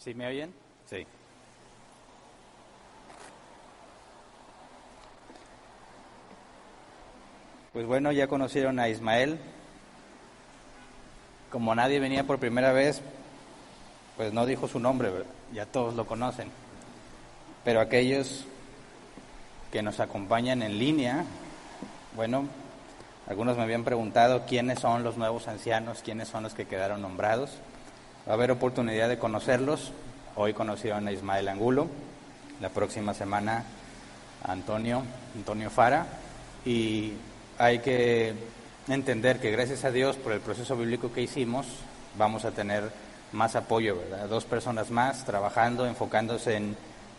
¿Sí me oyen? Sí. Pues bueno, ya conocieron a Ismael. Como nadie venía por primera vez, pues no dijo su nombre, ¿verdad? Ya todos lo conocen. Pero aquellos que nos acompañan en línea, bueno, algunos me habían preguntado quiénes son los nuevos ancianos, quiénes son los que quedaron nombrados. Va a haber oportunidad de conocerlos. Hoy conocieron a Ismael Angulo, la próxima semana a Antonio Fara, y hay que entender que gracias a Dios por el proceso bíblico que hicimos vamos a tener más apoyo, ¿verdad? 2 personas más trabajando, enfocándose en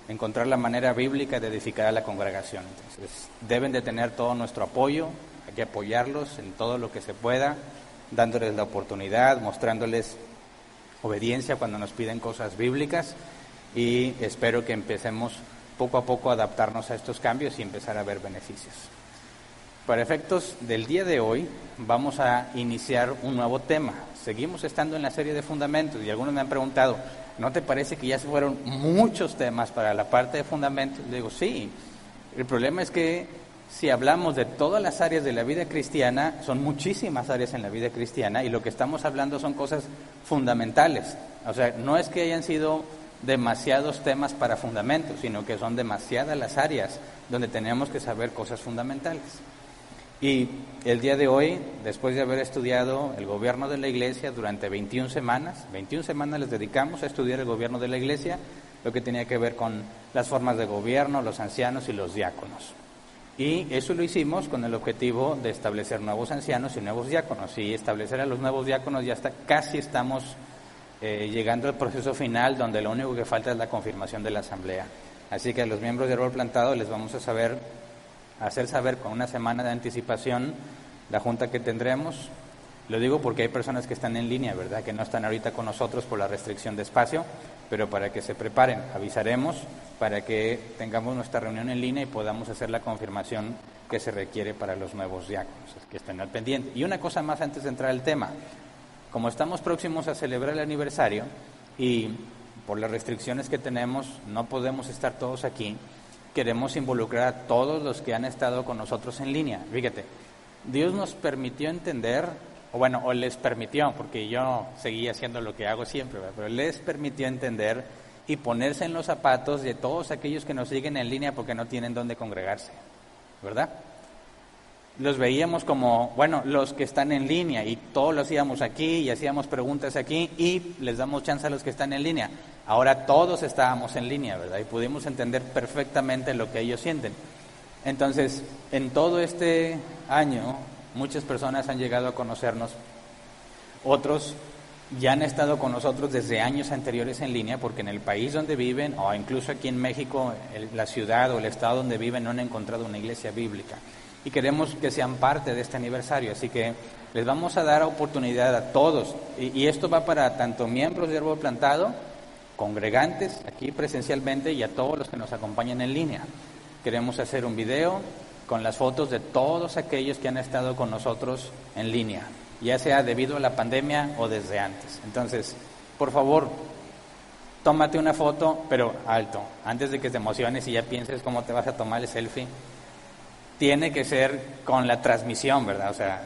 encontrar la manera bíblica de edificar a la congregación. Entonces deben de tener todo nuestro apoyo, hay que apoyarlos en todo lo que se pueda, dándoles la oportunidad, mostrándoles obediencia cuando nos piden cosas bíblicas, y espero que empecemos poco a poco a adaptarnos a estos cambios y empezar a ver beneficios. Para efectos del día de hoy vamos a iniciar un nuevo tema. Seguimos estando en la serie de fundamentos y algunos me han preguntado, ¿no te parece que ya se fueron muchos temas para la parte de fundamentos? Le digo, sí. El problema es que si hablamos de todas las áreas de la vida cristiana, son muchísimas áreas en la vida cristiana y lo que estamos hablando son cosas fundamentales. O sea, no es que hayan sido demasiados temas para fundamentos, sino que son demasiadas las áreas donde tenemos que saber cosas fundamentales. Y el día de hoy, después de haber estudiado el gobierno de la iglesia durante 21 semanas les dedicamos a estudiar el gobierno de la iglesia, lo que tenía que ver con las formas de gobierno, los ancianos y los diáconos. Y eso lo hicimos con el objetivo de establecer nuevos ancianos y nuevos diáconos. Y establecer a los nuevos diáconos ya casi estamos llegando al proceso final, donde lo único que falta es la confirmación de la asamblea. Así que a los miembros de Árbol Plantado les vamos a hacer saber con una semana de anticipación la junta que tendremos. Lo digo porque hay personas que están en línea, ¿verdad?, que no están ahorita con nosotros por la restricción de espacio, pero para que se preparen, avisaremos para que tengamos nuestra reunión en línea y podamos hacer la confirmación que se requiere para los nuevos diáconos, que estén al pendiente. Y una cosa más antes de entrar al tema, como estamos próximos a celebrar el aniversario y por las restricciones que tenemos no podemos estar todos aquí, queremos involucrar a todos los que han estado con nosotros en línea. Fíjate, Dios nos permitió entender, o les permitió, porque yo seguí haciendo lo que hago siempre, ¿verdad?, pero les permitió entender y ponerse en los zapatos de todos aquellos que nos siguen en línea porque no tienen dónde congregarse, ¿verdad? Los veíamos como, los que están en línea, y todos lo hacíamos aquí y hacíamos preguntas aquí y les damos chance a los que están en línea. Ahora todos estábamos en línea, ¿verdad? Y pudimos entender perfectamente lo que ellos sienten. Entonces, en todo este año, muchas personas han llegado a conocernos, otros ya han estado con nosotros desde años anteriores en línea, porque en el país donde viven, o incluso aquí en México, la ciudad o el estado donde viven, no han encontrado una iglesia bíblica. Y queremos que sean parte de este aniversario, así que les vamos a dar oportunidad a todos, y esto va para tanto miembros de Árbol Plantado, congregantes aquí presencialmente, y a todos los que nos acompañan en línea. Queremos hacer un video con las fotos de todos aquellos que han estado con nosotros en línea, ya sea debido a la pandemia o desde antes. Entonces, por favor, tómate una foto, pero alto, antes de que te emociones y ya pienses cómo te vas a tomar el selfie. Tiene que ser con la transmisión, ¿verdad? O sea,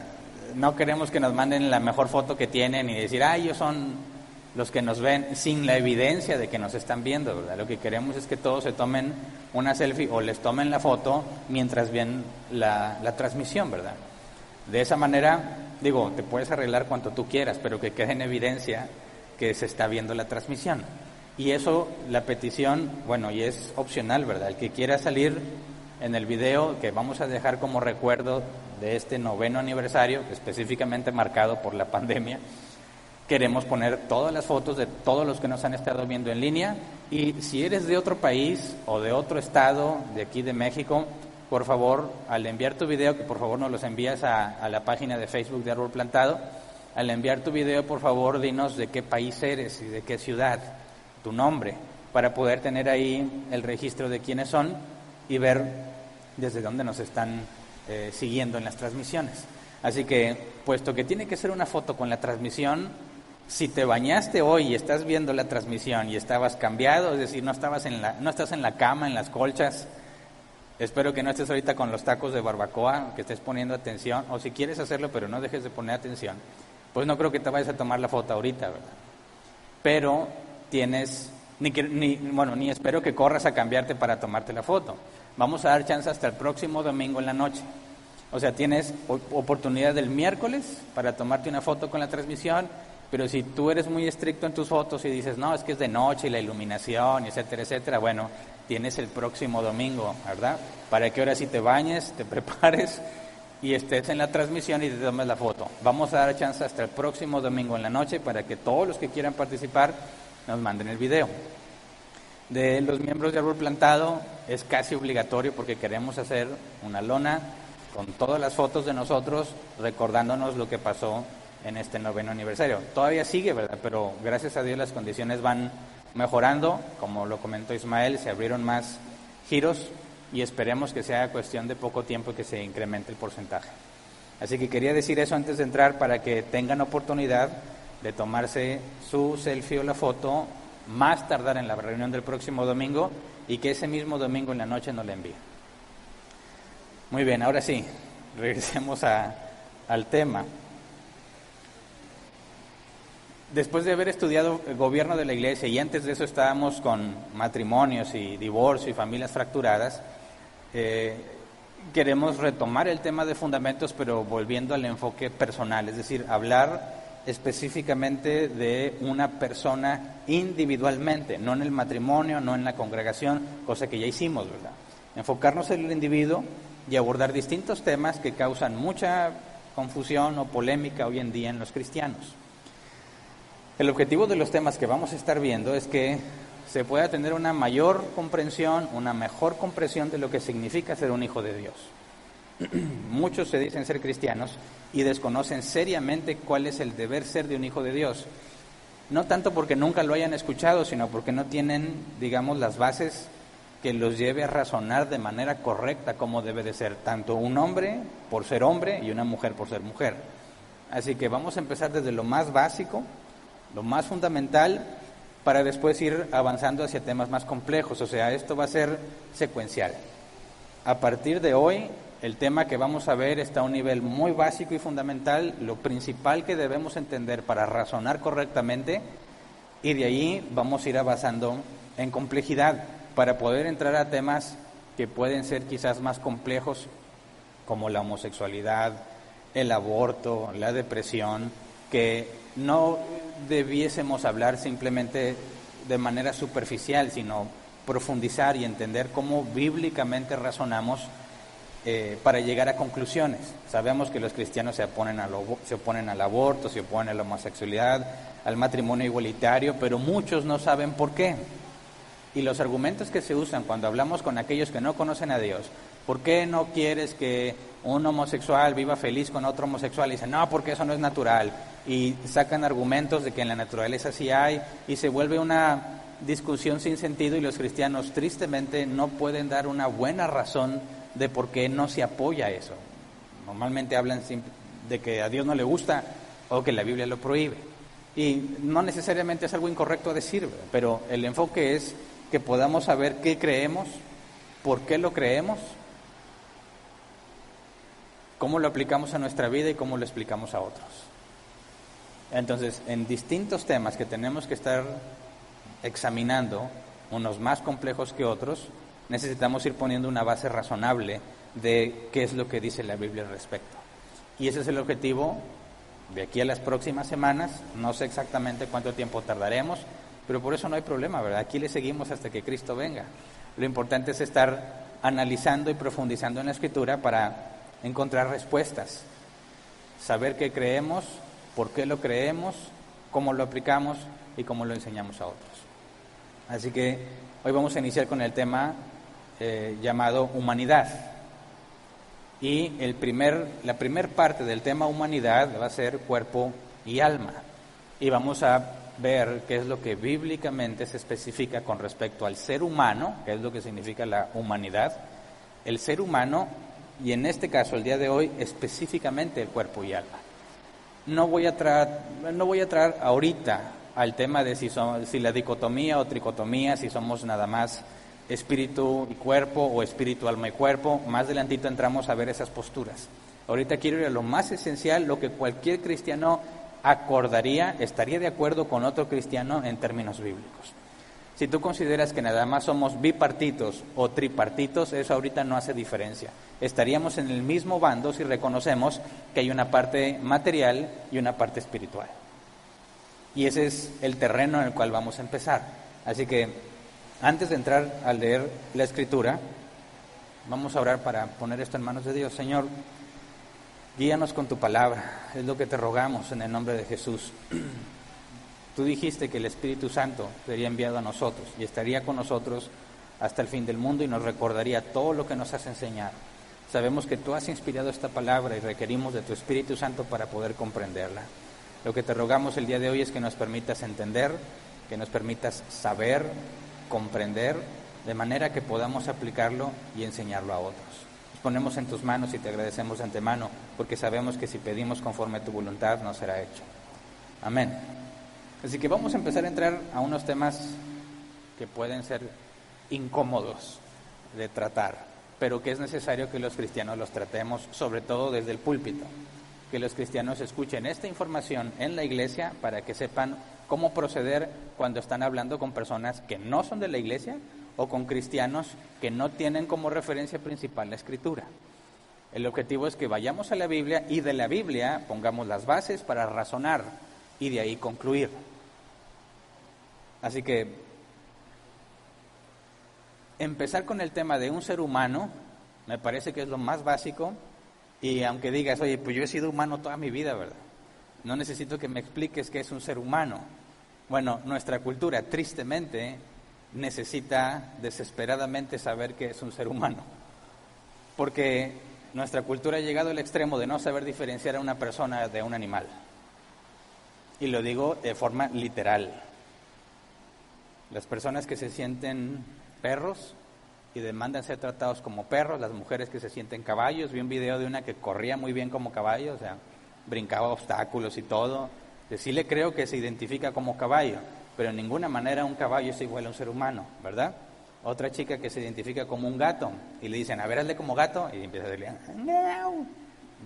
no queremos que nos manden la mejor foto que tienen y decir, ellos son los que nos ven, sin la evidencia de que nos están viendo, ¿verdad? Lo que queremos es que todos se tomen una selfie o les tomen la foto mientras ven la transmisión, ¿verdad? De esa manera, te puedes arreglar cuanto tú quieras, pero que quede en evidencia que se está viendo la transmisión. Y eso, la petición, y es opcional, ¿verdad? El que quiera salir en el video que vamos a dejar como recuerdo de este 9º aniversario, específicamente marcado por la pandemia, queremos poner todas las fotos de todos los que nos han estado viendo en línea. Y si eres de otro país o de otro estado, de aquí de México, por favor, al enviar tu video, que por favor nos los envías a la página de Facebook de Árbol Plantado, al enviar tu video, por favor, dinos de qué país eres y de qué ciudad, tu nombre, para poder tener ahí el registro de quiénes son y ver desde dónde nos están siguiendo en las transmisiones. Así que, puesto que tiene que ser una foto con la transmisión, Si te bañaste hoy y estás viendo la transmisión y estabas cambiado, es decir, no estás en la cama, en las colchas, espero que no estés ahorita con los tacos de barbacoa, que estés poniendo atención, o si quieres hacerlo pero no dejes de poner atención, pues no creo que te vayas a tomar la foto ahorita, ¿verdad? Pero tienes, ni espero que corras a cambiarte para tomarte la foto. Vamos a dar chance hasta el próximo domingo en la noche. O sea, tienes oportunidad el miércoles para tomarte una foto con la transmisión, pero si tú eres muy estricto en tus fotos y dices, no, es que es de noche y la iluminación, etcétera, etcétera, bueno, tienes el próximo domingo, ¿verdad? Para que ahora sí te bañes, te prepares y estés en la transmisión y te tomes la foto. Vamos a dar chance hasta el próximo domingo en la noche para que todos los que quieran participar nos manden el video. De los miembros de Árbol Plantado es casi obligatorio porque queremos hacer una lona con todas las fotos de nosotros recordándonos lo que pasó en este 9º aniversario. Todavía sigue, ¿verdad? Pero gracias a Dios las condiciones van mejorando. Como lo comentó Ismael, se abrieron más giros y esperemos que sea cuestión de poco tiempo y que se incremente el porcentaje. Así que quería decir eso antes de entrar para que tengan oportunidad de tomarse su selfie o la foto más tardar en la reunión del próximo domingo y que ese mismo domingo en la noche nos la envíen. Muy bien, ahora sí, regresemos al tema. Después de haber estudiado el gobierno de la iglesia y antes de eso estábamos con matrimonios y divorcio y familias fracturadas, queremos retomar el tema de fundamentos pero volviendo al enfoque personal, es decir, hablar específicamente de una persona individualmente, no en el matrimonio, no en la congregación, cosa que ya hicimos, ¿verdad? Enfocarnos en el individuo y abordar distintos temas que causan mucha confusión o polémica hoy en día en los cristianos. El objetivo de los temas que vamos a estar viendo es que se pueda tener una mayor comprensión, una mejor comprensión de lo que significa ser un hijo de Dios. Muchos se dicen ser cristianos y desconocen seriamente cuál es el deber ser de un hijo de Dios. No tanto porque nunca lo hayan escuchado, sino porque no tienen, digamos, las bases que los lleve a razonar de manera correcta cómo debe de ser tanto un hombre por ser hombre y una mujer por ser mujer. Así que vamos a empezar desde lo más básico, lo más fundamental, para después ir avanzando hacia temas más complejos. O sea, esto va a ser secuencial. A partir de hoy, el tema que vamos a ver está a un nivel muy básico y fundamental, lo principal que debemos entender para razonar correctamente, y de ahí vamos a ir avanzando en complejidad para poder entrar a temas que pueden ser quizás más complejos, como la homosexualidad, el aborto, la depresión, que no debiésemos hablar simplemente de manera superficial, sino profundizar y entender cómo bíblicamente razonamos para llegar a conclusiones. Sabemos que los cristianos se oponen al aborto, se oponen a la homosexualidad, al matrimonio igualitario, pero muchos no saben por qué. Y los argumentos que se usan cuando hablamos con aquellos que no conocen a Dios, ¿por qué no quieres que un homosexual viva feliz con otro homosexual? Y dicen, no, porque eso no es natural. Y sacan argumentos de que en la naturaleza sí hay, y se vuelve una discusión sin sentido, y los cristianos tristemente no pueden dar una buena razón de por qué no se apoya eso. Normalmente hablan de que a Dios no le gusta o que la Biblia lo prohíbe. Y no necesariamente es algo incorrecto decir, pero el enfoque es que podamos saber qué creemos, por qué lo creemos, cómo lo aplicamos a nuestra vida y cómo lo explicamos a otros. Entonces, en distintos temas que tenemos que estar examinando, unos más complejos que otros, necesitamos ir poniendo una base razonable de qué es lo que dice la Biblia al respecto. Y ese es el objetivo de aquí a las próximas semanas. No sé exactamente cuánto tiempo tardaremos, pero por eso no hay problema, ¿verdad? Aquí le seguimos hasta que Cristo venga. Lo importante es estar analizando y profundizando en la Escritura para encontrar respuestas, saber qué creemos, por qué lo creemos, cómo lo aplicamos y cómo lo enseñamos a otros. Así que hoy vamos a iniciar con el tema llamado humanidad. Y la primer parte del tema humanidad va a ser cuerpo y alma. Y vamos a ver qué es lo que bíblicamente se especifica con respecto al ser humano, qué es lo que significa la humanidad, el ser humano, y en este caso, el día de hoy, específicamente el cuerpo y alma. no voy a traer ahorita al tema de si la dicotomía o tricotomía, si somos nada más espíritu y cuerpo o espíritu, alma y cuerpo. Más adelantito entramos a ver esas posturas. Ahorita quiero ir a lo más esencial, lo que cualquier cristiano estaría de acuerdo con otro cristiano en términos bíblicos. Si tú consideras que nada más somos bipartitos o tripartitos, eso ahorita no hace diferencia. Estaríamos en el mismo bando si reconocemos que hay una parte material y una parte espiritual. Y ese es el terreno en el cual vamos a empezar. Así que antes de entrar a leer la Escritura, vamos a orar para poner esto en manos de Dios. Señor, guíanos con tu palabra, es lo que te rogamos en el nombre de Jesús. Tú dijiste que el Espíritu Santo sería enviado a nosotros y estaría con nosotros hasta el fin del mundo y nos recordaría todo lo que nos has enseñado. Sabemos que tú has inspirado esta palabra y requerimos de tu Espíritu Santo para poder comprenderla. Lo que te rogamos el día de hoy es que nos permitas entender, que nos permitas saber, comprender, de manera que podamos aplicarlo y enseñarlo a otros. Nos ponemos en tus manos y te agradecemos de antemano, porque sabemos que si pedimos conforme a tu voluntad, nos será hecho. Amén. Así que vamos a empezar a entrar a unos temas que pueden ser incómodos de tratar, pero que es necesario que los cristianos los tratemos, sobre todo desde el púlpito. Que los cristianos escuchen esta información en la iglesia para que sepan cómo proceder cuando están hablando con personas que no son de la iglesia o con cristianos que no tienen como referencia principal la Escritura. El objetivo es que vayamos a la Biblia y de la Biblia pongamos las bases para razonar y de ahí concluir. Así que empezar con el tema de un ser humano me parece que es lo más básico. Y aunque digas, oye, pues yo he sido humano toda mi vida, ¿verdad? No necesito que me expliques qué es un ser humano. Bueno, nuestra cultura, tristemente, necesita desesperadamente saber qué es un ser humano. Porque nuestra cultura ha llegado al extremo de no saber diferenciar a una persona de un animal. Y lo digo de forma literal. Las personas que se sienten perros y demandan ser tratados como perros, las mujeres que se sienten caballos. Vi un video de una que corría muy bien como caballo, o sea, brincaba obstáculos y todo. Sí le creo que se identifica como caballo, pero en ninguna manera un caballo es igual a un ser humano, ¿verdad? Otra chica que se identifica como un gato y le dicen, a ver, hazle como gato, y empieza a decirle, ¡miau!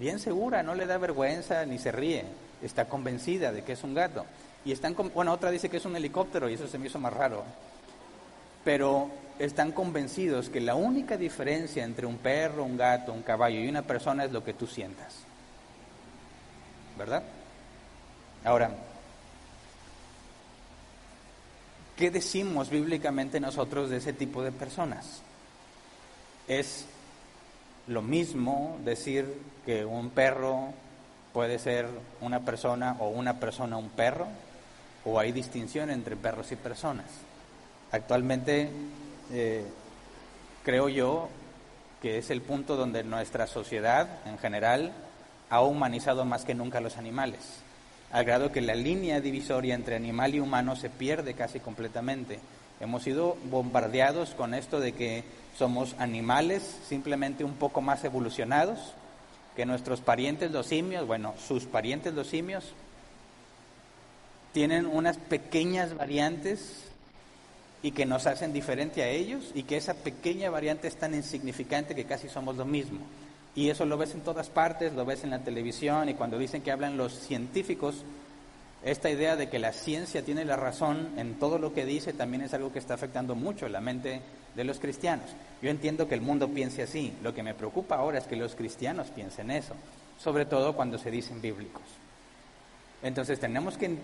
Bien segura, no le da vergüenza ni se ríe, está convencida de que es un gato. Y otra dice que es un helicóptero y eso se me hizo más raro. Pero están convencidos que la única diferencia entre un perro, un gato, un caballo y una persona es lo que tú sientas. ¿Verdad? Ahora, ¿qué decimos bíblicamente nosotros de ese tipo de personas? ¿Es lo mismo decir que un perro puede ser una persona o una persona un perro? ¿O hay distinción entre perros y personas? Actualmente creo yo que es el punto donde nuestra sociedad en general ha humanizado más que nunca a los animales, al grado que la línea divisoria entre animal y humano se pierde casi completamente. Hemos sido bombardeados con esto de que somos animales simplemente un poco más evolucionados, que nuestros parientes los simios, sus parientes los simios, tienen unas pequeñas variantes y que nos hacen diferente a ellos, y que esa pequeña variante es tan insignificante que casi somos lo mismo. Y eso lo ves en todas partes, lo ves en la televisión, y cuando dicen que hablan los científicos, esta idea de que la ciencia tiene la razón en todo lo que dice también es algo que está afectando mucho la mente de los cristianos. Yo entiendo que el mundo piense así, lo que me preocupa ahora es que los cristianos piensen eso, sobre todo cuando se dicen bíblicos. Entonces tenemos que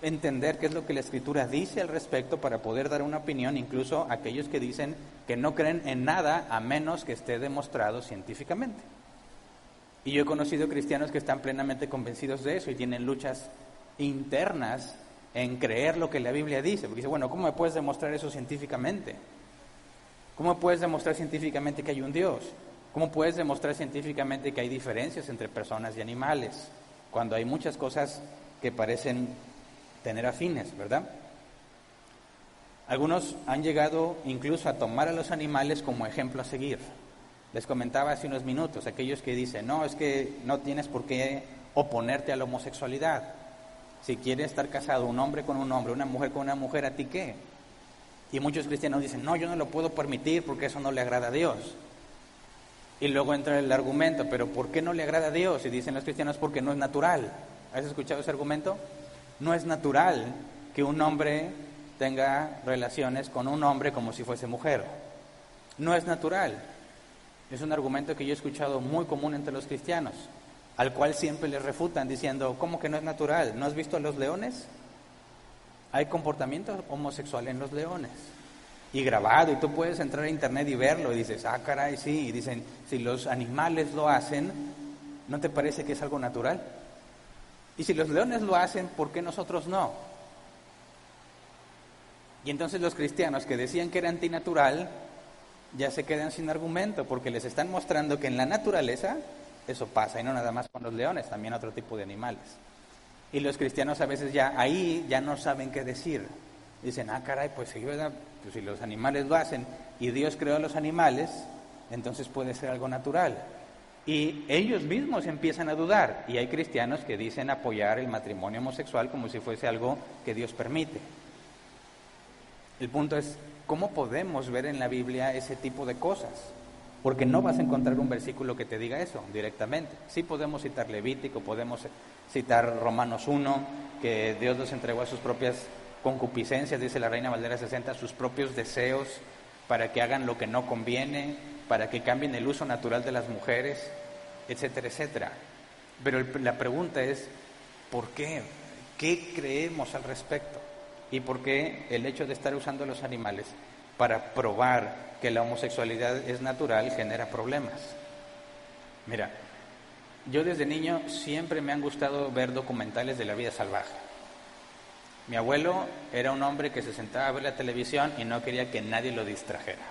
entender qué es lo que la Escritura dice al respecto para poder dar una opinión, incluso a aquellos que dicen que no creen en nada a menos que esté demostrado científicamente. Y yo he conocido cristianos que están plenamente convencidos de eso y tienen luchas internas en creer lo que la Biblia dice, porque dice, bueno, ¿cómo me puedes demostrar eso científicamente? ¿Cómo puedes demostrar científicamente que hay un Dios? ¿Cómo puedes demostrar científicamente que hay diferencias entre personas y animales? Cuando hay muchas cosas que parecen tener afines, ¿verdad? Algunos han llegado incluso a tomar a los animales como ejemplo a seguir. Les comentaba hace unos minutos, aquellos que dicen, no, es que no tienes por qué oponerte a la homosexualidad. Si quiere estar casado un hombre con un hombre, una mujer con una mujer, ¿a ti qué? Y muchos cristianos dicen, no, yo no lo puedo permitir porque eso no le agrada a Dios. Y luego entra el argumento, pero ¿por qué no le agrada a Dios? Y dicen los cristianos, porque no es natural. ¿Has escuchado ese argumento? No es natural que un hombre tenga relaciones con un hombre como si fuese mujer. No es natural. Es un argumento que yo he escuchado muy común entre los cristianos, al cual siempre les refutan diciendo, ¿cómo que no es natural? ¿No has visto a los leones? Hay comportamiento homosexual en los leones. Y grabado, y tú puedes entrar a internet y verlo, y dices, ah, caray, sí. Y dicen, si los animales lo hacen, ¿no te parece que es algo natural? Y si los leones lo hacen, ¿por qué nosotros no? Y entonces los cristianos que decían que era antinatural, ya se quedan sin argumento, porque les están mostrando que en la naturaleza eso pasa, y no nada más con los leones, también otro tipo de animales. Y los cristianos a veces ya ahí ya no saben qué decir. Dicen, ah, caray, pues sí, ¿verdad? Pues si los animales lo hacen y Dios creó a los animales, entonces puede ser algo natural. Y ellos mismos empiezan a dudar, y hay cristianos que dicen apoyar el matrimonio homosexual como si fuese algo que Dios permite. El punto es, ¿cómo podemos ver en la Biblia ese tipo de cosas? Porque no vas a encontrar un versículo que te diga eso directamente. Sí podemos citar Levítico, podemos citar Romanos 1, que Dios los entregó a sus propias concupiscencias, dice la Reina Valera 60, sus propios deseos, para que hagan lo que no conviene, para que cambien el uso natural de las mujeres, etcétera, etcétera. Pero la pregunta es, ¿por qué? ¿Qué creemos al respecto? ¿Y por qué el hecho de estar usando los animales para probar que la homosexualidad es natural genera problemas? Mira, yo desde niño siempre me han gustado ver documentales de la vida salvaje. Mi abuelo era un hombre que se sentaba a ver la televisión y no quería que nadie lo distrajera.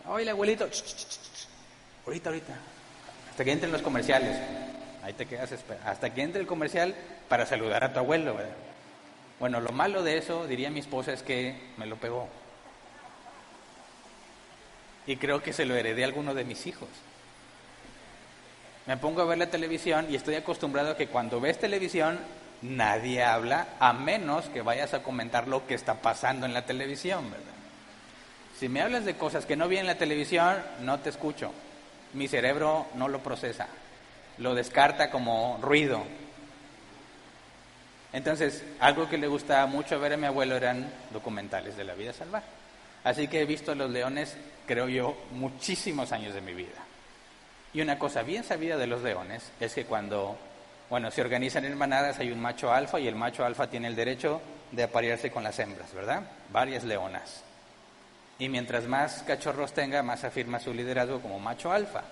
Oye, abuelito, ahorita, hasta que entren los comerciales. Ahí te quedas esperando, hasta que entre el comercial para saludar a tu abuelo, ¿verdad? Bueno, lo malo de eso, diría mi esposa, es que me lo pegó. Y creo que se lo heredé a alguno de mis hijos. Me pongo a ver la televisión y estoy acostumbrado a que cuando ves televisión nadie habla, a menos que vayas a comentar lo que está pasando en la televisión, ¿verdad? Si me hablas de cosas que no vi en la televisión, no te escucho. Mi cerebro no lo procesa, lo descarta como ruido. Entonces, algo que le gustaba mucho ver a mi abuelo eran documentales de la vida salvaje. Así que he visto a los leones, creo yo, muchísimos años de mi vida. Y una cosa bien sabida de los leones es que cuando, se organizan en manadas, hay un macho alfa y el macho alfa tiene el derecho de aparearse con las hembras, ¿verdad? Varias leonas. Y mientras más cachorros tenga, más afirma su liderazgo como macho alfa.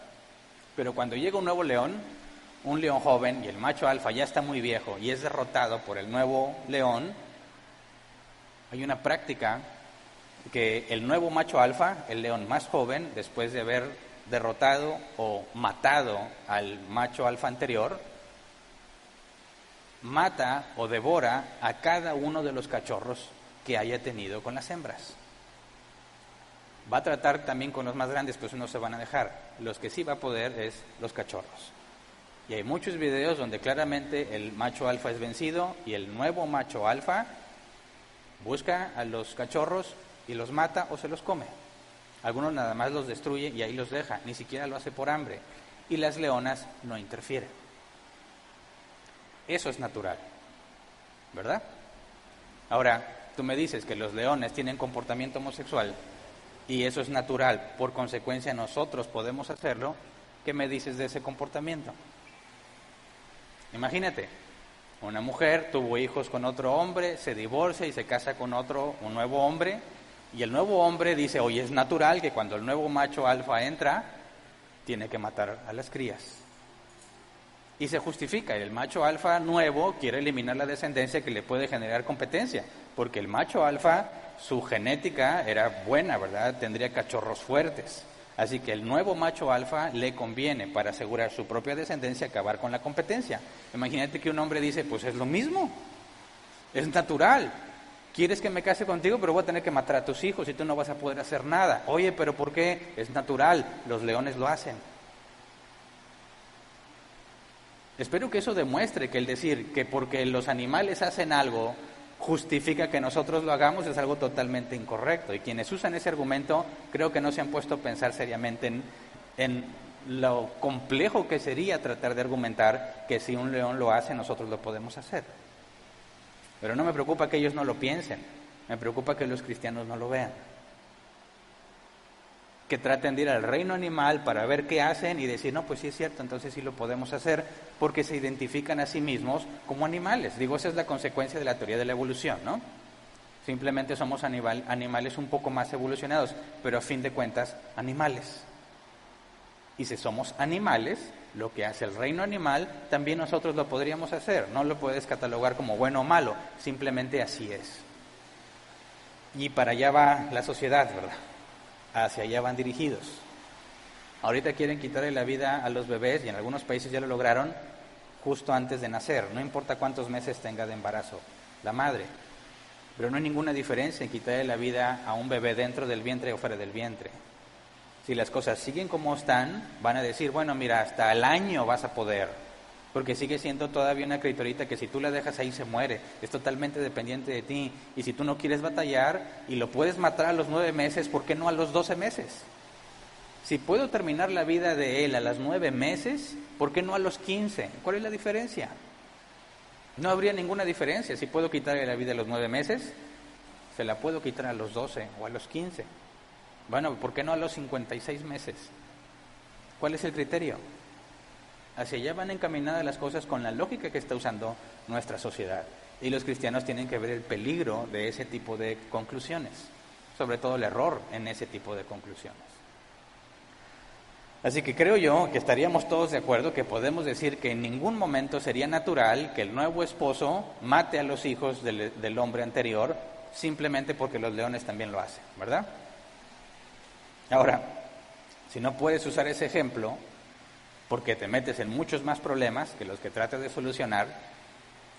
Pero cuando llega un nuevo león, un león joven, y el macho alfa ya está muy viejo y es derrotado por el nuevo león, hay una práctica que el nuevo macho alfa, el león más joven, después de haber derrotado o matado al macho alfa anterior, mata o devora a cada uno de los cachorros que haya tenido con las hembras. Va a tratar también con los más grandes, pues no se van a dejar. Los que sí va a poder es los cachorros. Y hay muchos videos donde claramente el macho alfa es vencido y el nuevo macho alfa busca a los cachorros y los mata o se los come. Algunos nada más los destruye y ahí los deja, ni siquiera lo hace por hambre. Y las leonas no interfieren. Eso es natural, ¿verdad? Ahora, tú me dices que los leones tienen comportamiento homosexual y eso es natural, por consecuencia nosotros podemos hacerlo. ¿Qué me dices de ese comportamiento? Imagínate, una mujer tuvo hijos con otro hombre, se divorcia y se casa con un nuevo hombre, y el nuevo hombre dice, oye, es natural que cuando el nuevo macho alfa entra, tiene que matar a las crías. Y se justifica, el macho alfa nuevo quiere eliminar la descendencia que le puede generar competencia, porque el macho alfa, su genética era buena, ¿verdad? Tendría cachorros fuertes. Así que el nuevo macho alfa le conviene, para asegurar su propia descendencia, acabar con la competencia. Imagínate que un hombre dice, pues es lo mismo, es natural. ¿Quieres que me case contigo? Pero voy a tener que matar a tus hijos y tú no vas a poder hacer nada. Oye, pero ¿por qué? Es natural, los leones lo hacen. Espero que eso demuestre que el decir que porque los animales hacen algo justifica que nosotros lo hagamos es algo totalmente incorrecto. Y quienes usan ese argumento creo que no se han puesto a pensar seriamente en lo complejo que sería tratar de argumentar que si un león lo hace, nosotros lo podemos hacer. Pero no me preocupa que ellos no lo piensen, me preocupa que los cristianos no lo vean. Que traten de ir al reino animal para ver qué hacen y decir, no, pues sí es cierto, entonces sí lo podemos hacer, porque se identifican a sí mismos como animales. Digo, esa es la consecuencia de la teoría de la evolución, ¿no? Simplemente somos animales un poco más evolucionados, pero a fin de cuentas, animales. Y si somos animales, lo que hace el reino animal, también nosotros lo podríamos hacer. No lo puedes catalogar como bueno o malo, simplemente así es. Y para allá va la sociedad, ¿verdad? Hacia allá van dirigidos. Ahorita quieren quitarle la vida a los bebés, y en algunos países ya lo lograron, justo antes de nacer. No importa cuántos meses tenga de embarazo la madre. Pero no hay ninguna diferencia en quitarle la vida a un bebé dentro del vientre o fuera del vientre. Si las cosas siguen como están, van a decir, bueno, mira, hasta el año vas a poder, porque sigue siendo todavía una criaturita que si tú la dejas ahí se muere, es totalmente dependiente de ti, y si tú no quieres batallar y lo puedes matar a los 9 meses, ¿por qué no a los 12 meses? Si puedo terminar la vida de él a los 9 meses, ¿por qué no a los 15? ¿Cuál es la diferencia? No habría ninguna diferencia. Si puedo quitarle la vida a los 9 meses, se la puedo quitar a los 12 o a los 15. Bueno, ¿por qué no a los 56 meses? ¿Cuál es el criterio? Hacia allá van encaminadas las cosas con la lógica que está usando nuestra sociedad. Y los cristianos tienen que ver el peligro de ese tipo de conclusiones, sobre todo el error en ese tipo de conclusiones. Así que creo yo que estaríamos todos de acuerdo que podemos decir que en ningún momento sería natural que el nuevo esposo mate a los hijos del hombre anterior simplemente porque los leones también lo hacen, ¿verdad? Ahora, si no puedes usar ese ejemplo, porque te metes en muchos más problemas que los que tratas de solucionar,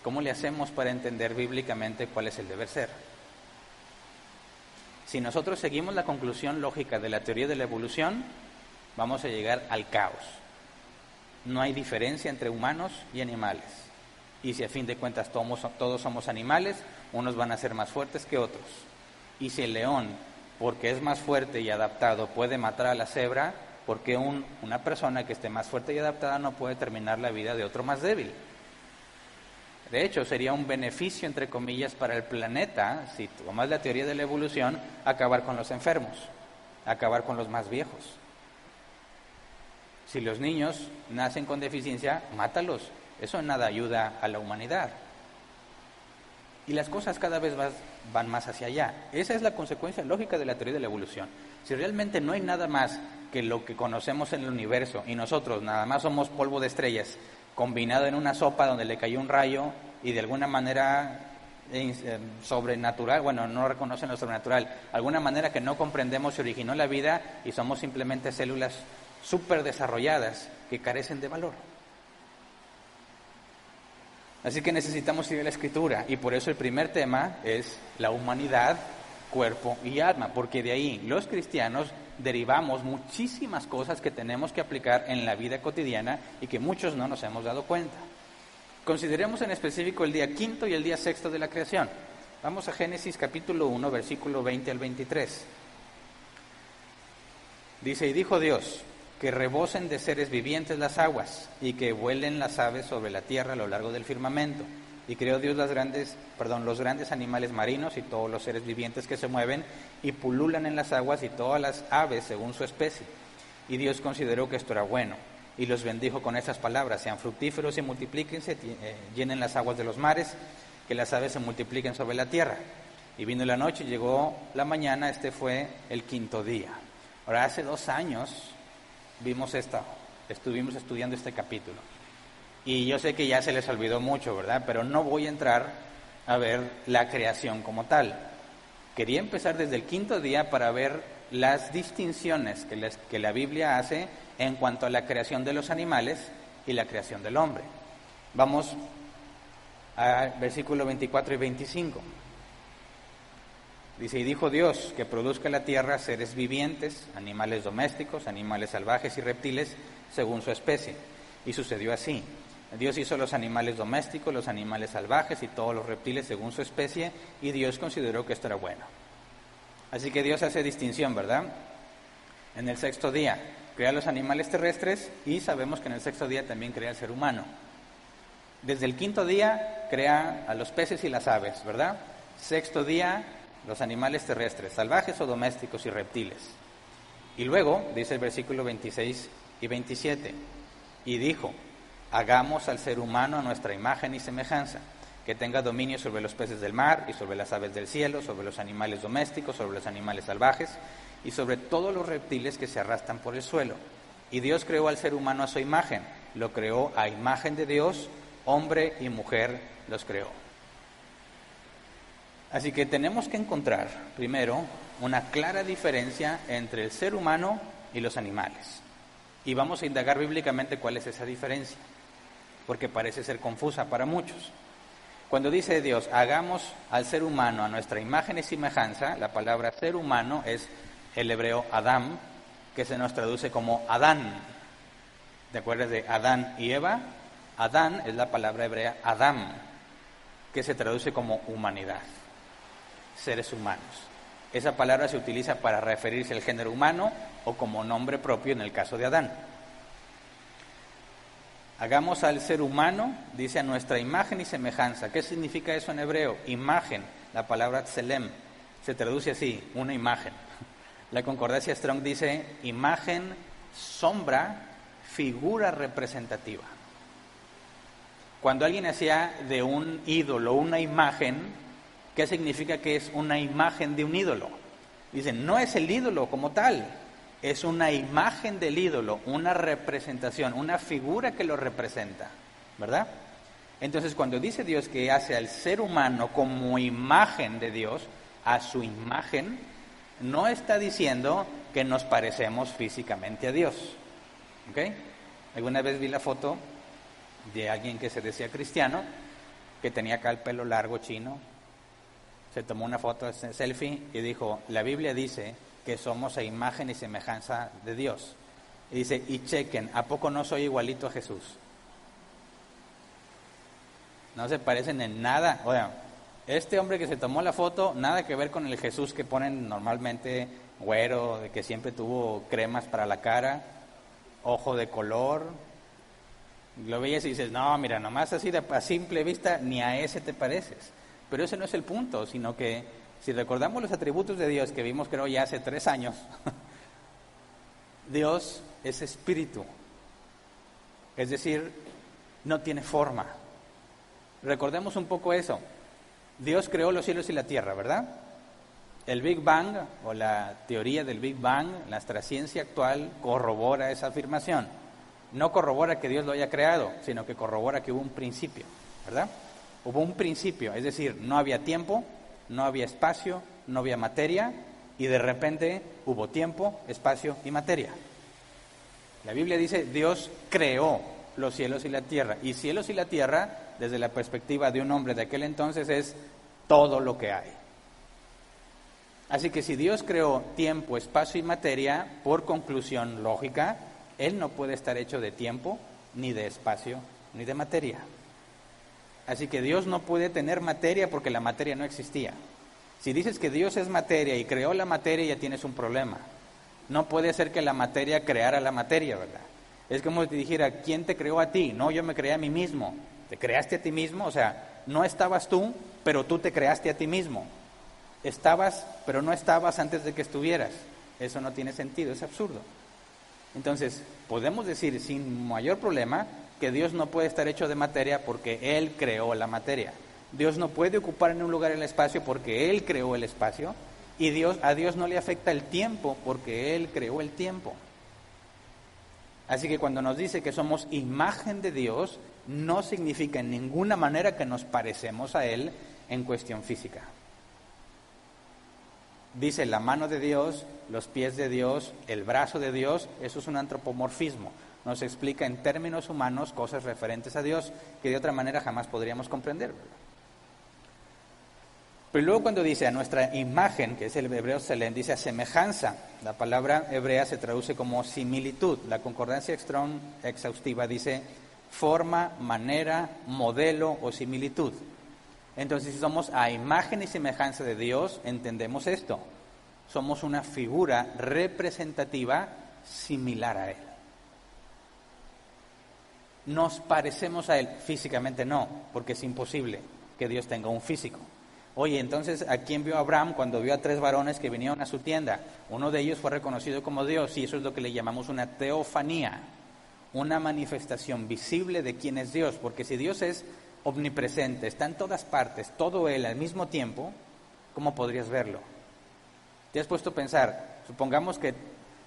¿cómo le hacemos para entender bíblicamente cuál es el deber ser? Si nosotros seguimos la conclusión lógica de la teoría de la evolución, vamos a llegar al caos. No hay diferencia entre humanos y animales. Y si a fin de cuentas todos somos animales, unos van a ser más fuertes que otros. Y si el león, porque es más fuerte y adaptado, puede matar a la cebra, ¿por qué una persona que esté más fuerte y adaptada no puede terminar la vida de otro más débil? De hecho, sería un beneficio, entre comillas, para el planeta, si tomas la teoría de la evolución, acabar con los enfermos, acabar con los más viejos. Si los niños nacen con deficiencia, mátalos. Eso en nada ayuda a la humanidad. Y las cosas cada vez van más hacia allá. Esa es la consecuencia lógica de la teoría de la evolución. Si realmente no hay nada más que lo que conocemos en el universo y nosotros nada más somos polvo de estrellas combinado en una sopa donde le cayó un rayo y de alguna manera sobrenatural, bueno, no reconocen lo sobrenatural, alguna manera que no comprendemos se originó la vida y somos simplemente células súper desarrolladas que carecen de valor. Así que necesitamos ir a la Escritura y por eso el primer tema es la humanidad, cuerpo y alma, porque de ahí los cristianos derivamos muchísimas cosas que tenemos que aplicar en la vida cotidiana y que muchos no nos hemos dado cuenta. Consideremos en específico el día quinto y el día sexto de la creación. Vamos a Génesis capítulo 1, versículo 20 al 23. Dice, y dijo Dios, que rebosen de seres vivientes las aguas, y que vuelen las aves sobre la tierra a lo largo del firmamento. Y creó Dios los grandes animales marinos y todos los seres vivientes que se mueven y pululan en las aguas y todas las aves según su especie. Y Dios consideró que esto era bueno, y los bendijo con estas palabras, sean fructíferos y multiplíquense, llenen las aguas de los mares, que las aves se multipliquen sobre la tierra. Y vino la noche y llegó la mañana, este fue el quinto día. Ahora, hace 2 años vimos estuvimos estudiando este capítulo. Y yo sé que ya se les olvidó mucho, ¿verdad? Pero no voy a entrar a ver la creación como tal. Quería empezar desde el quinto día para ver las distinciones que la Biblia hace en cuanto a la creación de los animales y la creación del hombre. Vamos a versículo 24 y 25. Dice, y dijo Dios que produzca la tierra seres vivientes, animales domésticos, animales salvajes y reptiles, según su especie. Y sucedió así. Dios hizo los animales domésticos, los animales salvajes y todos los reptiles según su especie, y Dios consideró que esto era bueno. Así que Dios hace distinción, ¿verdad? En el sexto día crea los animales terrestres y sabemos que en el sexto día también crea el ser humano. Desde el quinto día crea a los peces y las aves, ¿verdad? Sexto día, los animales terrestres, salvajes o domésticos y reptiles. Y luego, dice el versículo 26 y 27, y dijo, hagamos al ser humano a nuestra imagen y semejanza, que tenga dominio sobre los peces del mar y sobre las aves del cielo, sobre los animales domésticos, sobre los animales salvajes y sobre todos los reptiles que se arrastran por el suelo. Y Dios creó al ser humano a su imagen, lo creó a imagen de Dios, hombre y mujer los creó. Así que tenemos que encontrar, primero, una clara diferencia entre el ser humano y los animales. Y vamos a indagar bíblicamente cuál es esa diferencia, porque parece ser confusa para muchos. Cuando dice Dios, hagamos al ser humano a nuestra imagen y semejanza, la palabra ser humano es el hebreo Adam, que se nos traduce como Adán. ¿Te acuerdas de Adán y Eva? Adán es la palabra hebrea Adam, que se traduce como humanidad, seres humanos. Esa palabra se utiliza para referirse al género humano o como nombre propio en el caso de Adán. Hagamos al ser humano, dice, a nuestra imagen y semejanza. ¿Qué significa eso en hebreo? Imagen, la palabra tselem, se traduce así, una imagen. La concordancia Strong dice, imagen, sombra, figura representativa. Cuando alguien hacía de un ídolo una imagen, ¿qué significa que es una imagen de un ídolo? Dicen, no es el ídolo como tal, es una imagen del ídolo, una representación, una figura que lo representa, ¿verdad? Entonces, cuando dice Dios que hace al ser humano como imagen de Dios, a su imagen, no está diciendo que nos parecemos físicamente a Dios, ¿ok? Alguna vez vi la foto de alguien que se decía cristiano, que tenía acá el pelo largo chino, se tomó una foto, selfie, y dijo, la Biblia dice que somos a imagen y semejanza de Dios. Y dice, y chequen, ¿a poco no soy igualito a Jesús? No se parecen en nada. Oigan, este hombre que se tomó la foto, nada que ver con el Jesús que ponen normalmente, güero, de que siempre tuvo cremas para la cara, ojo de color. Lo veías y dices, no, mira, nomás así a simple vista, ni a ese te pareces. Pero ese no es el punto, sino que si recordamos los atributos de Dios que vimos creo ya hace 3 años, Dios es espíritu, es decir, no tiene forma. Recordemos un poco eso. Dios creó los cielos y la tierra, ¿verdad? El Big Bang, o la teoría del Big Bang, la astrociencia actual corrobora esa afirmación. No corrobora que Dios lo haya creado, sino que corrobora que hubo un principio, ¿verdad? Hubo un principio, es decir, no había tiempo, no había espacio, no había materia, y de repente hubo tiempo, espacio y materia. La Biblia dice, Dios creó los cielos y la tierra, y cielos y la tierra, desde la perspectiva de un hombre de aquel entonces, es todo lo que hay. Así que si Dios creó tiempo, espacio y materia, por conclusión lógica, Él no puede estar hecho de tiempo, ni de espacio, ni de materia. Así que Dios no puede tener materia porque la materia no existía. Si dices que Dios es materia y creó la materia, ya tienes un problema. No puede ser que la materia creara la materia, ¿verdad? Es como si te dijera, ¿quién te creó a ti? No, yo me creé a mí mismo. ¿Te creaste a ti mismo? O sea, no estabas tú, pero tú te creaste a ti mismo. Estabas, pero no estabas antes de que estuvieras. Eso no tiene sentido, es absurdo. Entonces, podemos decir sin mayor problema que Dios no puede estar hecho de materia porque Él creó la materia. Dios no puede ocupar en un lugar el espacio porque Él creó el espacio. Y a Dios no le afecta el tiempo porque Él creó el tiempo. Así que cuando nos dice que somos imagen de Dios, no significa en ninguna manera que nos parecemos a Él en cuestión física. Dice la mano de Dios, los pies de Dios, el brazo de Dios, eso es un antropomorfismo. Nos explica en términos humanos cosas referentes a Dios que de otra manera jamás podríamos comprender, ¿verdad? Pero luego cuando dice a nuestra imagen, que es el hebreo selén, dice a semejanza. La palabra hebrea se traduce como similitud. La concordancia Strong exhaustiva dice forma, manera, modelo o similitud. Entonces, si somos a imagen y semejanza de Dios, entendemos esto. Somos una figura representativa similar a Él. ¿Nos parecemos a Él? Físicamente no, porque es imposible que Dios tenga un físico. Oye, entonces, ¿a quién vio Abraham cuando vio a 3 varones que vinieron a su tienda? Uno de ellos fue reconocido como Dios, y eso es lo que le llamamos una teofanía, una manifestación visible de quién es Dios, porque si Dios es omnipresente, está en todas partes, todo Él al mismo tiempo, ¿cómo podrías verlo? ¿Te has puesto a pensar? Supongamos que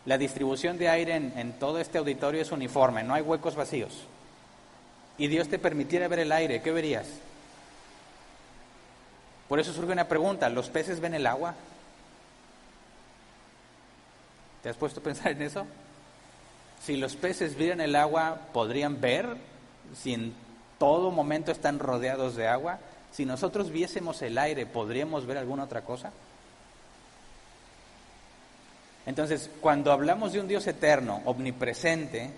la distribución de aire en todo este auditorio es uniforme, no hay huecos vacíos, y Dios te permitiera ver el aire, ¿qué verías? Por eso surge una pregunta, ¿los peces ven el agua? ¿Te has puesto a pensar en eso? Si los peces vieran el agua, ¿podrían ver si en todo momento están rodeados de agua? Si nosotros viésemos el aire, ¿podríamos ver alguna otra cosa? Entonces, cuando hablamos de un Dios eterno, omnipresente,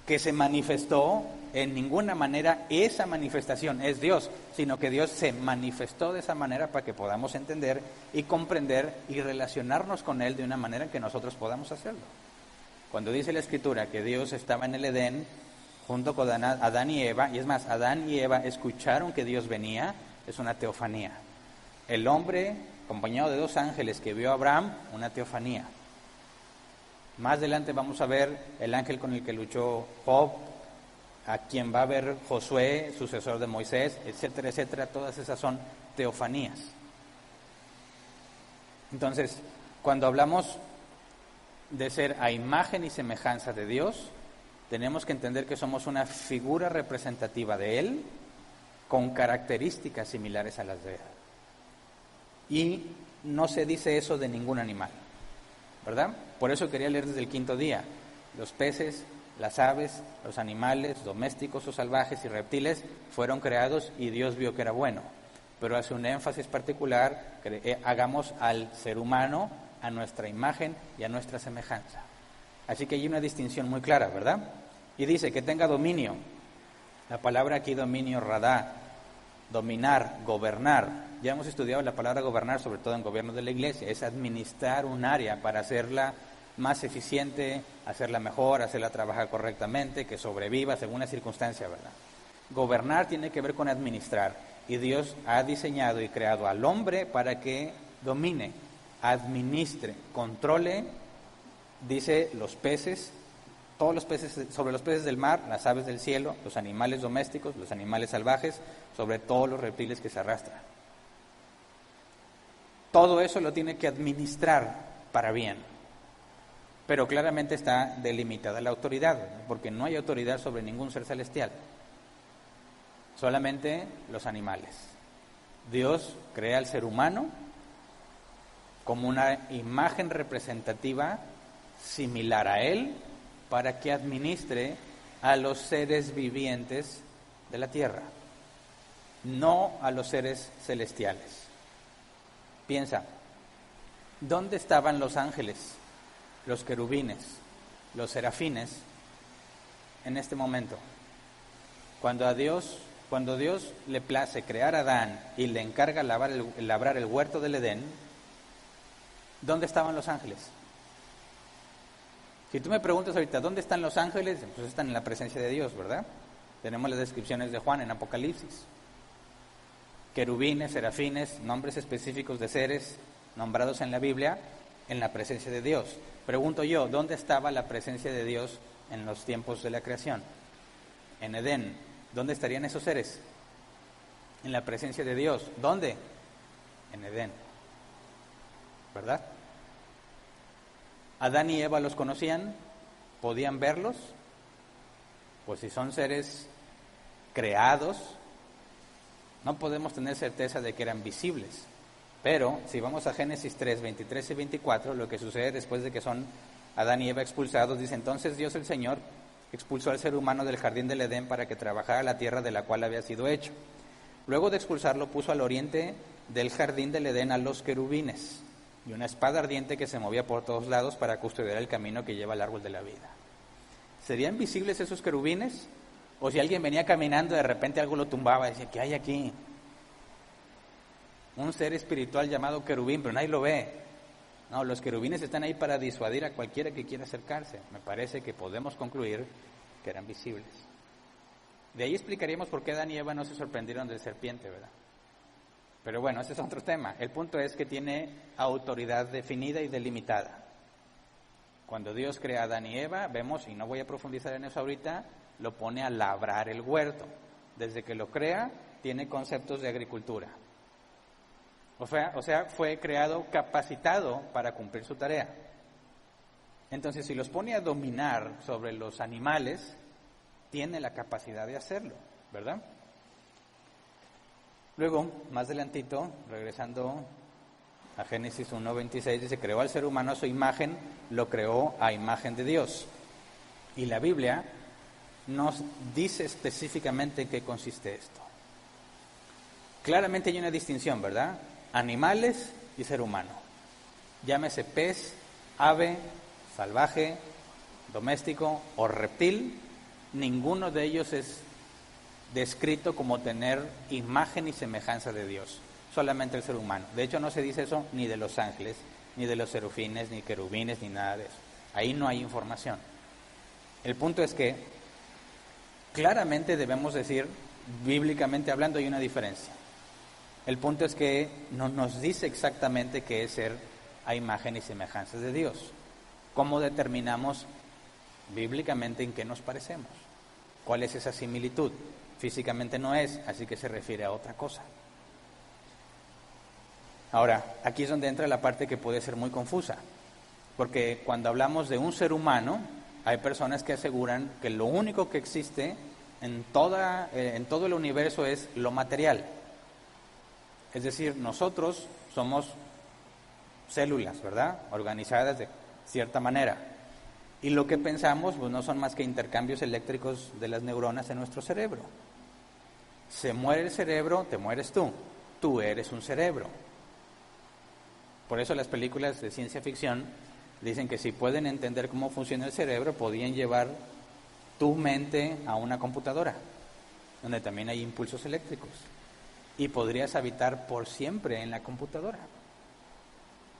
que se manifestó, en ninguna manera esa manifestación es Dios, sino que Dios se manifestó de esa manera para que podamos entender y comprender y relacionarnos con Él de una manera en que nosotros podamos hacerlo. Cuando dice la Escritura que Dios estaba en el Edén junto con Adán y Eva, y es más, Adán y Eva escucharon que Dios venía, es una teofanía. El hombre, acompañado de 2 ángeles que vio a Abraham, una teofanía. Más adelante vamos a ver el ángel con el que luchó Job, a quien va a ver Josué, sucesor de Moisés, etcétera, etcétera. Todas esas son teofanías. Entonces, cuando hablamos de ser a imagen y semejanza de Dios, tenemos que entender que somos una figura representativa de Él, con características similares a las de Él. Y no se dice eso de ningún animal, ¿verdad? Por eso quería leer desde el 5º día. Los peces, las aves, los animales, domésticos o salvajes y reptiles fueron creados y Dios vio que era bueno. Pero hace un énfasis particular, que hagamos al ser humano a nuestra imagen y a nuestra semejanza. Así que hay una distinción muy clara, ¿verdad? Y dice que tenga dominio. La palabra aquí dominio, radá, dominar, gobernar. Ya hemos estudiado la palabra gobernar, sobre todo en gobierno de la iglesia, es administrar un área para hacerla más eficiente, hacerla mejor, hacerla trabajar correctamente, que sobreviva según la circunstancia, ¿verdad? Gobernar tiene que ver con administrar, y Dios ha diseñado y creado al hombre para que domine, administre, controle, dice, los peces, todos los peces, sobre los peces del mar, las aves del cielo, los animales domésticos, los animales salvajes, sobre todos los reptiles que se arrastran. Todo eso lo tiene que administrar para bien. Pero claramente está delimitada la autoridad, porque no hay autoridad sobre ningún ser celestial, solamente los animales. Dios crea al ser humano como una imagen representativa similar a Él, para que administre a los seres vivientes de la tierra, no a los seres celestiales. Piensa, ¿dónde estaban los ángeles, los querubines, los serafines en este momento? Cuando Dios le place crear a Adán y le encarga labrar el huerto del Edén, ¿dónde estaban los ángeles? Si tú me preguntas ahorita, ¿dónde están los ángeles? Pues están en la presencia de Dios, ¿verdad? Tenemos las descripciones de Juan en Apocalipsis. Querubines, serafines, nombres específicos de seres nombrados en la Biblia, en la presencia de Dios. Pregunto yo, ¿dónde estaba la presencia de Dios en los tiempos de la creación? En Edén. ¿Dónde estarían esos seres? En la presencia de Dios. ¿Dónde? En Edén. ¿Verdad? ¿Adán y Eva los conocían? ¿Podían verlos? Pues si son seres creados, no podemos tener certeza de que eran visibles. Pero si vamos a Génesis 3, 23 y 24, lo que sucede después de que son Adán y Eva expulsados, dice: entonces Dios el Señor expulsó al ser humano del jardín del Edén para que trabajara la tierra de la cual había sido hecho. Luego de expulsarlo, puso al oriente del jardín del Edén a los querubines y una espada ardiente que se movía por todos lados para custodiar el camino que lleva al árbol de la vida. ¿Serían visibles esos querubines? O si alguien venía caminando, de repente algo lo tumbaba y decía, ¿qué hay aquí? Un ser espiritual llamado querubín, pero nadie lo ve. No, los querubines están ahí para disuadir a cualquiera que quiera acercarse. Me parece que podemos concluir que eran visibles. De ahí explicaríamos por qué Adán y Eva no se sorprendieron del serpiente, ¿verdad? Pero bueno, ese es otro tema. El punto es que tiene autoridad definida y delimitada. Cuando Dios crea a Adán y Eva, vemos, y no voy a profundizar en eso ahorita, lo pone a labrar el huerto. Desde que lo crea, tiene conceptos de agricultura. O sea, fue creado capacitado para cumplir su tarea. Entonces, si los pone a dominar sobre los animales, tiene la capacidad de hacerlo, ¿verdad? Luego, más adelantito, regresando a Génesis 1:26, dice, creó al ser humano a su imagen, lo creó a imagen de Dios. Y la Biblia nos dice específicamente en qué consiste esto. Claramente hay una distinción, ¿verdad? Animales y ser humano. Llámese pez, ave, salvaje, doméstico o reptil, ninguno de ellos es descrito como tener imagen y semejanza de Dios, solamente el ser humano. De hecho, no se dice eso ni de los ángeles, ni de los serafines, ni querubines, ni nada de eso. Ahí no hay información. El punto es que claramente debemos decir, bíblicamente hablando, hay una diferencia. El punto es que no nos dice exactamente qué es ser a imagen y semejanza de Dios. ¿Cómo determinamos bíblicamente en qué nos parecemos? ¿Cuál es esa similitud? Físicamente no es, así que se refiere a otra cosa. Ahora, aquí es donde entra la parte que puede ser muy confusa, porque cuando hablamos de un ser humano, hay personas que aseguran que lo único que existe en todo el universo es lo material. Es decir, nosotros somos células, ¿verdad? Organizadas de cierta manera. Y lo que pensamos, pues no son más que intercambios eléctricos de las neuronas en nuestro cerebro. Se muere el cerebro, te mueres tú. Tú eres un cerebro. Por eso las películas de ciencia ficción dicen que si pueden entender cómo funciona el cerebro, podían llevar tu mente a una computadora, donde también hay impulsos eléctricos. Y podrías habitar por siempre en la computadora.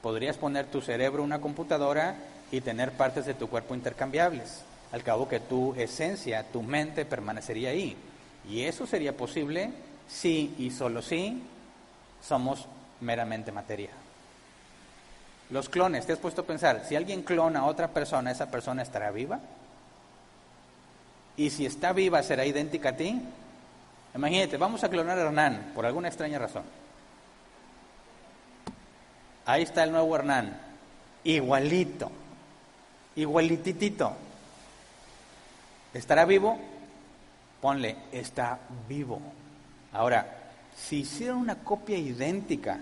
Podrías poner tu cerebro en una computadora y tener partes de tu cuerpo intercambiables. Al cabo que tu esencia, tu mente permanecería ahí. Y eso sería posible si y solo si somos meramente materia. Los clones, ¿te has puesto a pensar? Si alguien clona a otra persona, ¿esa persona estará viva? Y si está viva, ¿será idéntica a ti? Imagínate, vamos a clonar a Hernán, por alguna extraña razón. Ahí está el nuevo Hernán, igualito, igualititito. ¿Estará vivo? Ponle, está vivo. Ahora, si hiciera una copia idéntica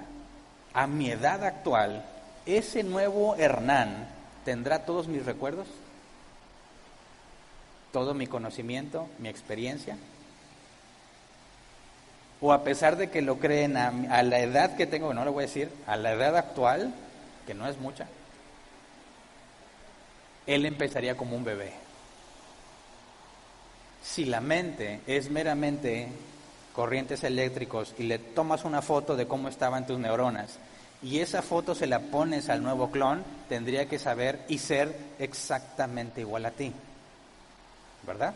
a mi edad actual, ¿ese nuevo Hernán tendrá todos mis recuerdos? ¿Todo mi conocimiento, mi experiencia? O a pesar de que lo creen a la edad que tengo, no lo voy a decir, a la edad actual, que no es mucha, él empezaría como un bebé. Si la mente es meramente corrientes eléctricos y le tomas una foto de cómo estaban tus neuronas y esa foto se la pones al nuevo clon, tendría que saber y ser exactamente igual a ti, ¿verdad?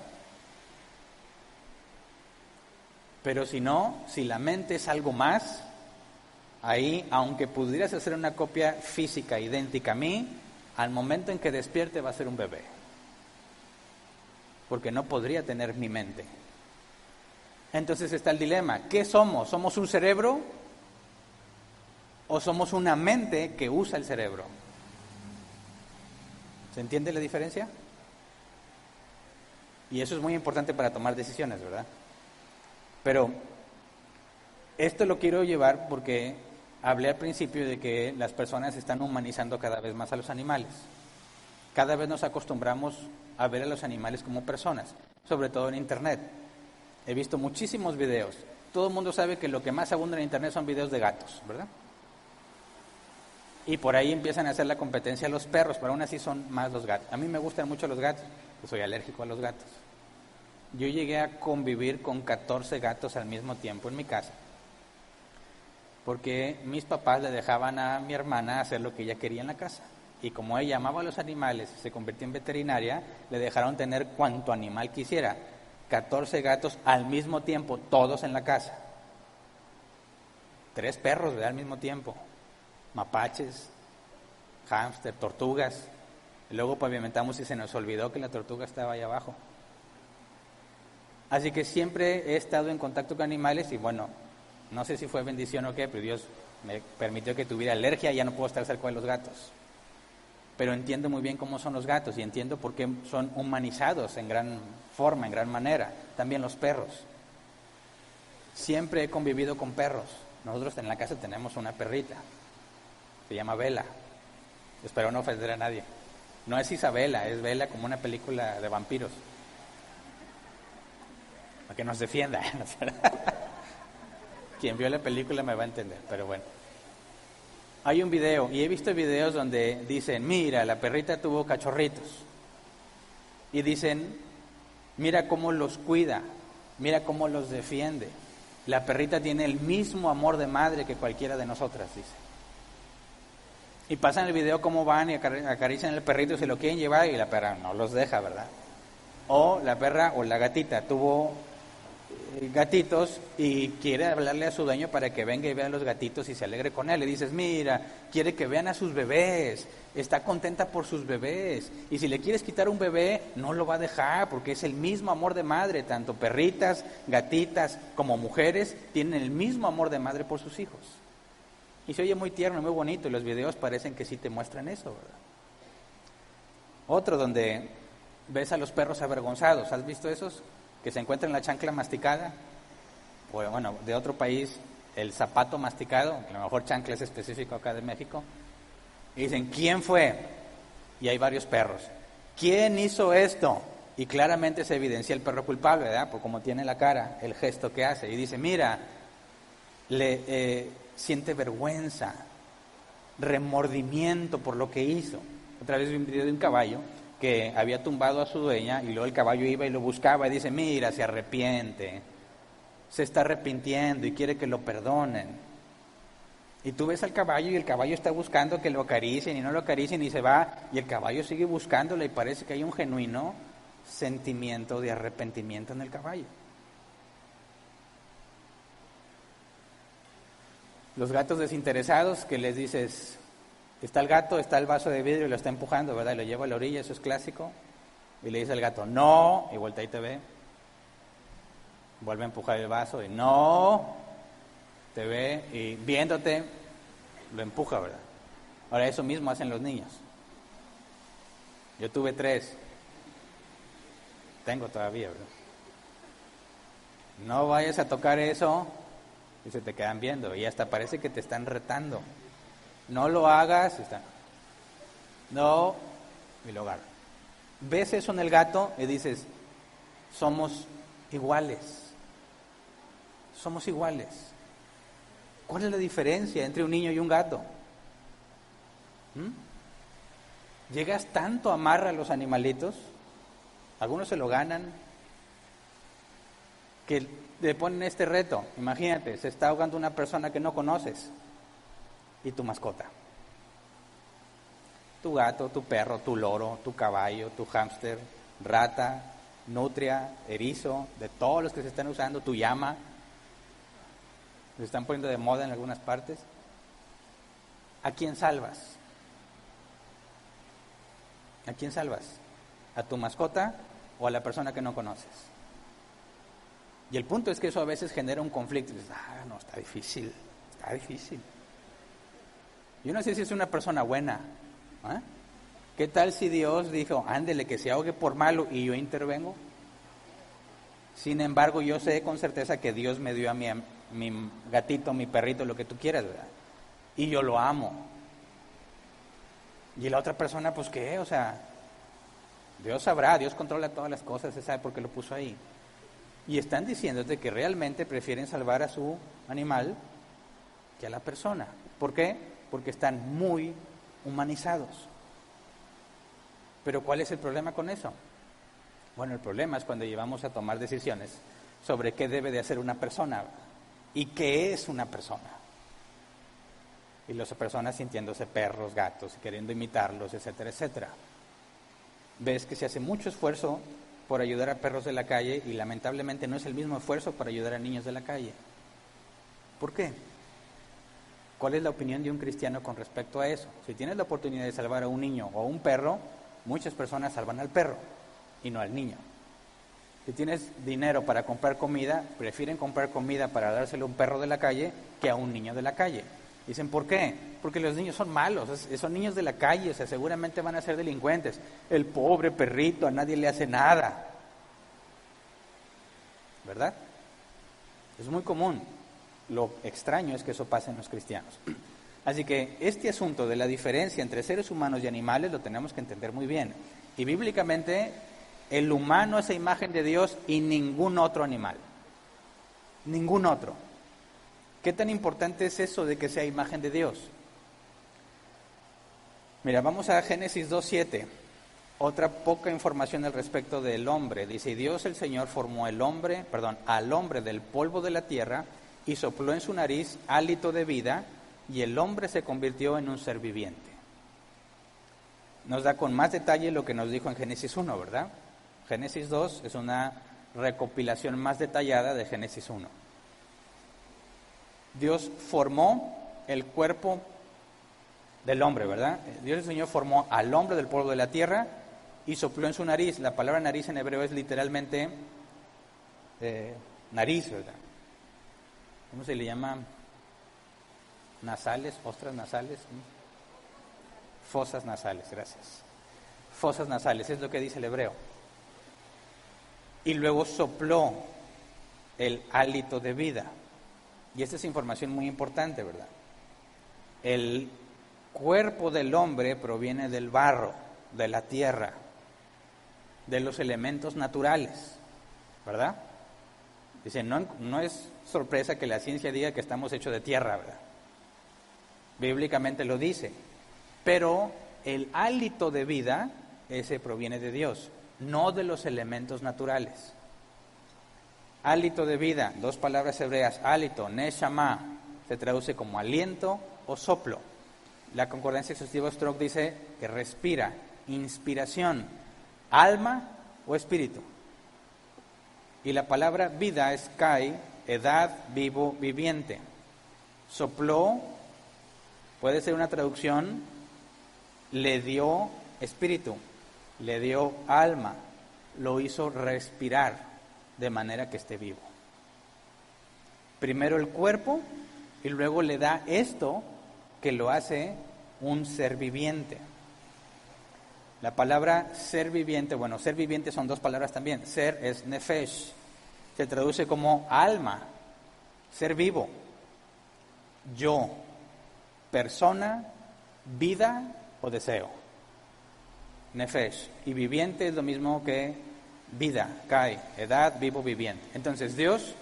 Pero si no, si la mente es algo más, ahí, aunque pudieras hacer una copia física idéntica a mí, al momento en que despierte va a ser un bebé. Porque no podría tener mi mente. Entonces está el dilema. ¿Qué somos? ¿Somos un cerebro? ¿O somos una mente que usa el cerebro? ¿Se entiende la diferencia? Y eso es muy importante para tomar decisiones, ¿verdad? Pero esto lo quiero llevar porque hablé al principio de que las personas están humanizando cada vez más a los animales. Cada vez nos acostumbramos a ver a los animales como personas, sobre todo en internet. He visto muchísimos videos todo el mundo sabe que lo que más abunda en internet son videos de gatos, ¿verdad? Y por ahí empiezan a hacer la competencia los perros, pero aún así son más los gatos. A mí me gustan mucho los gatos, yo soy alérgico a los gatos. Yo llegué a convivir con 14 gatos al mismo tiempo en mi casa, porque mis papás le dejaban a mi hermana hacer lo que ella quería en la casa. Y como ella amaba a los animales y se convirtió en veterinaria, le dejaron tener cuanto animal quisiera. 14 gatos al mismo tiempo, todos en la casa. 3 perros, ¿verdad? Al mismo tiempo. Mapaches, hámster, tortugas. Y luego pavimentamos y se nos olvidó que la tortuga estaba ahí abajo. Así que siempre he estado en contacto con animales y bueno, no sé si fue bendición o qué, pero Dios me permitió que tuviera alergia y ya no puedo estar cerca de los gatos. Pero entiendo muy bien cómo son los gatos y entiendo por qué son humanizados en gran forma, en gran manera. También los perros. Siempre he convivido con perros. Nosotros en la casa tenemos una perrita. Se llama Vela. Espero no ofender a nadie. No es Isabela, es Vela como una película de vampiros. Para que nos defienda. Quien vio la película me va a entender, pero bueno. Hay un video, y he visto videos donde dicen, mira, la perrita tuvo cachorritos. Y dicen, mira cómo los cuida, mira cómo los defiende. La perrita tiene el mismo amor de madre que cualquiera de nosotras, dice. Y pasan el video cómo van y acarician al perrito y se lo quieren llevar y la perra no los deja, ¿verdad? O la perra o la gatita tuvo gatitos y quiere hablarle a su dueño para que venga y vea a los gatitos y se alegre con él. Le dices, mira, quiere que vean a sus bebés, está contenta por sus bebés, y si le quieres quitar un bebé, no lo va a dejar, porque es el mismo amor de madre. Tanto perritas, gatitas, como mujeres tienen el mismo amor de madre por sus hijos. Y se oye muy tierno, muy bonito, y los videos parecen que sí te muestran eso, ¿verdad? Otro donde ves a los perros avergonzados, ¿has visto esos? Que se encuentran la chancla masticada, o bueno, de otro país, el zapato masticado, que a lo mejor chancla es específico acá de México, y dicen, ¿quién fue? Y hay varios perros. ¿Quién hizo esto? Y claramente se evidencia el perro culpable, ¿verdad? Por cómo tiene la cara, el gesto que hace, y dice, mira, siente vergüenza, remordimiento por lo que hizo. Otra vez vi un video de un caballo que había tumbado a su dueña y luego el caballo iba y lo buscaba y dice, mira, se arrepiente, se está arrepintiendo y quiere que lo perdonen. Y tú ves al caballo y el caballo está buscando que lo acaricien y no lo acaricien y se va, y el caballo sigue buscándolo y parece que hay un genuino sentimiento de arrepentimiento en el caballo. Los gatos desinteresados que les dices, está el gato, está el vaso de vidrio y lo está empujando, ¿verdad? Y lo lleva a la orilla, eso es clásico. Y le dice al gato, no, y vuelta y te ve. Vuelve a empujar el vaso y no, te ve y viéndote, lo empuja, ¿verdad? Ahora eso mismo hacen los niños. Yo tuve 3. Tengo todavía, ¿verdad? No vayas a tocar eso y se te quedan viendo y hasta parece que te están retando. No lo hagas, no, y lo agarra. Ves eso en el gato y dices, somos iguales. Somos iguales. ¿Cuál es la diferencia entre un niño y un gato? ¿Llegas tanto a amar a los animalitos? Algunos se lo ganan, que le ponen este reto. Imagínate, se está ahogando una persona que no conoces y tu mascota. Tu gato, tu perro, tu loro, tu caballo, tu hámster, rata, nutria, erizo, de todos los que se están usando, tu llama, se están poniendo de moda en algunas partes. ¿A quién salvas? ¿A quién salvas? ¿A tu mascota o a la persona que no conoces? Y el punto es que eso a veces genera un conflicto. Y dices, no, está difícil. Yo no sé si es una persona buena. ¿Qué tal si Dios dijo, ándele que se ahogue por malo y yo intervengo? Sin embargo, yo sé con certeza que Dios me dio a mi gatito, mi perrito, lo que tú quieras, ¿verdad? Y yo lo amo. Y la otra persona, pues ¿qué? O sea, Dios sabrá, Dios controla todas las cosas, se sabe por qué lo puso ahí. Y están diciéndote que realmente prefieren salvar a su animal que a la persona. ¿Por qué? Porque están muy humanizados. Pero ¿cuál es el problema con eso? Bueno, el problema es cuando llevamos a tomar decisiones sobre qué debe de hacer una persona y qué es una persona. Y las personas sintiéndose perros, gatos, queriendo imitarlos, etcétera, etcétera. Ves que se hace mucho esfuerzo por ayudar a perros de la calle y lamentablemente no es el mismo esfuerzo para ayudar a niños de la calle. ¿Por qué? ¿Cuál es la opinión de un cristiano con respecto a eso? Si tienes la oportunidad de salvar a un niño o a un perro, muchas personas salvan al perro y no al niño. Si tienes dinero para comprar comida, prefieren comprar comida para dárselo a un perro de la calle que a un niño de la calle. Dicen, ¿por qué? Porque los niños son malos, son niños de la calle, o sea, seguramente van a ser delincuentes. El pobre perrito, a nadie le hace nada. ¿Verdad? Es muy común. Lo extraño es que eso pase en los cristianos. Así que este asunto de la diferencia entre seres humanos y animales lo tenemos que entender muy bien. Y bíblicamente, el humano es la imagen de Dios y ningún otro animal. Ningún otro. ¿Qué tan importante es eso de que sea imagen de Dios? Mira, vamos a Génesis 2:7. Otra poca información al respecto del hombre. Dice, y Dios el Señor formó al hombre del polvo de la tierra y sopló en su nariz hálito de vida y el hombre se convirtió en un ser viviente. Nos da con más detalle lo que nos dijo en Génesis 1, ¿verdad? Génesis 2 es una recopilación más detallada de Génesis 1. Dios formó el cuerpo del hombre, ¿verdad? Dios el Señor formó al hombre del polvo de la tierra y sopló en su nariz. La palabra nariz en hebreo es literalmente nariz, ¿verdad? ¿Cómo se le llama? Nasales, ostras nasales, fosas nasales, gracias. Fosas nasales, es lo que dice el hebreo. Y luego sopló el hálito de vida. Y esta es información muy importante, ¿verdad? El cuerpo del hombre proviene del barro, de la tierra, de los elementos naturales, ¿verdad? Dice, no es sorpresa que la ciencia diga que estamos hechos de tierra, ¿verdad? Bíblicamente lo dice. Pero el hálito de vida, ese proviene de Dios, no de los elementos naturales. Hálito de vida, dos palabras hebreas, hálito, neshama, se traduce como aliento o soplo. La concordancia exhaustiva Strong dice que respira, inspiración, alma o espíritu. Y la palabra vida es kai, edad, vivo, viviente. Sopló, puede ser una traducción, le dio espíritu, le dio alma, lo hizo respirar de manera que esté vivo. Primero el cuerpo y luego le da esto que lo hace un ser viviente. La palabra ser viviente, bueno, ser viviente son dos palabras también. Ser es nefesh, se traduce como alma, ser vivo, yo, persona, vida o deseo. Nefesh. Y viviente es lo mismo que vida, kai, edad, vivo, viviente. Entonces Dios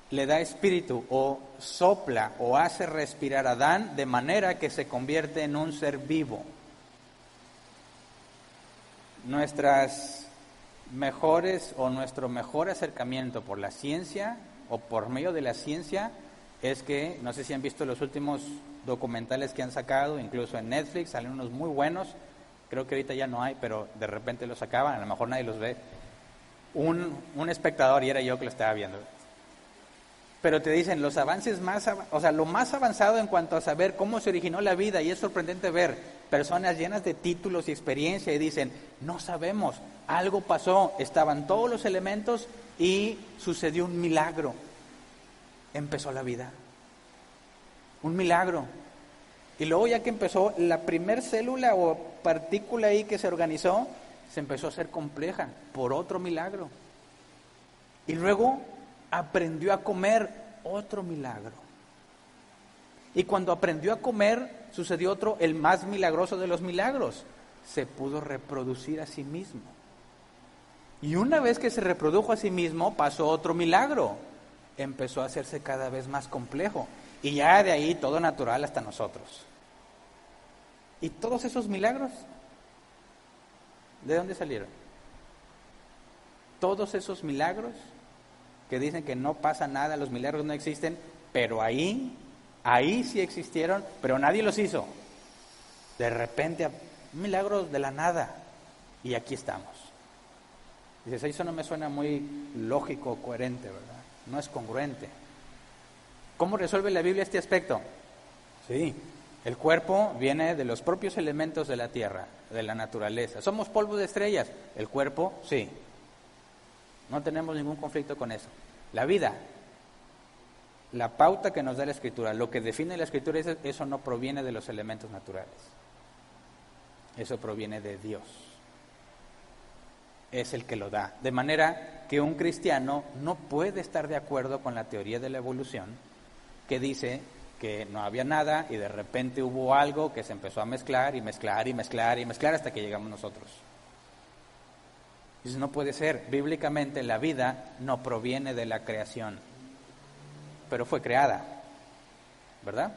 le da espíritu o sopla o hace respirar a Adán de manera que se convierte en un ser vivo. Nuestras mejores o nuestro mejor acercamiento por la ciencia o por medio de la ciencia es que, no sé si han visto los últimos documentales que han sacado, incluso en Netflix, salen unos muy buenos, creo que ahorita ya no hay, pero de repente los sacaban, a lo mejor nadie los ve. Un espectador, y era yo que lo estaba viendo, pero te dicen los avances lo más avanzado en cuanto a saber cómo se originó la vida, y es sorprendente ver personas llenas de títulos y experiencia y dicen, no sabemos, algo pasó, estaban todos los elementos y sucedió un milagro, empezó la vida, un milagro. Y luego ya que empezó la primer célula o partícula ahí que se organizó, se empezó a hacer compleja por otro milagro. Y luego aprendió a comer, otro milagro. Y cuando aprendió a comer, sucedió otro, el más milagroso de los milagros. Se pudo reproducir a sí mismo. Y una vez que se reprodujo a sí mismo, pasó otro milagro. Empezó a hacerse cada vez más complejo. Y ya de ahí todo natural hasta nosotros. ¿Y todos esos milagros? ¿De dónde salieron? Todos esos milagros que dicen que no pasa nada, los milagros no existen, pero ahí sí existieron, pero nadie los hizo. De repente, milagros de la nada, y aquí estamos. Dices, eso no me suena muy lógico o coherente, ¿verdad? No es congruente. ¿Cómo resuelve la Biblia este aspecto? Sí, el cuerpo viene de los propios elementos de la tierra, de la naturaleza. ¿Somos polvo de estrellas? El cuerpo, sí. No tenemos ningún conflicto con eso. La vida, la pauta que nos da la Escritura, lo que define la Escritura, eso no proviene de los elementos naturales. Eso proviene de Dios. Es el que lo da. De manera que un cristiano no puede estar de acuerdo con la teoría de la evolución que dice que no había nada y de repente hubo algo que se empezó a mezclar y mezclar y mezclar y mezclar hasta que llegamos nosotros. Dice, no puede ser. Bíblicamente la vida no proviene de la creación, pero fue creada, ¿verdad?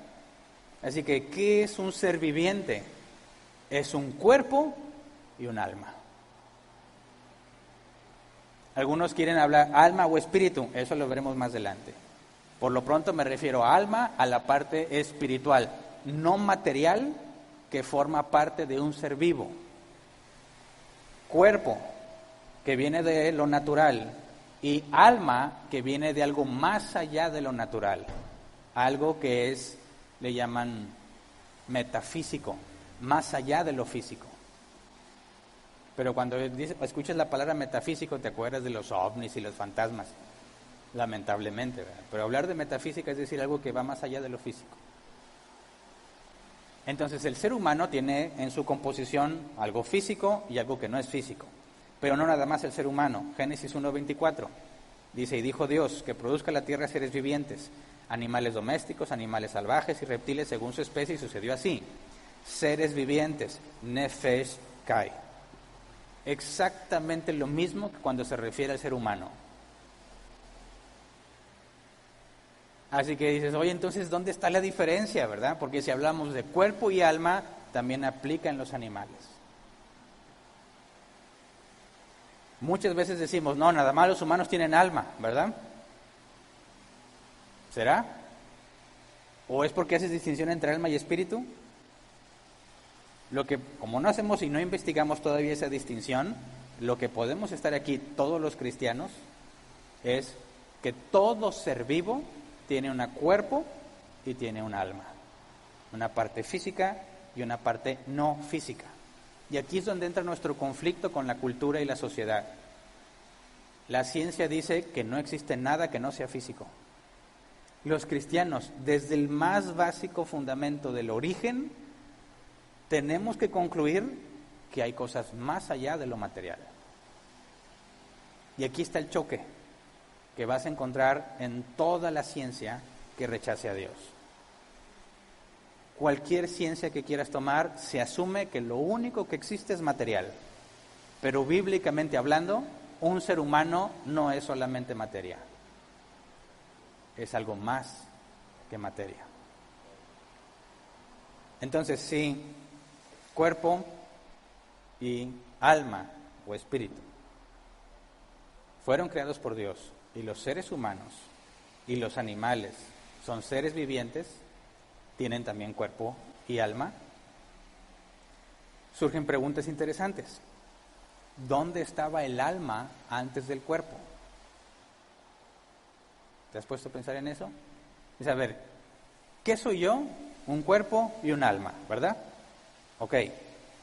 Así que, ¿qué es un ser viviente? Es un cuerpo y un alma. Algunos quieren hablar alma o espíritu, eso lo veremos más adelante. Por lo pronto me refiero a alma, a la parte espiritual, no material, que forma parte de un ser vivo. Cuerpo, que viene de lo natural, y alma, que viene de algo más allá de lo natural, algo que es, le llaman metafísico, más allá de lo físico. Pero cuando escuchas la palabra metafísico te acuerdas de los ovnis y los fantasmas, lamentablemente, ¿verdad? Pero hablar de metafísica es decir algo que va más allá de lo físico. Entonces el ser humano tiene en su composición algo físico y algo que no es físico. Pero no nada más el ser humano. Génesis 1:24 dice, y dijo Dios, que produzca la tierra seres vivientes, animales domésticos, animales salvajes y reptiles según su especie, y sucedió así. Seres vivientes, nefesh kai. Exactamente lo mismo que cuando se refiere al ser humano. Así que dices, oye, entonces, ¿dónde está la diferencia, verdad? Porque si hablamos de cuerpo y alma, también aplica en los animales. Muchas veces decimos, no, nada más los humanos tienen alma, ¿verdad? ¿Será? ¿O es porque haces distinción entre alma y espíritu? Lo que, como no hacemos y no investigamos todavía esa distinción, lo que podemos estar aquí todos los cristianos es que todo ser vivo tiene un cuerpo y tiene un alma, una parte física y una parte no física. Y aquí es donde entra nuestro conflicto con la cultura y la sociedad. La ciencia dice que no existe nada que no sea físico. Los cristianos, desde el más básico fundamento del origen, tenemos que concluir que hay cosas más allá de lo material. Y aquí está el choque que vas a encontrar en toda la ciencia que rechace a Dios. Cualquier ciencia que quieras tomar, se asume que lo único que existe es material. Pero bíblicamente hablando, un ser humano no es solamente materia. Es algo más que materia. Entonces, sí, cuerpo y alma o espíritu fueron creados por Dios, y los seres humanos y los animales son seres vivientes, tienen también cuerpo y alma. Surgen preguntas interesantes. ¿Dónde estaba el alma antes del cuerpo? ¿Te has puesto a pensar en eso? Es a ver, ¿qué soy yo? Un cuerpo y un alma, ¿verdad? Ok,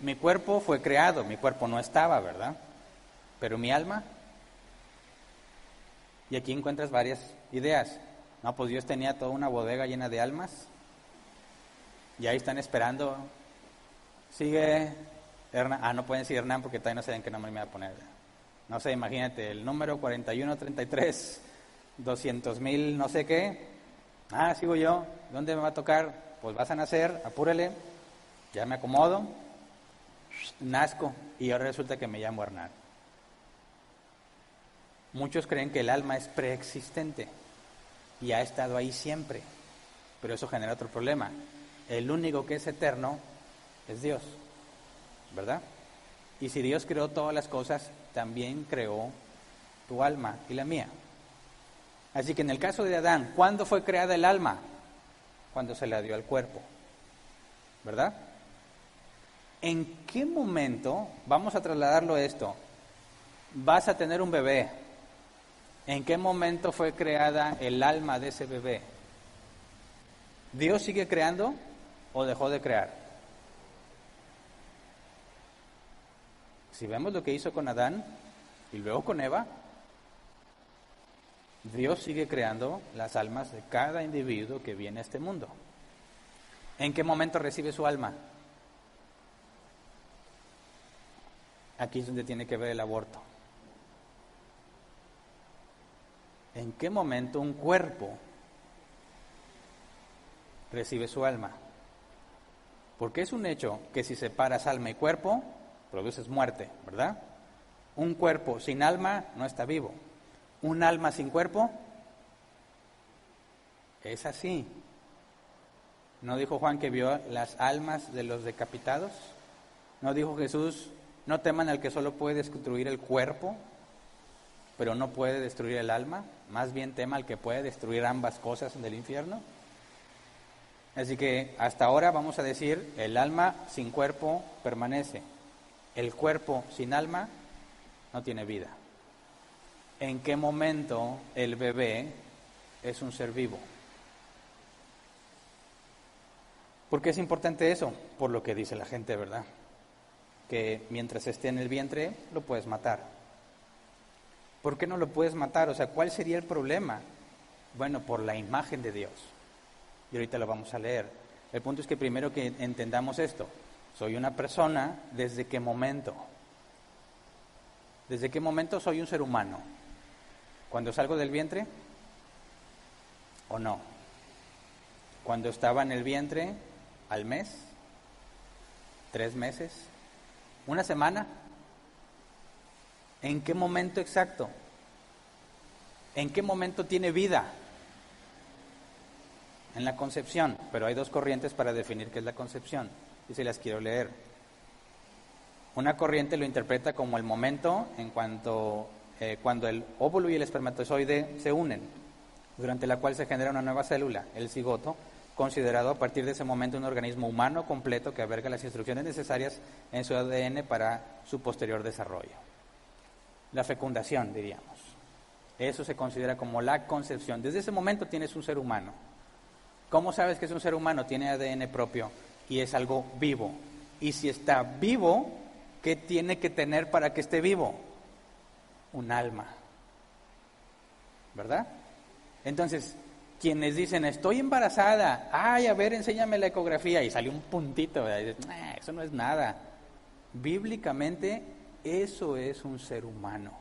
mi cuerpo fue creado, mi cuerpo no estaba, ¿verdad? Pero mi alma. Y aquí encuentras varias ideas. No, pues Dios tenía toda una bodega llena de almas. Y ahí están esperando. Sigue Hernán. No pueden decir Hernán porque todavía no saben qué nombre me voy a poner. No sé, imagínate, el número 4133, 200,000, no sé qué. Sigo yo. ¿Dónde me va a tocar? Pues vas a nacer, apúrele. Ya me acomodo. Nazco. Y ahora resulta que me llamo Hernán. Muchos creen que el alma es preexistente y ha estado ahí siempre, pero eso genera otro problema. El único que es eterno es Dios, ¿verdad? Y si Dios creó todas las cosas, también creó tu alma y la mía. Así que en el caso de Adán, ¿cuándo fue creada el alma? Cuando se la dio al cuerpo, ¿verdad? ¿En qué momento, vamos a trasladarlo esto, vas a tener un bebé? ¿En qué momento fue creada el alma de ese bebé? ¿Dios sigue creando o dejó de crear? Si vemos lo que hizo con Adán y luego con Eva, Dios sigue creando las almas de cada individuo que viene a este mundo. ¿En qué momento recibe su alma? Aquí es donde tiene que ver el aborto. ¿En qué momento un cuerpo recibe su alma? Porque es un hecho que si separas alma y cuerpo, produces muerte, ¿verdad? Un cuerpo sin alma no está vivo. Un alma sin cuerpo es así. ¿No dijo Juan que vio las almas de los decapitados? ¿No dijo Jesús, no teman al que solo puede destruir el cuerpo, pero no puede destruir el alma? Más bien tema al que puede destruir ambas cosas del infierno. Así que hasta ahora vamos a decir, el alma sin cuerpo permanece. El cuerpo sin alma no tiene vida. ¿En qué momento el bebé es un ser vivo? ¿Por qué es importante eso? Por lo que dice la gente, ¿verdad? Que mientras esté en el vientre lo puedes matar. ¿Por qué no lo puedes matar? O sea, ¿cuál sería el problema? Bueno, por la imagen de Dios. Y ahorita lo vamos a leer. El punto es que primero que entendamos esto. Soy una persona, ¿desde qué momento? ¿Desde qué momento soy un ser humano? ¿Cuando salgo del vientre? ¿O no? ¿Cuando estaba en el vientre? ¿Al mes? ¿3 meses? ¿Una semana? ¿En qué momento exacto? ¿En qué momento tiene vida? En la concepción, pero hay 2 corrientes para definir qué es la concepción, y se las quiero leer. Una corriente lo interpreta como el momento en cuando el óvulo y el espermatozoide se unen, durante la cual se genera una nueva célula, el cigoto, considerado a partir de ese momento un organismo humano completo que alberga las instrucciones necesarias en su ADN para su posterior desarrollo. La fecundación, diríamos. Eso se considera como la concepción. Desde ese momento tienes un ser humano. ¿Cómo sabes que es un ser humano? Tiene ADN propio y es algo vivo. Y si está vivo, ¿qué tiene que tener para que esté vivo? Un alma. ¿Verdad? Entonces, quienes dicen, estoy embarazada, ay, a ver, enséñame la ecografía, y sale un puntito, ¿verdad? Y dices, eso no es nada. Bíblicamente, eso es un ser humano.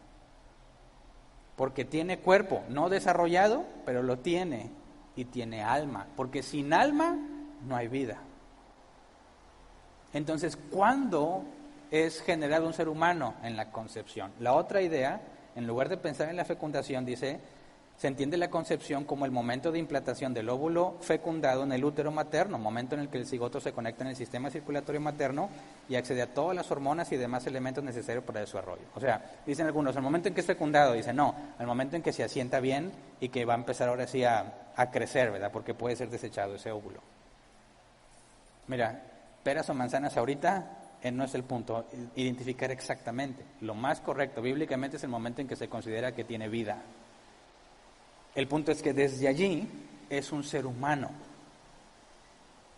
Porque tiene cuerpo, no desarrollado, pero lo tiene. Y tiene alma, porque sin alma no hay vida. Entonces, ¿cuándo es generado un ser humano? En la concepción. La otra idea, en lugar de pensar en la fecundación, dice, se entiende la concepción como el momento de implantación del óvulo fecundado en el útero materno, momento en el que el cigoto se conecta en el sistema circulatorio materno y accede a todas las hormonas y demás elementos necesarios para el desarrollo. O sea, dicen algunos, el momento en que es fecundado, dicen no, el momento en que se asienta bien y que va a empezar ahora sí a crecer, ¿verdad? Porque puede ser desechado ese óvulo. Mira, peras o manzanas ahorita no es el punto, identificar exactamente. Lo más correcto bíblicamente es el momento en que se considera que tiene vida. El punto es que desde allí es un ser humano.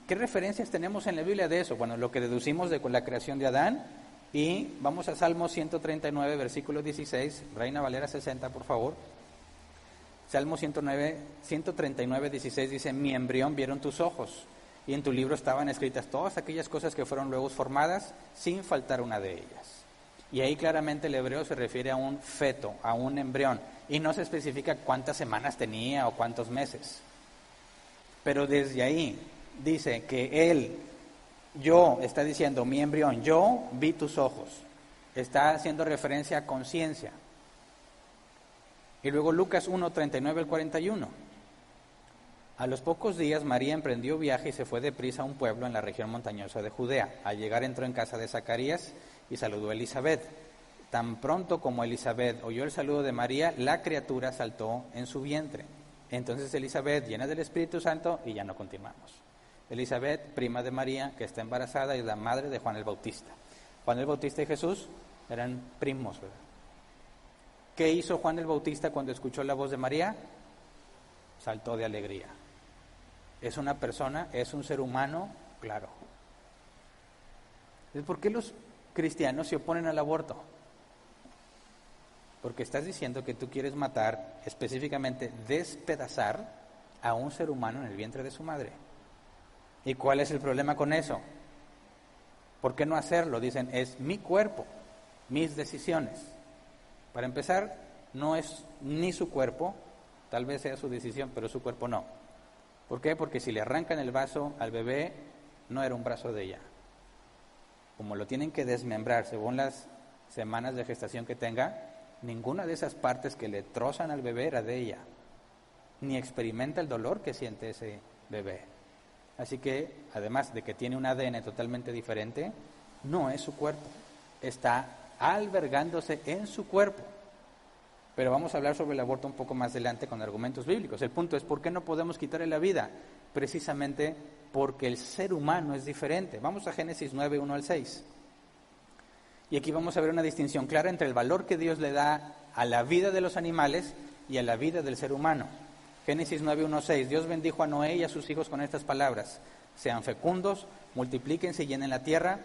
¿Qué referencias tenemos en la Biblia de eso? Bueno, lo que deducimos de la creación de Adán, y vamos a Salmo 139, versículo 16, Reina Valera 60, por favor. Salmo 139, 16 dice, mi embrión vieron tus ojos, y en tu libro estaban escritas todas aquellas cosas que fueron luego formadas, sin faltar una de ellas. Y ahí claramente el hebreo se refiere a un feto, a un embrión, y no se especifica cuántas semanas tenía o cuántos meses. Pero desde ahí dice que está diciendo, mi embrión, yo vi tus ojos. Está haciendo referencia a conciencia. Y luego Lucas 1, 39 al 41. A los pocos días María emprendió viaje y se fue deprisa a un pueblo en la región montañosa de Judea. Al llegar entró en casa de Zacarías y saludó a Elizabeth. Tan pronto como Elizabeth oyó el saludo de María, la criatura saltó en su vientre. Entonces Elizabeth, llena del Espíritu Santo, y ya no continuamos. Elizabeth, prima de María, que está embarazada, y la madre de Juan el Bautista. Juan el Bautista y Jesús eran primos, ¿verdad? ¿Qué hizo Juan el Bautista cuando escuchó la voz de María? Saltó de alegría. ¿Es una persona? ¿Es un ser humano? Claro. ¿Por qué los cristianos se oponen al aborto? Porque estás diciendo que tú quieres matar, específicamente despedazar a un ser humano en el vientre de su madre. ¿Y cuál es el problema con eso? ¿Por qué no hacerlo? Dicen, es mi cuerpo, mis decisiones. Para empezar, no es ni su cuerpo, tal vez sea su decisión, pero su cuerpo no. ¿Por qué? Porque si le arrancan el brazo al bebé, no era un brazo de ella. Como lo tienen que desmembrar según las semanas de gestación que tenga, ninguna de esas partes que le trozan al bebé era de ella, ni experimenta el dolor que siente ese bebé. Así que, además de que tiene un ADN totalmente diferente, no es su cuerpo, está albergándose en su cuerpo. Pero vamos a hablar sobre el aborto un poco más adelante con argumentos bíblicos. El punto es, ¿por qué no podemos quitarle la vida? Precisamente porque el ser humano es diferente. Vamos a Génesis 9, 1 al 6. Y aquí vamos a ver una distinción clara entre el valor que Dios le da a la vida de los animales y a la vida del ser humano. Génesis 9, 1, 6. Dios bendijo a Noé y a sus hijos con estas palabras: sean fecundos, multiplíquense y llenen la tierra.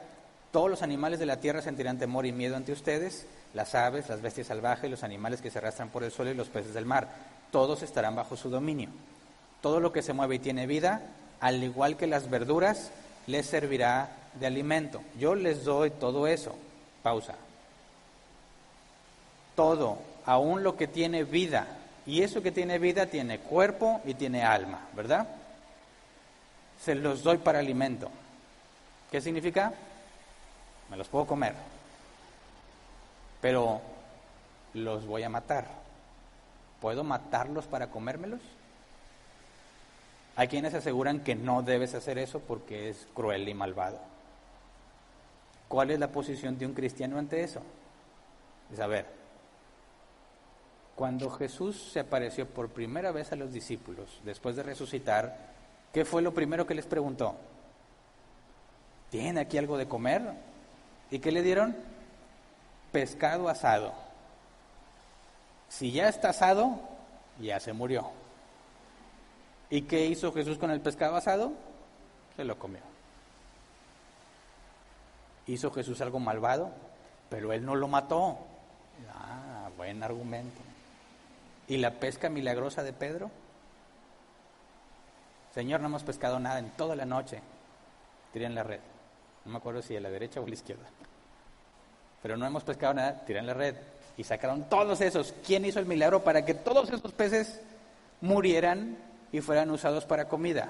Todos los animales de la tierra sentirán temor y miedo ante ustedes, las aves, las bestias salvajes, los animales que se arrastran por el suelo y los peces del mar. Todos estarán bajo su dominio. Todo lo que se mueve y tiene vida, al igual que las verduras, les servirá de alimento. Yo les doy todo eso. Pausa. Todo, aún lo que tiene vida. Y eso que tiene vida tiene cuerpo y tiene alma, ¿verdad? Se los doy para alimento. ¿Qué significa? Me los puedo comer, pero los voy a matar. ¿Puedo matarlos para comérmelos? Hay quienes aseguran que no debes hacer eso porque es cruel y malvado. ¿Cuál es la posición de un cristiano ante eso? Es a ver, cuando Jesús se apareció por primera vez a los discípulos, después de resucitar, ¿qué fue lo primero que les preguntó? ¿Tienen aquí algo de comer? ¿Y qué le dieron? Pescado asado. Si ya está asado, ya se murió. ¿Y qué hizo Jesús con el pescado asado? Se lo comió. ¿Hizo Jesús algo malvado? Pero él no lo mató. Ah, buen argumento. ¿Y la pesca milagrosa de Pedro? Señor, no hemos pescado nada en toda la noche. Tiren la red. No me acuerdo si a la derecha o a la izquierda. Pero no hemos pescado nada, tiran la red. Y sacaron todos esos. ¿Quién hizo el milagro para que todos esos peces murieran y fueran usados para comida?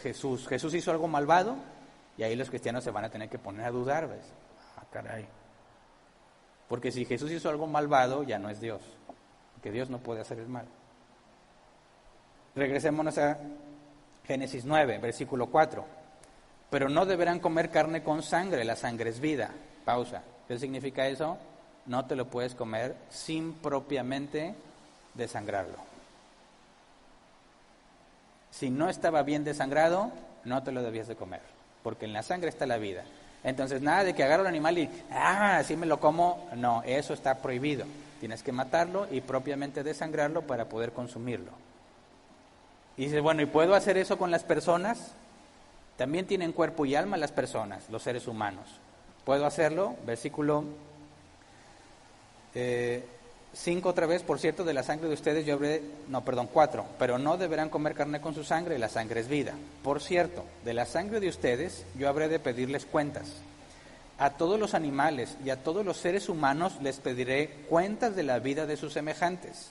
Jesús. Jesús hizo algo malvado y ahí los cristianos se van a tener que poner a dudar, ¿ves? Ah, caray. Porque si Jesús hizo algo malvado, ya no es Dios. Porque Dios no puede hacer el mal. Regresémonos a Génesis 9, versículo 4. Pero no deberán comer carne con sangre, la sangre es vida. Pausa. ¿Qué significa eso? No te lo puedes comer sin propiamente desangrarlo. Si no estaba bien desangrado, no te lo debías de comer, porque en la sangre está la vida. Entonces, nada de que agarro el animal y, así me lo como. No, eso está prohibido. Tienes que matarlo y propiamente desangrarlo para poder consumirlo. Y dices, bueno, ¿y puedo hacer eso con las personas? También tienen cuerpo y alma las personas, los seres humanos. ¿Puedo hacerlo? Versículo 5 otra vez, por cierto, de la sangre de ustedes yo habré, 4, pero no deberán comer carne con su sangre, la sangre es vida. Por cierto, de la sangre de ustedes yo habré de pedirles cuentas. A todos los animales y a todos los seres humanos les pediré cuentas de la vida de sus semejantes.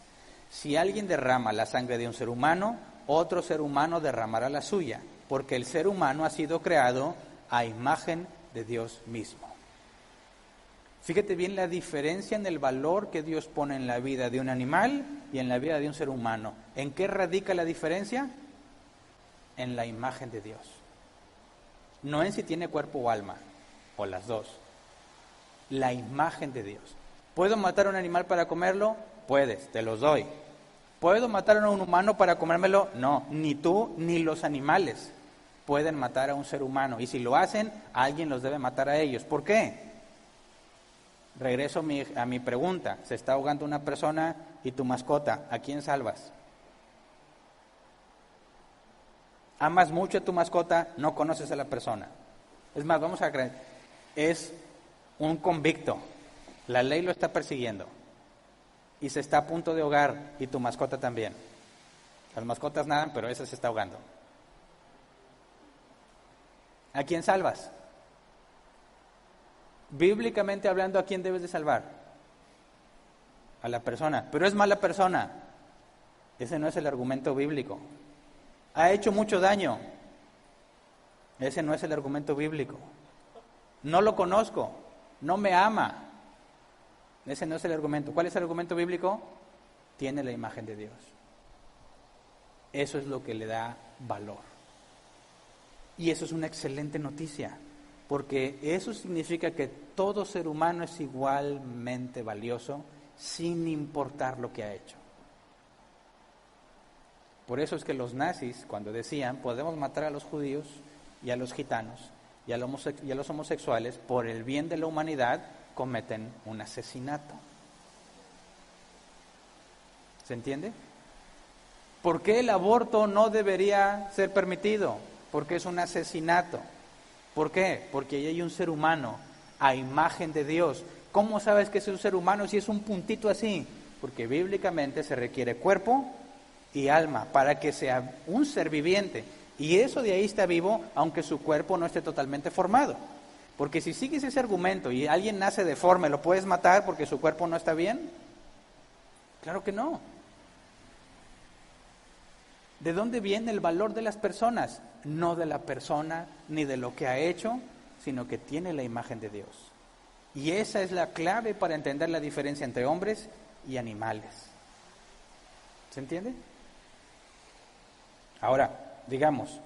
Si alguien derrama la sangre de un ser humano, otro ser humano derramará la suya, porque el ser humano ha sido creado a imagen de Dios mismo. Fíjate bien la diferencia en el valor que Dios pone en la vida de un animal y en la vida de un ser humano. ¿En qué radica la diferencia? En la imagen de Dios. No en si tiene cuerpo o alma, o las dos. La imagen de Dios. ¿Puedo matar a un animal para comerlo? Puedes, te los doy. ¿Puedo matar a un humano para comérmelo? No, ni tú ni los animales pueden matar a un ser humano. Y si lo hacen, alguien los debe matar a ellos. ¿Por qué? Regreso a mi pregunta. Se está ahogando una persona y tu mascota. ¿A quién salvas? Amas mucho a tu mascota, no conoces a la persona. Es más, vamos a creer, es un convicto. La ley lo está persiguiendo. Y se está a punto de ahogar, y tu mascota también. Las mascotas nadan, pero esa se está ahogando. ¿A quién salvas? Bíblicamente hablando, ¿a quién debes de salvar? A la persona. Pero es mala persona. Ese no es el argumento bíblico. Ha hecho mucho daño. Ese no es el argumento bíblico. No lo conozco. No me ama. Ese no es el argumento. ¿Cuál es el argumento bíblico? Tiene la imagen de Dios. Eso es lo que le da valor. Y eso es una excelente noticia, porque eso significa que todo ser humano es igualmente valioso, sin importar lo que ha hecho. Por eso es que los nazis, cuando decían, podemos matar a los judíos y a los gitanos y a los homosexuales por el bien de la humanidad, cometen un asesinato. ¿Se entiende? ¿Por qué el aborto no debería ser permitido? Porque es un asesinato. ¿Por qué? Porque ahí hay un ser humano a imagen de Dios. ¿Cómo sabes que es un ser humano si es un puntito así? Porque bíblicamente se requiere cuerpo y alma para que sea un ser viviente. Y eso de ahí está vivo, aunque su cuerpo no esté totalmente formado. Porque si sigues ese argumento y alguien nace deforme, ¿lo puedes matar porque su cuerpo no está bien? Claro que no. ¿De dónde viene el valor de las personas? No de la persona ni de lo que ha hecho, sino que tiene la imagen de Dios. Y esa es la clave para entender la diferencia entre hombres y animales. ¿Se entiende? Ahora, digamos,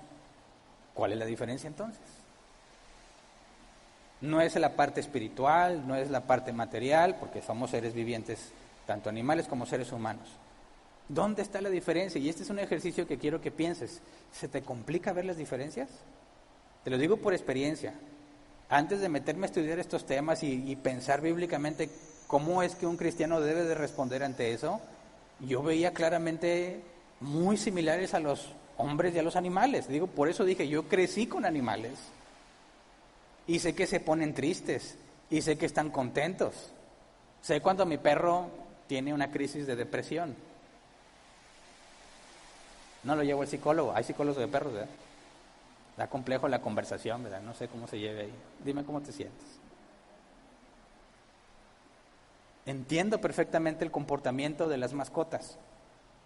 ¿cuál es la diferencia entonces? No es la parte espiritual, no es la parte material, porque somos seres vivientes, tanto animales como seres humanos. ¿Dónde está la diferencia? Y este es un ejercicio que quiero que pienses. ¿Se te complica ver las diferencias? Te lo digo por experiencia. Antes de meterme a estudiar estos temas y pensar bíblicamente cómo es que un cristiano debe de responder ante eso, yo veía claramente muy similares a los hombres y a los animales. Digo, por eso dije, yo crecí con animales. Y sé que se ponen tristes, y sé que están contentos. Sé cuando mi perro tiene una crisis de depresión. No lo llevo al psicólogo, hay psicólogos de perros, ¿verdad? Da complejo la conversación, ¿verdad? No sé cómo se lleve ahí. Dime cómo te sientes. Entiendo perfectamente el comportamiento de las mascotas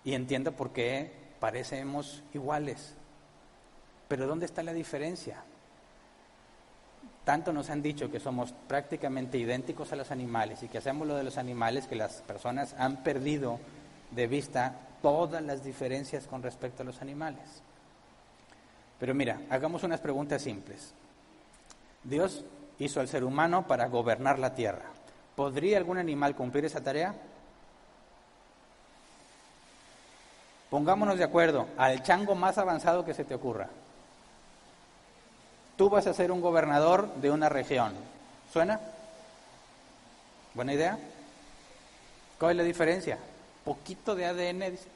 y entiendo por qué parecemos iguales. Pero ¿dónde está la diferencia? Tanto nos han dicho que somos prácticamente idénticos a los animales y que hacemos lo de los animales que las personas han perdido de vista todas las diferencias con respecto a los animales. Pero mira, hagamos unas preguntas simples. Dios hizo al ser humano para gobernar la tierra. ¿Podría algún animal cumplir esa tarea? Pongámonos de acuerdo, al chango más avanzado que se te ocurra. Tú vas a ser un gobernador de una región. ¿Suena? ¿Buena idea? ¿Cuál es la diferencia? Poquito de ADN, dice.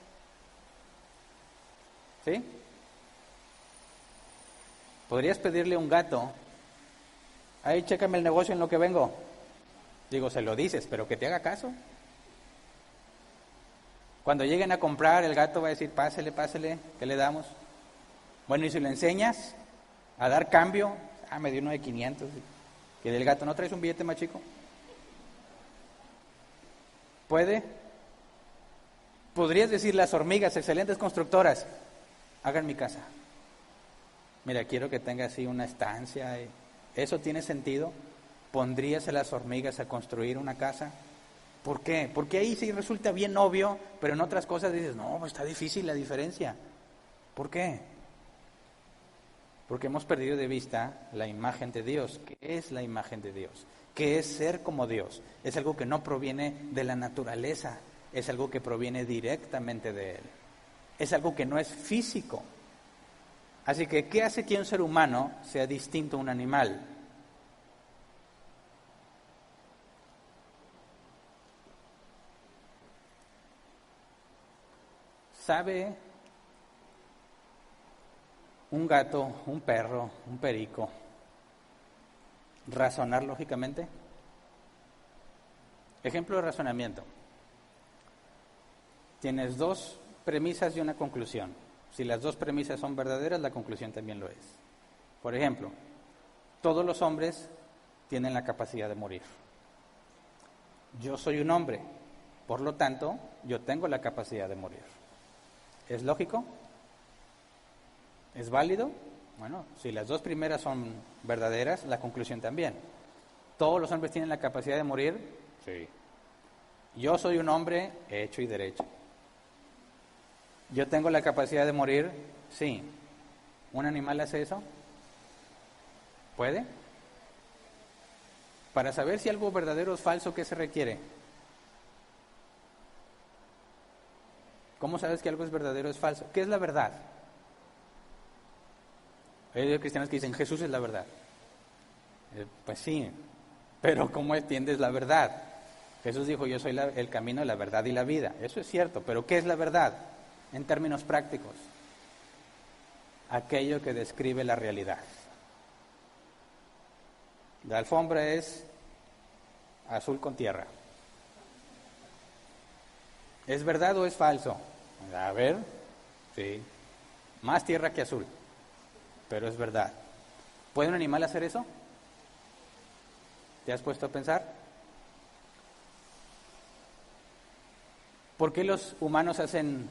¿Sí? Podrías pedirle a un gato, ahí chécame el negocio en lo que vengo. Digo, se lo dices, pero que te haga caso. Cuando lleguen a comprar, el gato va a decir, pásele, ¿qué le damos? Bueno, y si le enseñas a dar cambio, me dio uno de 500. Y del gato, ¿no traes un billete más chico? ¿Puede? Podrías decir, las hormigas, excelentes constructoras, hagan mi casa. Mira, quiero que tenga así una estancia. ¿Eso tiene sentido? ¿Pondrías a las hormigas a construir una casa? ¿Por qué? Porque ahí sí resulta bien obvio, pero en otras cosas dices, no, pues está difícil la diferencia. ¿Por qué? Porque hemos perdido de vista la imagen de Dios. ¿Qué es la imagen de Dios? ¿Qué es ser como Dios? Es algo que no proviene de la naturaleza, es algo que proviene directamente de Él. Es algo que no es físico. Así que, ¿qué hace que un ser humano sea distinto a un animal? ¿Sabe un gato, un perro, un perico razonar lógicamente? Ejemplo de razonamiento. Tienes dos premisas y una conclusión. Si las dos premisas son verdaderas, la conclusión también lo es. Por ejemplo, todos los hombres tienen la capacidad de morir. Yo soy un hombre, por lo tanto, yo tengo la capacidad de morir. ¿Es lógico? ¿Es válido? Bueno, si las dos primeras son verdaderas, la conclusión también. ¿Todos los hombres tienen la capacidad de morir? Sí. Yo soy un hombre hecho y derecho. ¿Yo tengo la capacidad de morir? Sí. ¿Un animal hace eso? ¿Puede? Para saber si algo verdadero o falso, ¿qué se requiere? ¿Cómo sabes que algo es verdadero o es falso? ¿Qué es la verdad? Hay cristianos que dicen, Jesús es la verdad. Pues sí, pero ¿cómo entiendes la verdad? Jesús dijo, yo soy el camino, la verdad y la vida. Eso es cierto, pero ¿qué es la verdad? En términos prácticos, aquello que describe la realidad. La alfombra es azul con tierra. ¿Es verdad o es falso? A ver, sí, más tierra que azul, pero es verdad. ¿Puede un animal hacer eso? ¿Te has puesto a pensar? ¿Por qué los humanos hacen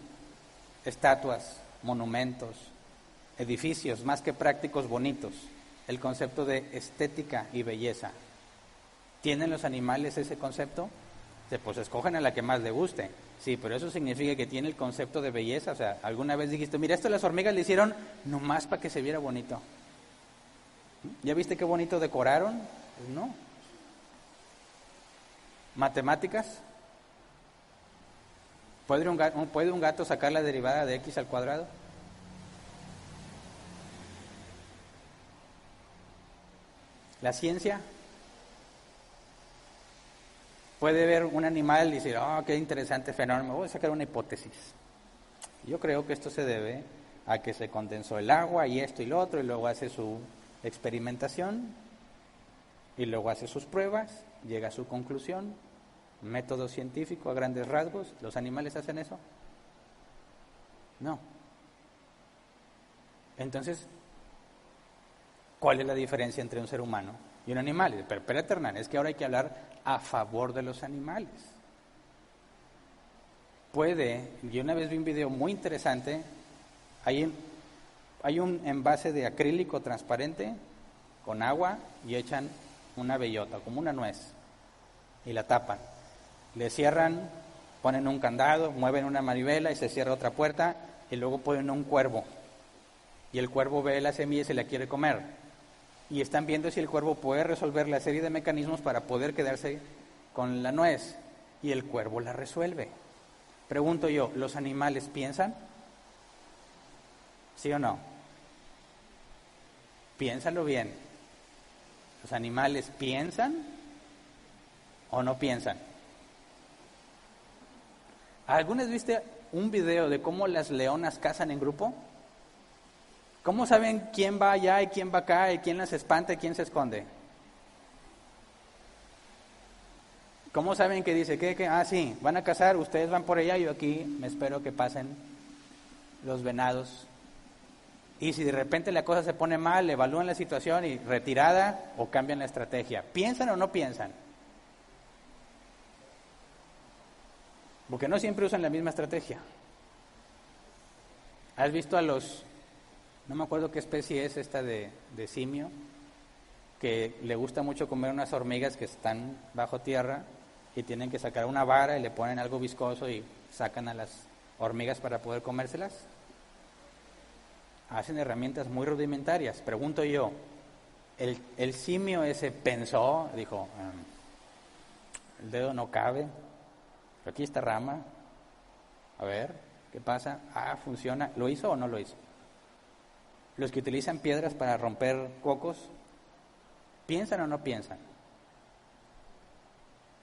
estatuas, monumentos, edificios, más que prácticos, bonitos? El concepto de estética y belleza. ¿Tienen los animales ese concepto? Pues escogen a la que más le guste. Sí, pero eso significa que tiene el concepto de belleza. O sea, alguna vez dijiste, mira, esto las hormigas le hicieron nomás para que se viera bonito. ¿Ya viste qué bonito decoraron? Pues no. ¿Matemáticas? ¿Puede un gato sacar la derivada de x al cuadrado? ¿La ciencia? Puede ver un animal y decir, oh, qué interesante fenómeno, voy a sacar una hipótesis. Yo creo que esto se debe a que se condensó el agua y esto y lo otro, y luego hace su experimentación, y luego hace sus pruebas, llega a su conclusión, método científico a grandes rasgos. ¿Los animales hacen eso? No. Entonces, ¿cuál es la diferencia entre un ser humano y un animal? Pero espérate, Hernán, es que ahora hay que hablar a favor de los animales. Yo una vez vi un video muy interesante, hay un envase de acrílico transparente con agua y echan una bellota, como una nuez, y la tapan. Le cierran, ponen un candado, mueven una manivela y se cierra otra puerta, y luego ponen un cuervo. Y el cuervo ve la semilla y se la quiere comer. Y están viendo si el cuervo puede resolver la serie de mecanismos para poder quedarse con la nuez. Y el cuervo la resuelve. Pregunto yo, ¿los animales piensan? ¿Sí o no? Piénsalo bien. ¿Los animales piensan o no piensan? ¿Alguna vez viste un video de cómo las leonas cazan en grupo? ¿Cómo saben quién va allá y quién va acá y quién las espanta y quién se esconde? ¿Cómo saben que dice que sí, van a cazar, ustedes van por allá, yo aquí me espero que pasen los venados? Y si de repente la cosa se pone mal, evalúan la situación y retirada o cambian la estrategia. ¿Piensan o no piensan? Porque no siempre usan la misma estrategia. ¿Has visto no me acuerdo qué especie es esta de simio, que le gusta mucho comer unas hormigas que están bajo tierra y tienen que sacar una vara y le ponen algo viscoso y sacan a las hormigas para poder comérselas? Hacen herramientas muy rudimentarias. Pregunto yo, ¿el simio ese pensó, dijo, el dedo no cabe, pero aquí esta rama, a ver, ¿qué pasa? Funciona. ¿Lo hizo o no lo hizo? Los que utilizan piedras para romper cocos, ¿piensan o no piensan?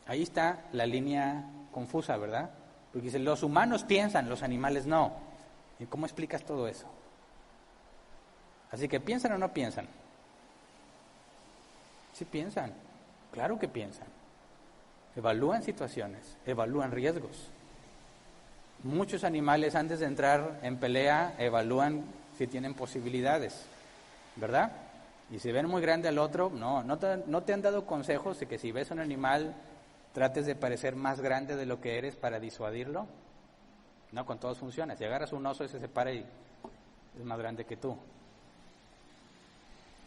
Ahí está la línea confusa, ¿verdad? Porque dice, los humanos piensan, los animales no. ¿Y cómo explicas todo eso? Así que, ¿piensan o no piensan? Sí piensan, claro que piensan. Evalúan situaciones, evalúan riesgos. Muchos animales antes de entrar en pelea evalúan si tienen posibilidades, ¿verdad? Y si ven muy grande al otro, no te han dado consejos de que si ves un animal trates de parecer más grande de lo que eres para disuadirlo. No, con todos funciona. Si agarras un oso, ese se para y es más grande que tú.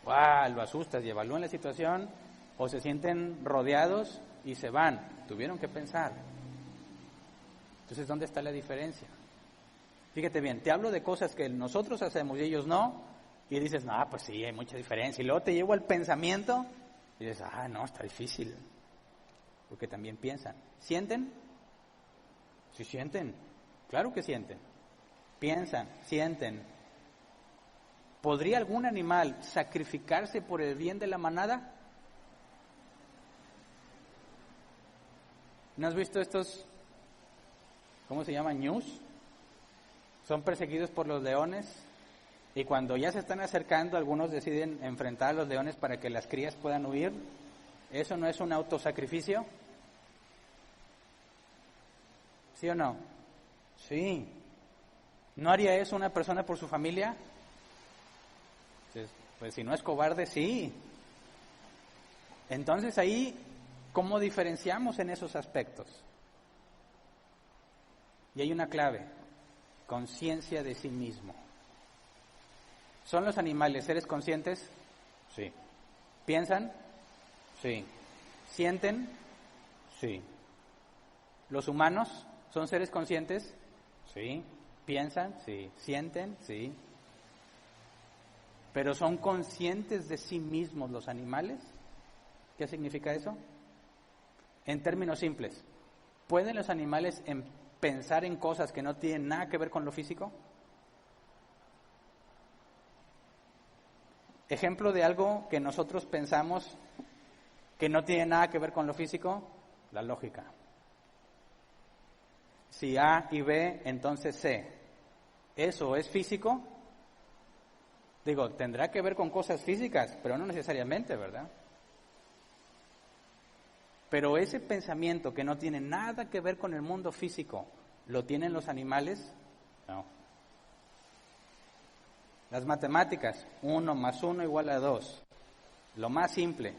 Lo asustas y evalúan la situación, o se sienten rodeados y se van. Tuvieron que pensar. Entonces, ¿dónde está la diferencia? Fíjate bien, te hablo de cosas que nosotros hacemos y ellos no, y dices, no, pues sí, hay mucha diferencia. Y luego te llevo al pensamiento y dices, no, está difícil. Porque también piensan. ¿Sienten? Sí sienten. Claro que sienten. Piensan, sienten. ¿Podría algún animal sacrificarse por el bien de la manada? ¿No has visto estos, cómo se llaman, ñus? Son perseguidos por los leones y cuando ya se están acercando, algunos deciden enfrentar a los leones para que las crías puedan huir. ¿Eso no es un autosacrificio? ¿Sí o no? Sí. ¿No haría eso una persona por su familia? Pues si no es cobarde, sí. Entonces ahí, ¿cómo diferenciamos en esos aspectos? Y hay una clave: conciencia de sí mismo. ¿Son los animales seres conscientes? Sí. ¿Piensan? Sí. ¿Sienten? Sí. ¿Los humanos son seres conscientes? Sí. ¿Piensan? Sí. ¿Sienten? Sí. ¿Pero son conscientes de sí mismos los animales? ¿Qué significa eso? En términos simples, ¿pueden los animales pensar en cosas que no tienen nada que ver con lo físico? Ejemplo de algo que nosotros pensamos que no tiene nada que ver con lo físico, la lógica. Si A y B, entonces C. ¿Eso es físico? Digo, tendrá que ver con cosas físicas, pero no necesariamente, ¿verdad? Pero ese pensamiento que no tiene nada que ver con el mundo físico, ¿lo tienen los animales? No. Las matemáticas, 1 más 1 igual a 2. Lo más simple,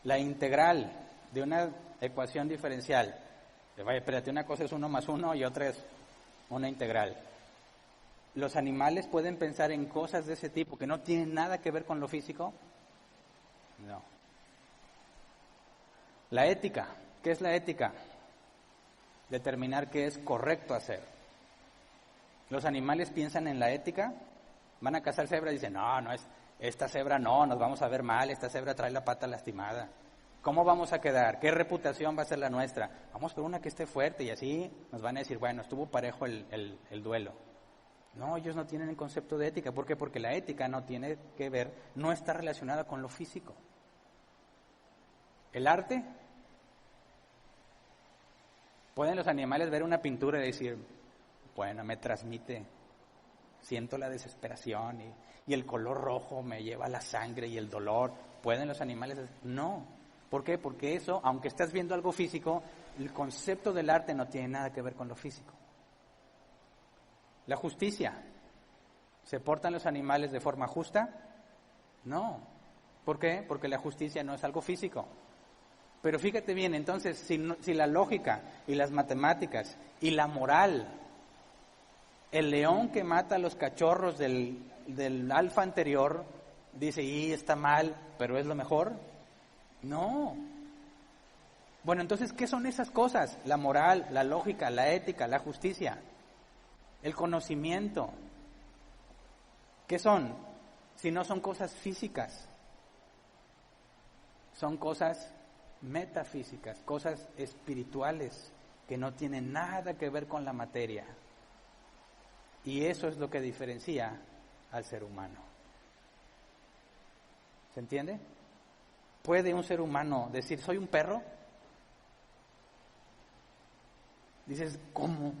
la integral de una ecuación diferencial. Vaya, espérate, una cosa es 1 más 1 y otra es una integral. ¿Los animales pueden pensar en cosas de ese tipo que no tienen nada que ver con lo físico? No. La ética, ¿qué es la ética? Determinar qué es correcto hacer. ¿Los animales piensan en la ética? Van a cazar cebras y dicen, no es, esta cebra no, nos vamos a ver mal, esta cebra trae la pata lastimada. ¿Cómo vamos a quedar? ¿Qué reputación va a ser la nuestra? Vamos por una que esté fuerte y así nos van a decir, bueno, estuvo parejo el duelo. No, ellos no tienen el concepto de ética. ¿Por qué? Porque la ética no tiene que ver, no está relacionada con lo físico. El arte, ¿pueden los animales ver una pintura y decir, bueno, me transmite, siento la desesperación y el color rojo me lleva la sangre y el dolor? ¿Pueden los animales? No. ¿Por qué? Porque eso, aunque estás viendo algo físico, el concepto del arte no tiene nada que ver con lo físico. La justicia, ¿se portan los animales de forma justa? No. ¿Por qué? Porque la justicia no es algo físico. Pero fíjate bien, entonces, si la lógica y las matemáticas y la moral, el león que mata a los cachorros del alfa anterior, dice, y está mal, pero es lo mejor. No. Bueno, entonces, ¿qué son esas cosas? La moral, la lógica, la ética, la justicia, el conocimiento. ¿Qué son? Si no son cosas físicas, son cosas metafísicas, cosas espirituales que no tienen nada que ver con la materia. Y eso es lo que diferencia al ser humano. ¿Se entiende? ¿Puede un ser humano decir, soy un perro? Dices, ¿cómo?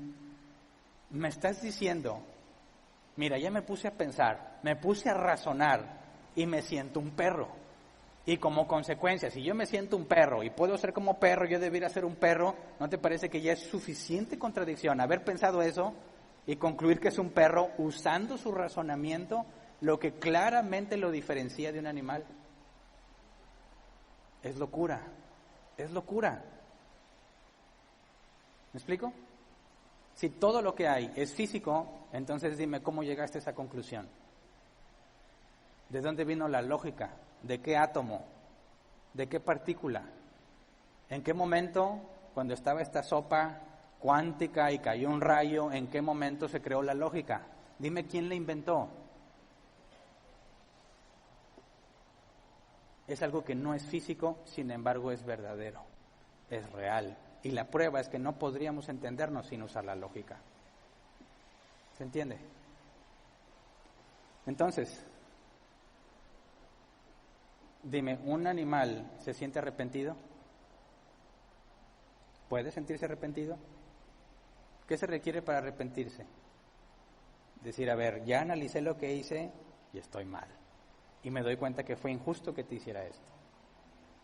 Me estás diciendo, mira, ya me puse a pensar, me puse a razonar y me siento un perro. Y como consecuencia, si yo me siento un perro y puedo ser como perro, yo debiera ser un perro, ¿no te parece que ya es suficiente contradicción haber pensado eso y concluir que es un perro usando su razonamiento, lo que claramente lo diferencia de un animal? Es locura, es locura. ¿Me explico? Si todo lo que hay es físico, entonces dime cómo llegaste a esa conclusión. ¿De dónde vino la lógica? ¿De qué átomo? ¿De qué partícula? ¿En qué momento, cuando estaba esta sopa cuántica y cayó un rayo, en qué momento se creó la lógica? Dime quién la inventó. Es algo que no es físico, sin embargo es verdadero, es real. Y la prueba es que no podríamos entendernos sin usar la lógica. ¿Se entiende? Entonces, dime, ¿un animal se siente arrepentido? ¿Puede sentirse arrepentido? ¿Qué se requiere para arrepentirse? Decir, a ver, ya analicé lo que hice y estoy mal. Y me doy cuenta que fue injusto que te hiciera esto.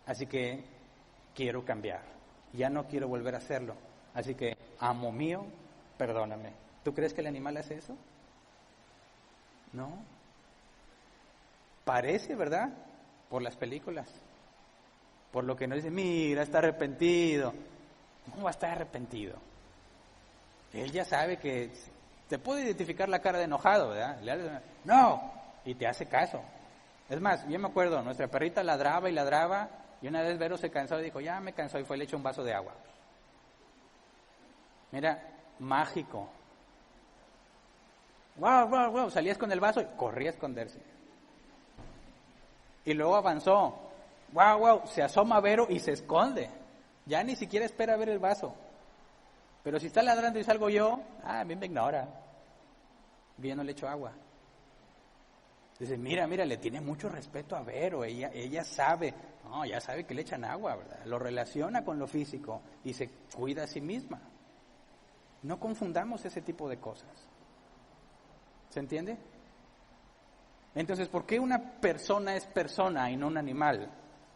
Así que quiero cambiar. Ya no quiero volver a hacerlo. Así que, amo mío, perdóname. ¿Tú crees que el animal hace eso? No. Parece, ¿verdad? Por las películas. Por lo que nos dice, mira, está arrepentido. ¿Cómo va a estar arrepentido? Él ya sabe que te puede identificar la cara de enojado, ¿verdad? No, y te hace caso. Es más, yo me acuerdo, nuestra perrita ladraba y una vez Vero se cansó y dijo, ya me cansó, y fue y le echó un vaso de agua. Mira, mágico. Wow, salías con el vaso y corría a esconderse. Y luego avanzó. Wow, se asoma Vero y se esconde. Ya ni siquiera espera ver el vaso. Pero si está ladrando y salgo yo, a mí me ignora. Yo no le echo agua. Dice, mira, le tiene mucho respeto a Vero, ella sabe, no, ya sabe que le echan agua, ¿verdad? Lo relaciona con lo físico y se cuida a sí misma. No confundamos ese tipo de cosas. ¿Se entiende? Entonces, ¿por qué una persona es persona y no un animal?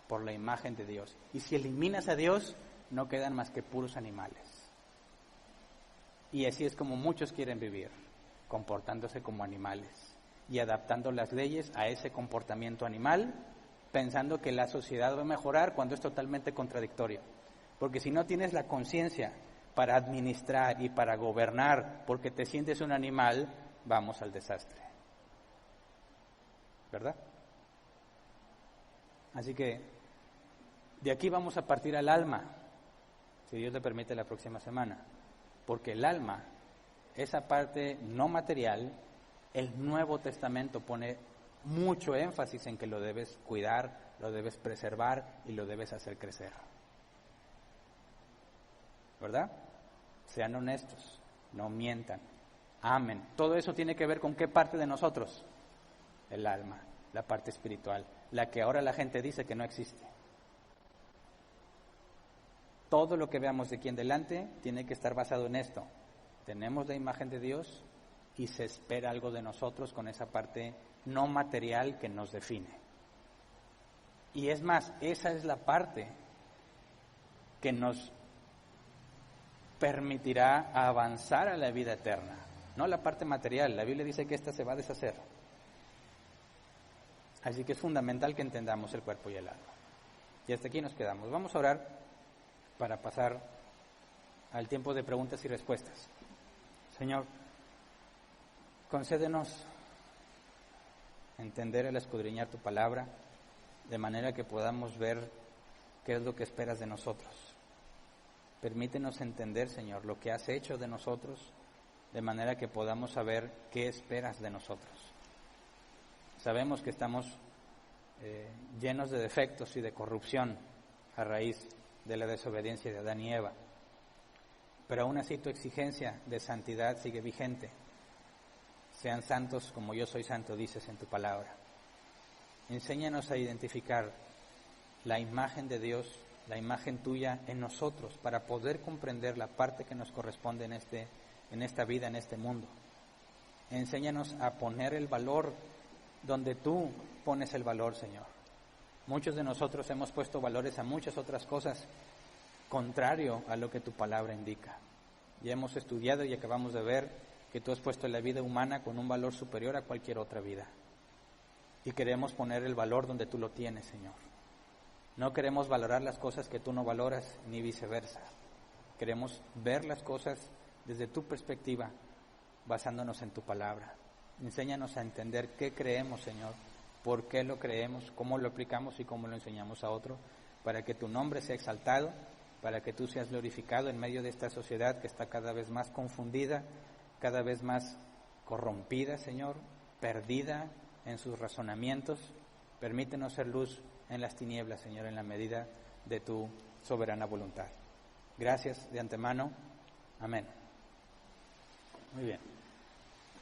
Por la imagen de Dios. Y si eliminas a Dios, no quedan más que puros animales. Y así es como muchos quieren vivir, comportándose como animales y adaptando las leyes a ese comportamiento animal, pensando que la sociedad va a mejorar cuando es totalmente contradictorio. Porque si no tienes la conciencia para administrar y para gobernar porque te sientes un animal, vamos al desastre. ¿Verdad? Así que de aquí vamos a partir al alma, si Dios le permite la próxima semana. Porque el alma, esa parte no material, el Nuevo Testamento pone mucho énfasis en que lo debes cuidar, lo debes preservar y lo debes hacer crecer. ¿Verdad? Sean honestos, no mientan, amen. Todo eso tiene que ver con qué parte de nosotros. El alma, la parte espiritual, la que ahora la gente dice que no existe. Todo lo que veamos de aquí en adelante tiene que estar basado en esto. Tenemos la imagen de Dios y se espera algo de nosotros con esa parte no material que nos define. Y es más, esa es la parte que nos permitirá avanzar a la vida eterna, no la parte material. La Biblia dice que esta se va a deshacer. Así que es fundamental que entendamos el cuerpo y el alma. Y hasta aquí nos quedamos. Vamos a orar para pasar al tiempo de preguntas y respuestas. Señor, concédenos entender al escudriñar tu palabra, de manera que podamos ver qué es lo que esperas de nosotros. Permítenos entender, Señor, lo que has hecho de nosotros, de manera que podamos saber qué esperas de nosotros. Sabemos que estamos llenos de defectos y de corrupción a raíz de la desobediencia de Adán y Eva, pero aún así tu exigencia de santidad sigue vigente. Sean santos como yo soy santo, dices en tu palabra. Enséñanos a identificar la imagen de Dios, la imagen tuya en nosotros, para poder comprender la parte que nos corresponde en esta vida, en este mundo. Enséñanos a poner el valor donde tú pones el valor, Señor. Muchos de nosotros hemos puesto valores a muchas otras cosas, contrario a lo que tu palabra indica. Ya hemos estudiado y acabamos de ver que tú has puesto la vida humana con un valor superior a cualquier otra vida. Y queremos poner el valor donde tú lo tienes, Señor. No queremos valorar las cosas que tú no valoras, ni viceversa. Queremos ver las cosas desde tu perspectiva, basándonos en tu palabra. Enséñanos a entender qué creemos, Señor, por qué lo creemos, cómo lo aplicamos y cómo lo enseñamos a otro, para que tu nombre sea exaltado, para que tú seas glorificado en medio de esta sociedad que está cada vez más confundida, cada vez más corrompida, Señor, perdida en sus razonamientos. Permítenos ser luz en las tinieblas, Señor, en la medida de tu soberana voluntad. Gracias de antemano. Amén. Muy bien.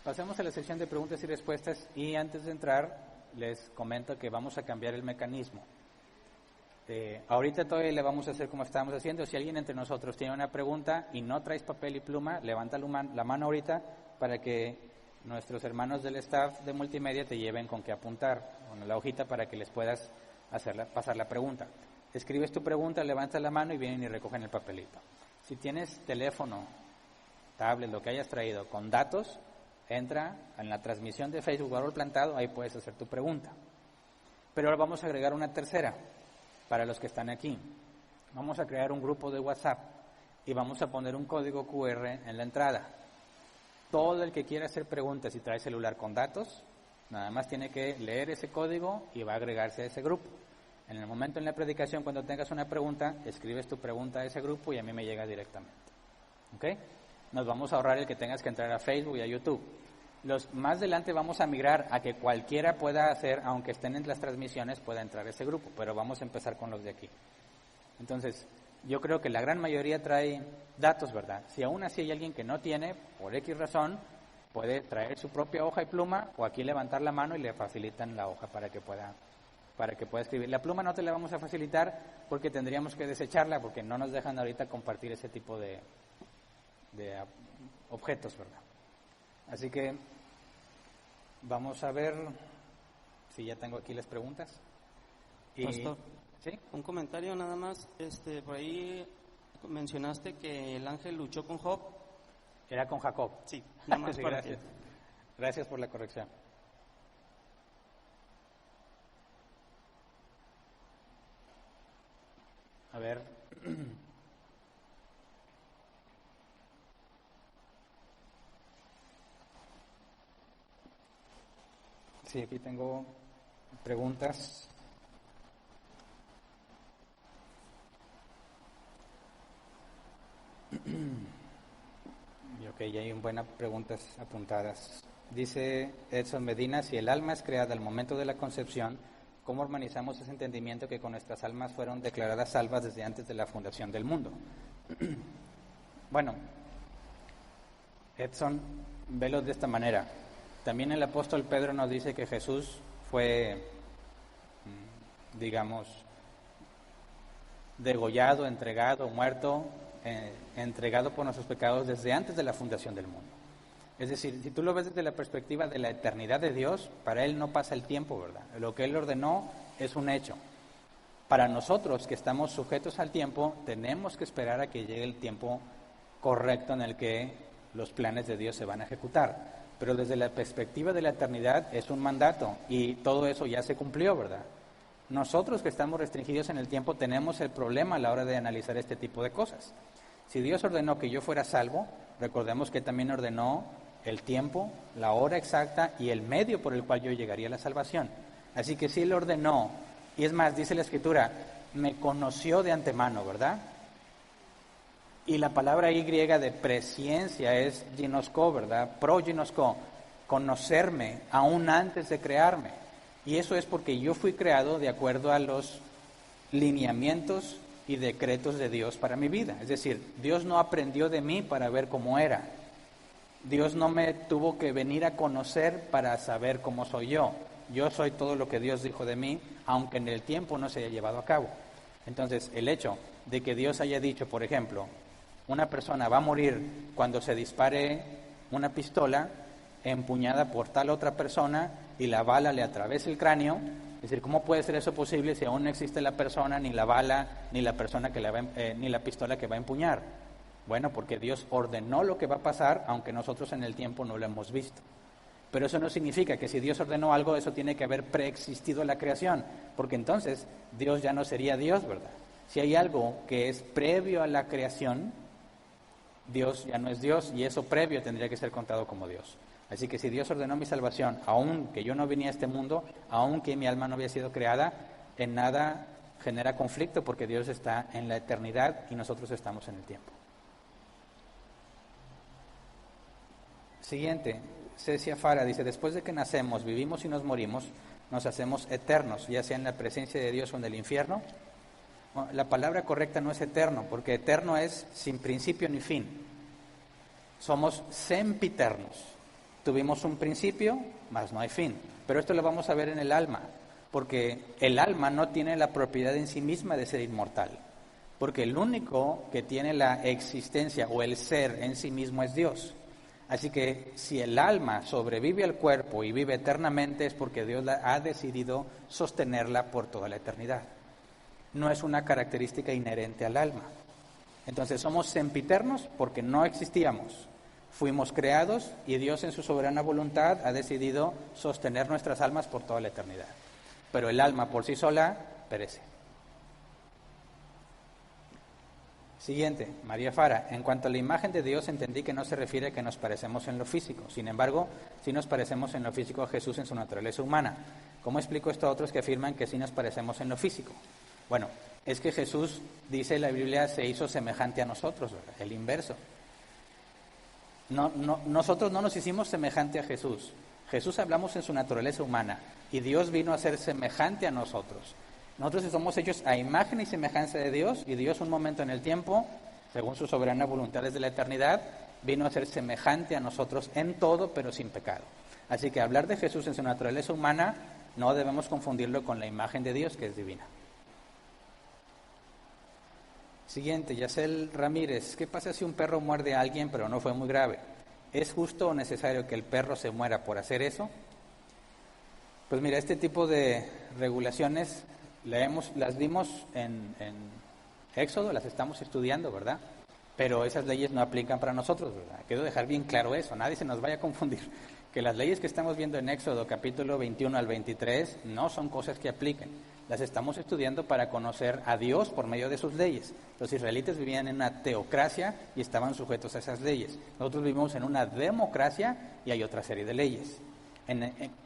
Pasemos a la sección de preguntas y respuestas, y antes de entrar les comento que vamos a cambiar el mecanismo. Ahorita todavía le vamos a hacer como estábamos haciendo. Si alguien entre nosotros tiene una pregunta y no traes papel y pluma, levanta la mano ahorita para que nuestros hermanos del staff de multimedia te lleven con qué apuntar, con la hojita para que les puedas pasar la pregunta. Escribes tu pregunta, levantas la mano y vienen y recogen el papelito. Si tienes teléfono, tablet, lo que hayas traído, con datos, entra en la transmisión de Facebook Árbol Plantado, ahí puedes hacer tu pregunta. Pero ahora vamos a agregar una tercera para los que están aquí. Vamos a crear un grupo de WhatsApp y vamos a poner un código QR en la entrada. Todo el que quiera hacer preguntas y trae celular con datos, nada más tiene que leer ese código y va a agregarse a ese grupo. En el momento en la predicación, cuando tengas una pregunta, escribes tu pregunta a ese grupo y a mí me llega directamente. ¿Ok? Nos vamos a ahorrar el que tengas que entrar a Facebook y a YouTube. Más adelante vamos a migrar a que cualquiera pueda hacer, aunque estén en las transmisiones, pueda entrar a ese grupo, pero vamos a empezar con los de aquí. Entonces, yo creo que la gran mayoría trae datos, ¿verdad? Si aún así hay alguien que no tiene, por X razón, puede traer su propia hoja y pluma, o aquí levantar la mano y le facilitan la hoja para que pueda escribir. La pluma no te la vamos a facilitar porque tendríamos que desecharla, porque no nos dejan ahorita compartir ese tipo de objetos, ¿verdad? Así que vamos a ver si ya tengo aquí las preguntas. Pastor, ¿sí? Un comentario nada más. Por ahí mencionaste que el ángel luchó con Job. Era con Jacob. Sí, nada más sí, para gracias. Gracias por la corrección. A ver. Sí, aquí tengo preguntas. Y ok, ya hay buenas preguntas apuntadas. Dice Edson Medina, si el alma es creada al momento de la concepción, ¿cómo organizamos ese entendimiento que con nuestras almas fueron declaradas salvas desde antes de la fundación del mundo? Bueno, Edson, velo de esta manera. También el apóstol Pedro nos dice que Jesús fue, degollado, entregado, muerto, entregado por nuestros pecados desde antes de la fundación del mundo. Es decir, si tú lo ves desde la perspectiva de la eternidad de Dios, para Él no pasa el tiempo, ¿verdad? Lo que Él ordenó es un hecho. Para nosotros que estamos sujetos al tiempo, tenemos que esperar a que llegue el tiempo correcto en el que los planes de Dios se van a ejecutar. Pero desde la perspectiva de la eternidad es un mandato y todo eso ya se cumplió, ¿verdad? Nosotros que estamos restringidos en el tiempo tenemos el problema a la hora de analizar este tipo de cosas. Si Dios ordenó que yo fuera salvo, recordemos que también ordenó el tiempo, la hora exacta y el medio por el cual yo llegaría a la salvación. Así que sí Él ordenó, y es más, dice la Escritura, me conoció de antemano, ¿verdad? Y la palabra ahí griega de presciencia es ginosko, ¿verdad? Proginosko, conocerme aún antes de crearme. Y eso es porque yo fui creado de acuerdo a los lineamientos y decretos de Dios para mi vida. Es decir, Dios no aprendió de mí para ver cómo era. Dios no me tuvo que venir a conocer para saber cómo soy yo. Yo soy todo lo que Dios dijo de mí, aunque en el tiempo no se haya llevado a cabo. Entonces, el hecho de que Dios haya dicho, por ejemplo, una persona va a morir cuando se dispare una pistola empuñada por tal otra persona y la bala le atraviesa el cráneo. Es decir, ¿cómo puede ser eso posible si aún no existe la persona, ni la bala, ni la persona que ni la pistola que va a empuñar? Bueno, porque Dios ordenó lo que va a pasar, aunque nosotros en el tiempo no lo hemos visto. Pero eso no significa que si Dios ordenó algo, eso tiene que haber preexistido la creación, porque entonces Dios ya no sería Dios, ¿verdad? Si hay algo que es previo a la creación, Dios ya no es Dios, y eso previo tendría que ser contado como Dios. Así que si Dios ordenó mi salvación, aun que yo no venía a este mundo, aun que mi alma no había sido creada, en nada genera conflicto, porque Dios está en la eternidad y nosotros estamos en el tiempo. Siguiente, Cecia Fara dice, después de que nacemos, vivimos y nos morimos, nos hacemos eternos, ya sea en la presencia de Dios o en el infierno. Bueno, la palabra correcta no es eterno, porque eterno es sin principio ni fin. Somos sempiternos. Tuvimos un principio, mas no hay fin. Pero esto lo vamos a ver en el alma, porque el alma no tiene la propiedad en sí misma de ser inmortal, porque el único que tiene la existencia o el ser en sí mismo es Dios. Así que si el alma sobrevive al cuerpo y vive eternamente es porque Dios ha decidido sostenerla por toda la eternidad. No es una característica inherente al alma. Entonces somos sempiternos porque no existíamos. Fuimos creados y Dios en su soberana voluntad ha decidido sostener nuestras almas por toda la eternidad. Pero el alma por sí sola perece. Siguiente, María Fara. En cuanto a la imagen de Dios, entendí que no se refiere a que nos parecemos en lo físico. Sin embargo, sí nos parecemos en lo físico a Jesús en su naturaleza humana. ¿Cómo explico esto a otros que afirman que sí nos parecemos en lo físico? Bueno, es que Jesús, dice la Biblia, se hizo semejante a nosotros, ¿verdad? El inverso. Nosotros no nos hicimos semejante a Jesús. Jesús hablamos en su naturaleza humana y Dios vino a ser semejante a nosotros. Nosotros somos hechos a imagen y semejanza de Dios, y Dios un momento en el tiempo, según su soberana voluntad desde la eternidad, vino a ser semejante a nosotros en todo, pero sin pecado. Así que hablar de Jesús en su naturaleza humana no debemos confundirlo con la imagen de Dios, que es divina. Siguiente, Yacel Ramírez. ¿Qué pasa si un perro muerde a alguien pero no fue muy grave? ¿Es justo o necesario que el perro se muera por hacer eso? Pues mira, este tipo de regulaciones las vimos en Éxodo, las estamos estudiando, ¿verdad? Pero esas leyes no aplican para nosotros, ¿verdad? Quiero dejar bien claro eso, nadie se nos vaya a confundir. Que las leyes que estamos viendo en Éxodo, capítulo 21 al 23, no son cosas que apliquen. Las estamos estudiando para conocer a Dios por medio de sus leyes. Los israelitas vivían en una teocracia y estaban sujetos a esas leyes. Nosotros vivimos en una democracia y hay otra serie de leyes.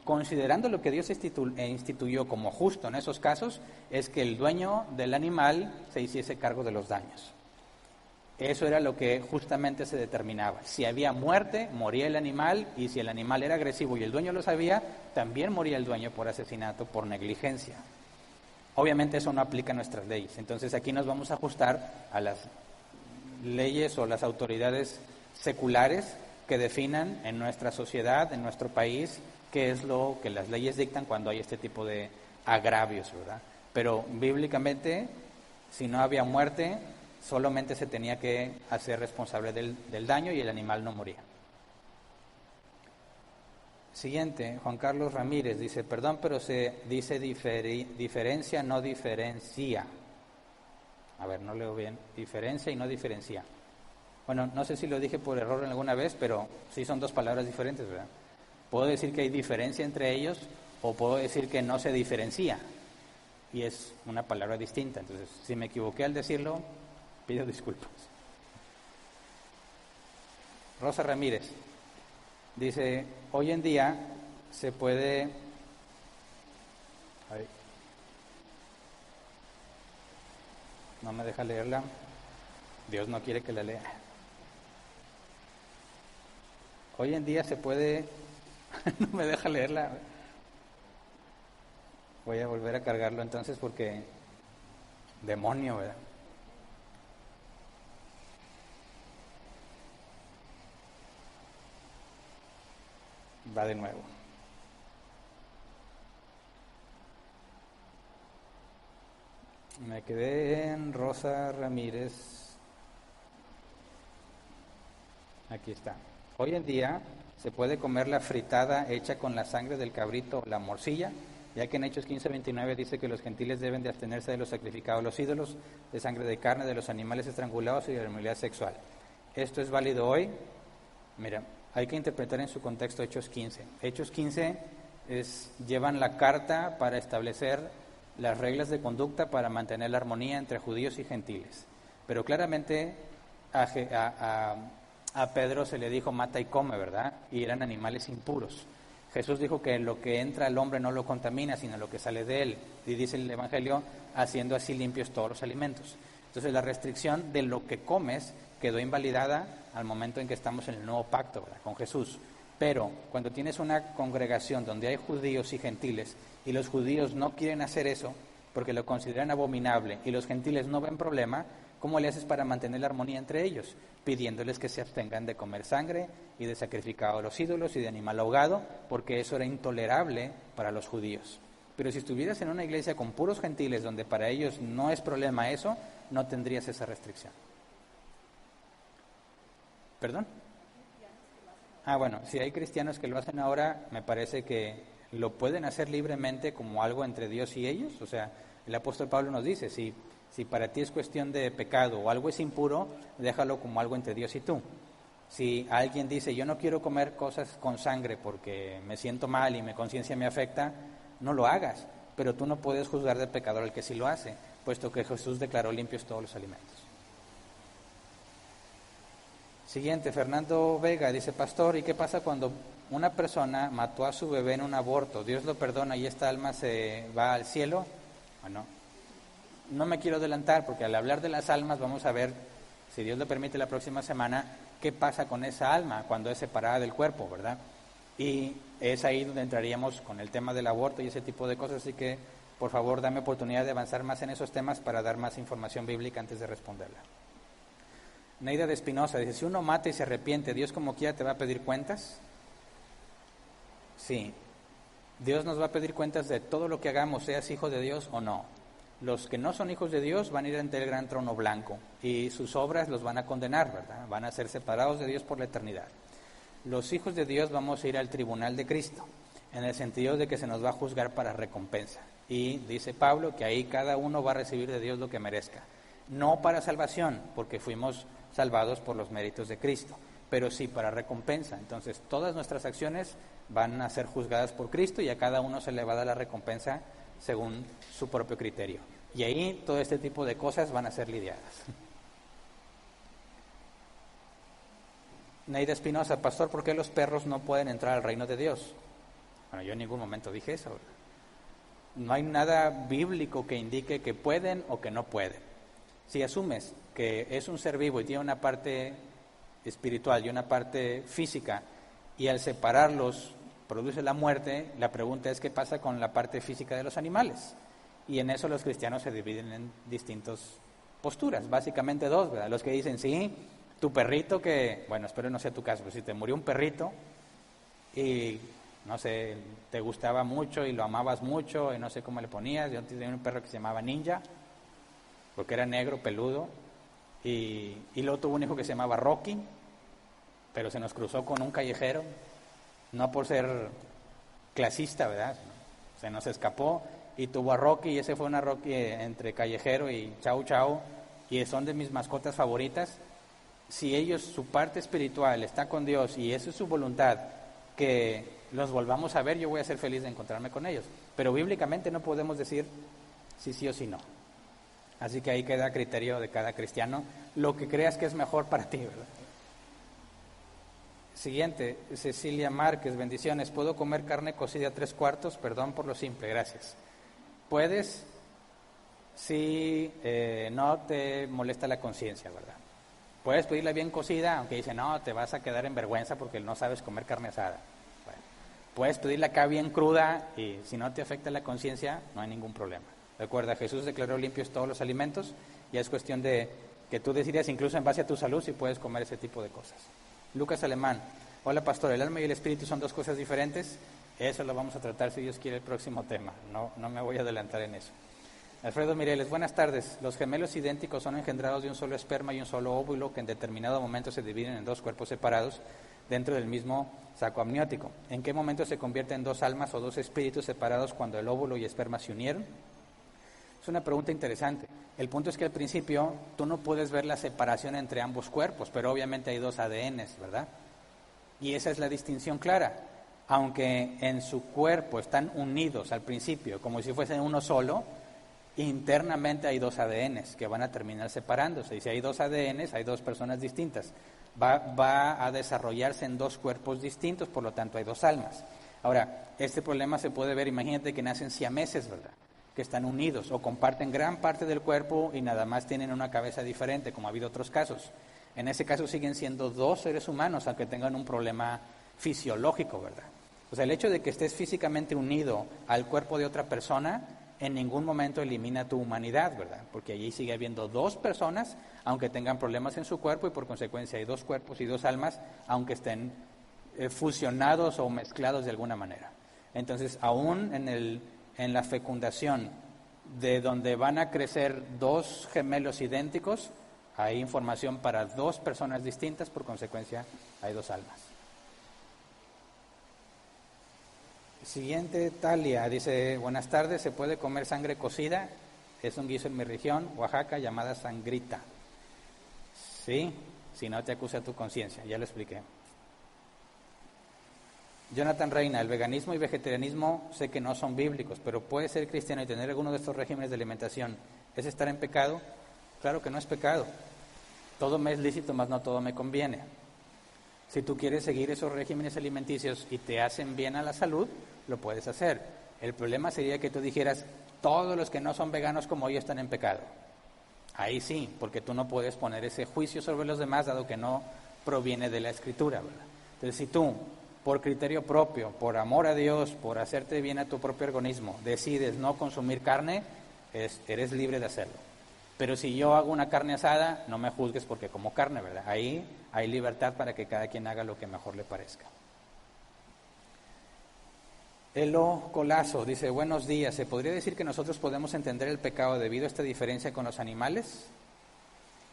Considerando lo que Dios instituyó como justo en esos casos, es que el dueño del animal se hiciese cargo de los daños. Eso era lo que justamente se determinaba. Si había muerte, moría el animal, y si el animal era agresivo y el dueño lo sabía, también moría el dueño por asesinato, por negligencia. Obviamente eso no aplica a nuestras leyes. Entonces aquí nos vamos a ajustar a las leyes o las autoridades seculares que definan en nuestra sociedad, en nuestro país, qué es lo que las leyes dictan cuando hay este tipo de agravios, ¿verdad? Pero bíblicamente, si no había muerte, solamente se tenía que hacer responsable del daño y el animal no moría. Siguiente, Juan Carlos Ramírez dice, perdón, pero se dice diferencia, no diferencia. A ver, no leo bien. Diferencia y no diferencia. Bueno, no sé si lo dije por error alguna vez, pero sí son dos palabras diferentes, ¿verdad? Puedo decir que hay diferencia entre ellos o puedo decir que no se diferencia. Y es una palabra distinta. Entonces, si me equivoqué al decirlo, pido disculpas. Rosa Ramírez. Dice, hoy en día se puede... Ay, no me deja leerla. Dios no quiere que la lea. Hoy en día se puede... no me deja leerla. Voy a volver a cargarlo entonces porque... demonio, ¿verdad? Va de nuevo. Me quedé en Rosa Ramírez. Aquí está. Hoy en día se puede comer la fritada hecha con la sangre del cabrito o la morcilla, ya que en Hechos 15:29 dice que los gentiles deben de abstenerse de los sacrificados a los ídolos, de sangre de carne, de los animales estrangulados y de la inmoralidad sexual. ¿Esto es válido hoy? Mira, hay que interpretar en su contexto Hechos 15. Hechos 15 llevan la carta para establecer las reglas de conducta para mantener la armonía entre judíos y gentiles. Pero claramente a Pedro se le dijo mata y come, ¿verdad? Y eran animales impuros. Jesús dijo que lo que entra al hombre no lo contamina, sino lo que sale de él. Y dice el Evangelio, haciendo así limpios todos los alimentos. Entonces la restricción de lo que comes quedó invalidada al momento en que estamos en el nuevo pacto, ¿verdad?, con Jesús. Pero cuando tienes una congregación donde hay judíos y gentiles, y los judíos no quieren hacer eso porque lo consideran abominable, y los gentiles no ven problema, ¿cómo le haces para mantener la armonía entre ellos? Pidiéndoles que se abstengan de comer sangre y de sacrificar a los ídolos y de animal ahogado, porque eso era intolerable para los judíos. Pero si estuvieras en una iglesia con puros gentiles, donde para ellos no es problema eso, no tendrías esa restricción. ¿Perdón? Bueno, si hay cristianos que lo hacen ahora, me parece que lo pueden hacer libremente como algo entre Dios y ellos. O sea, el apóstol Pablo nos dice, si para ti es cuestión de pecado o algo es impuro, déjalo como algo entre Dios y tú. Si alguien dice, yo no quiero comer cosas con sangre porque me siento mal y mi conciencia me afecta, no lo hagas. Pero tú no puedes juzgar de pecador al que sí lo hace, puesto que Jesús declaró limpios todos los alimentos. Siguiente, Fernando Vega dice, pastor, ¿y qué pasa cuando una persona mató a su bebé en un aborto? ¿Dios lo perdona y esta alma se va al cielo? Bueno, no me quiero adelantar porque al hablar de las almas vamos a ver, si Dios lo permite la próxima semana, qué pasa con esa alma cuando es separada del cuerpo, ¿verdad? Y es ahí donde entraríamos con el tema del aborto y ese tipo de cosas, así que por favor dame oportunidad de avanzar más en esos temas para dar más información bíblica antes de responderla. Neida de Espinosa dice, si uno mata y se arrepiente, ¿Dios como quiera te va a pedir cuentas? Sí, Dios nos va a pedir cuentas de todo lo que hagamos, seas hijo de Dios o no. Los que no son hijos de Dios van a ir ante el gran trono blanco y sus obras los van a condenar, ¿verdad? Van a ser separados de Dios por la eternidad. Los hijos de Dios vamos a ir al tribunal de Cristo, en el sentido de que se nos va a juzgar para recompensa. Y dice Pablo que ahí cada uno va a recibir de Dios lo que merezca. No para salvación, porque fuimos salvados por los méritos de Cristo, pero sí para recompensa. Entonces todas nuestras acciones van a ser juzgadas por Cristo y a cada uno se le va a dar la recompensa según su propio criterio. Y ahí todo este tipo de cosas van a ser lidiadas. Neida Espinosa, pastor, ¿por qué los perros no pueden entrar al reino de Dios? Bueno, yo en ningún momento dije eso. No hay nada bíblico que indique que pueden o que no pueden. Si asumes que es un ser vivo y tiene una parte espiritual y una parte física, y al separarlos produce la muerte, la pregunta es qué pasa con la parte física de los animales. Y en eso los cristianos se dividen en distintas posturas, básicamente dos, ¿verdad? Los que dicen, sí, tu perrito que, bueno, espero no sea tu caso, pero si te murió un perrito y, no sé, te gustaba mucho y lo amabas mucho y no sé cómo le ponías, yo tenía un perro que se llamaba Ninja, porque era negro, peludo, y luego tuvo un hijo que se llamaba Rocky, pero se nos cruzó con un callejero, no por ser clasista, ¿verdad? Se nos escapó y tuvo a Rocky, y ese fue una Rocky entre callejero y chau chau, y son de mis mascotas favoritas. Si ellos, su parte espiritual está con Dios y eso es su voluntad, que los volvamos a ver, yo voy a ser feliz de encontrarme con ellos. Pero bíblicamente no podemos decir si sí o si no. Así que ahí queda a criterio de cada cristiano lo que creas que es mejor para ti, ¿verdad? Siguiente, Cecilia Márquez, bendiciones. ¿Puedo comer carne cocida 3/4? Perdón por lo simple, gracias. Puedes, si no te molesta la conciencia, ¿verdad? Puedes pedirla bien cocida, aunque dice, no, te vas a quedar en vergüenza porque no sabes comer carne asada. Bueno, puedes pedirla acá bien cruda y si no te afecta la conciencia, no hay ningún problema. Recuerda, Jesús declaró limpios todos los alimentos y es cuestión de que tú decidas, incluso en base a tu salud, si puedes comer ese tipo de cosas. Lucas Alemán, hola pastor, ¿el alma y el espíritu son dos cosas diferentes? Eso lo vamos a tratar si Dios quiere el próximo tema, no me voy a adelantar en eso. Alfredo Mireles, buenas tardes. Los gemelos idénticos son engendrados de un solo esperma y un solo óvulo que en determinado momento se dividen en dos cuerpos separados dentro del mismo saco amniótico. ¿En qué momento se convierte en dos almas o dos espíritus separados cuando el óvulo y esperma se unieron? Es una pregunta interesante. El punto es que al principio tú no puedes ver la separación entre ambos cuerpos, pero obviamente hay dos ADNs, ¿verdad? Y esa es la distinción clara. Aunque en su cuerpo están unidos al principio, como si fuesen uno solo, internamente hay dos ADNs que van a terminar separándose. Y si hay dos ADNs, hay dos personas distintas. Va a desarrollarse en dos cuerpos distintos, por lo tanto hay dos almas. Ahora, este problema se puede ver, imagínate que nacen siameses, ¿verdad?, que están unidos o comparten gran parte del cuerpo y nada más tienen una cabeza diferente, como ha habido otros casos. En ese caso siguen siendo dos seres humanos, aunque tengan un problema fisiológico, ¿verdad? O sea, el hecho de que estés físicamente unido al cuerpo de otra persona en ningún momento elimina tu humanidad, ¿verdad? Porque allí sigue habiendo dos personas, aunque tengan problemas en su cuerpo, y por consecuencia hay dos cuerpos y dos almas, aunque estén fusionados o mezclados de alguna manera. Entonces, aún en la fecundación, de donde van a crecer dos gemelos idénticos, hay información para dos personas distintas, por consecuencia hay dos almas. Siguiente, Talia, dice, buenas tardes, ¿se puede comer sangre cocida? Es un guiso en mi región, Oaxaca, llamada sangrita. Sí, si no te acusa tu conciencia, ya lo expliqué. Jonathan Reina, el veganismo y vegetarianismo sé que no son bíblicos, pero puede ser cristiano y tener alguno de estos regímenes de alimentación. ¿Es estar en pecado? Claro que no es pecado. Todo me es lícito, mas no todo me conviene. Si tú quieres seguir esos regímenes alimenticios y te hacen bien a la salud, lo puedes hacer. El problema sería que tú dijeras, todos los que no son veganos como yo están en pecado. Ahí sí, porque tú no puedes poner ese juicio sobre los demás, dado que no proviene de la Escritura, ¿verdad? Entonces, si tú, por criterio propio, por amor a Dios, por hacerte bien a tu propio organismo, decides no consumir carne, eres libre de hacerlo. Pero si yo hago una carne asada, no me juzgues porque como carne, ¿verdad? Ahí hay libertad para que cada quien haga lo que mejor le parezca. Elo Colazo dice, buenos días, ¿se podría decir que nosotros podemos entender el pecado debido a esta diferencia con los animales?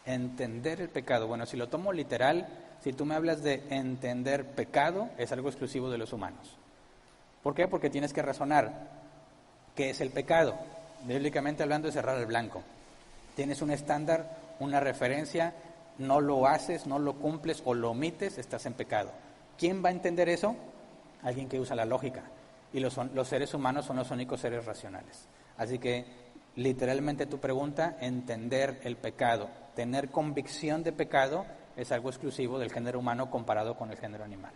Entender el pecado, bueno, si lo tomo literal, si tú me hablas de entender pecado, es algo exclusivo de los humanos. ¿Por qué? Porque tienes que razonar qué es el pecado. Bíblicamente hablando es errar al blanco. Tienes un estándar, una referencia, no lo haces, no lo cumples o lo omites, estás en pecado. ¿Quién va a entender eso? Alguien que usa la lógica. Y los seres humanos son los únicos seres racionales. Así que, literalmente tu pregunta, entender el pecado, tener convicción de pecado, es algo exclusivo del género humano comparado con el género animal.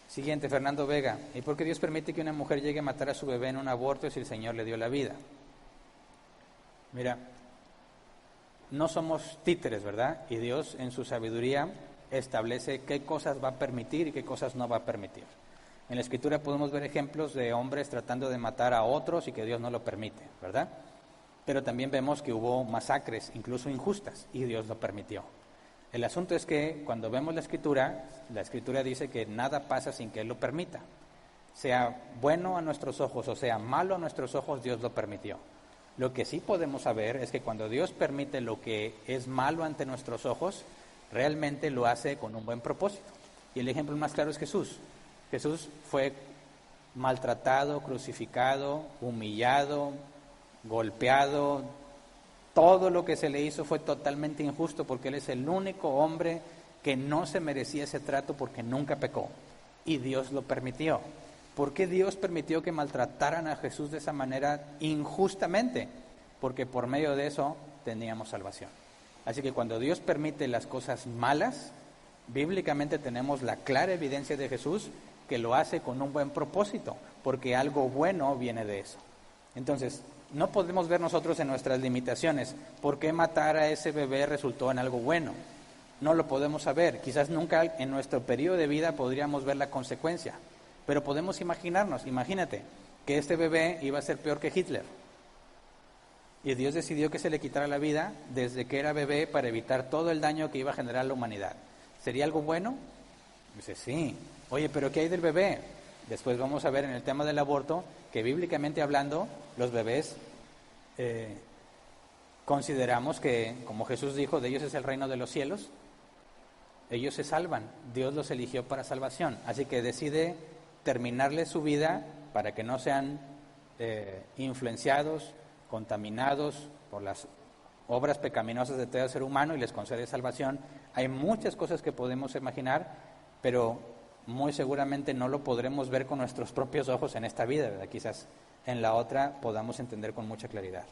Siguiente, Fernando Vega. ¿Y por qué Dios permite que una mujer llegue a matar a su bebé en un aborto si el Señor le dio la vida? Mira, no somos títeres, ¿verdad? Y Dios en su sabiduría establece qué cosas va a permitir y qué cosas no va a permitir. En la Escritura podemos ver ejemplos de hombres tratando de matar a otros y que Dios no lo permite, ¿verdad? Pero también vemos que hubo masacres, incluso injustas, y Dios lo permitió. El asunto es que cuando vemos la Escritura dice que nada pasa sin que Él lo permita. Sea bueno a nuestros ojos o sea malo a nuestros ojos, Dios lo permitió. Lo que sí podemos saber es que cuando Dios permite lo que es malo ante nuestros ojos, realmente lo hace con un buen propósito. Y el ejemplo más claro es Jesús. Jesús fue maltratado, crucificado, humillado, golpeado. Todo lo que se le hizo fue totalmente injusto porque Él es el único hombre que no se merecía ese trato porque nunca pecó. Y Dios lo permitió. ¿Por qué Dios permitió que maltrataran a Jesús de esa manera injustamente? Porque por medio de eso teníamos salvación. Así que cuando Dios permite las cosas malas, Bíblicamente tenemos la clara evidencia de Jesús que lo hace con un buen propósito, porque algo bueno viene de eso. Entonces, no podemos ver nosotros en nuestras limitaciones por qué matar a ese bebé resultó en algo bueno. No lo podemos saber. Quizás nunca en nuestro periodo de vida podríamos ver la consecuencia, pero podemos imaginarnos. Imagínate que este bebé iba a ser peor que Hitler. Y Dios decidió que se le quitara la vida desde que era bebé para evitar todo el daño que iba a generar la humanidad. ¿Sería algo bueno? Dice, sí. Oye, ¿pero qué hay del bebé? Después vamos a ver en el tema del aborto que bíblicamente hablando, los bebés consideramos que, como Jesús dijo, de ellos es el reino de los cielos. Ellos se salvan. Dios los eligió para salvación. Así que decide terminarles su vida para que no sean influenciados, contaminados por las obras pecaminosas de todo ser humano y les concede salvación. Hay muchas cosas que podemos imaginar, pero muy seguramente no lo podremos ver con nuestros propios ojos en esta vida, ¿verdad? Quizás en la otra podamos entender con mucha claridad.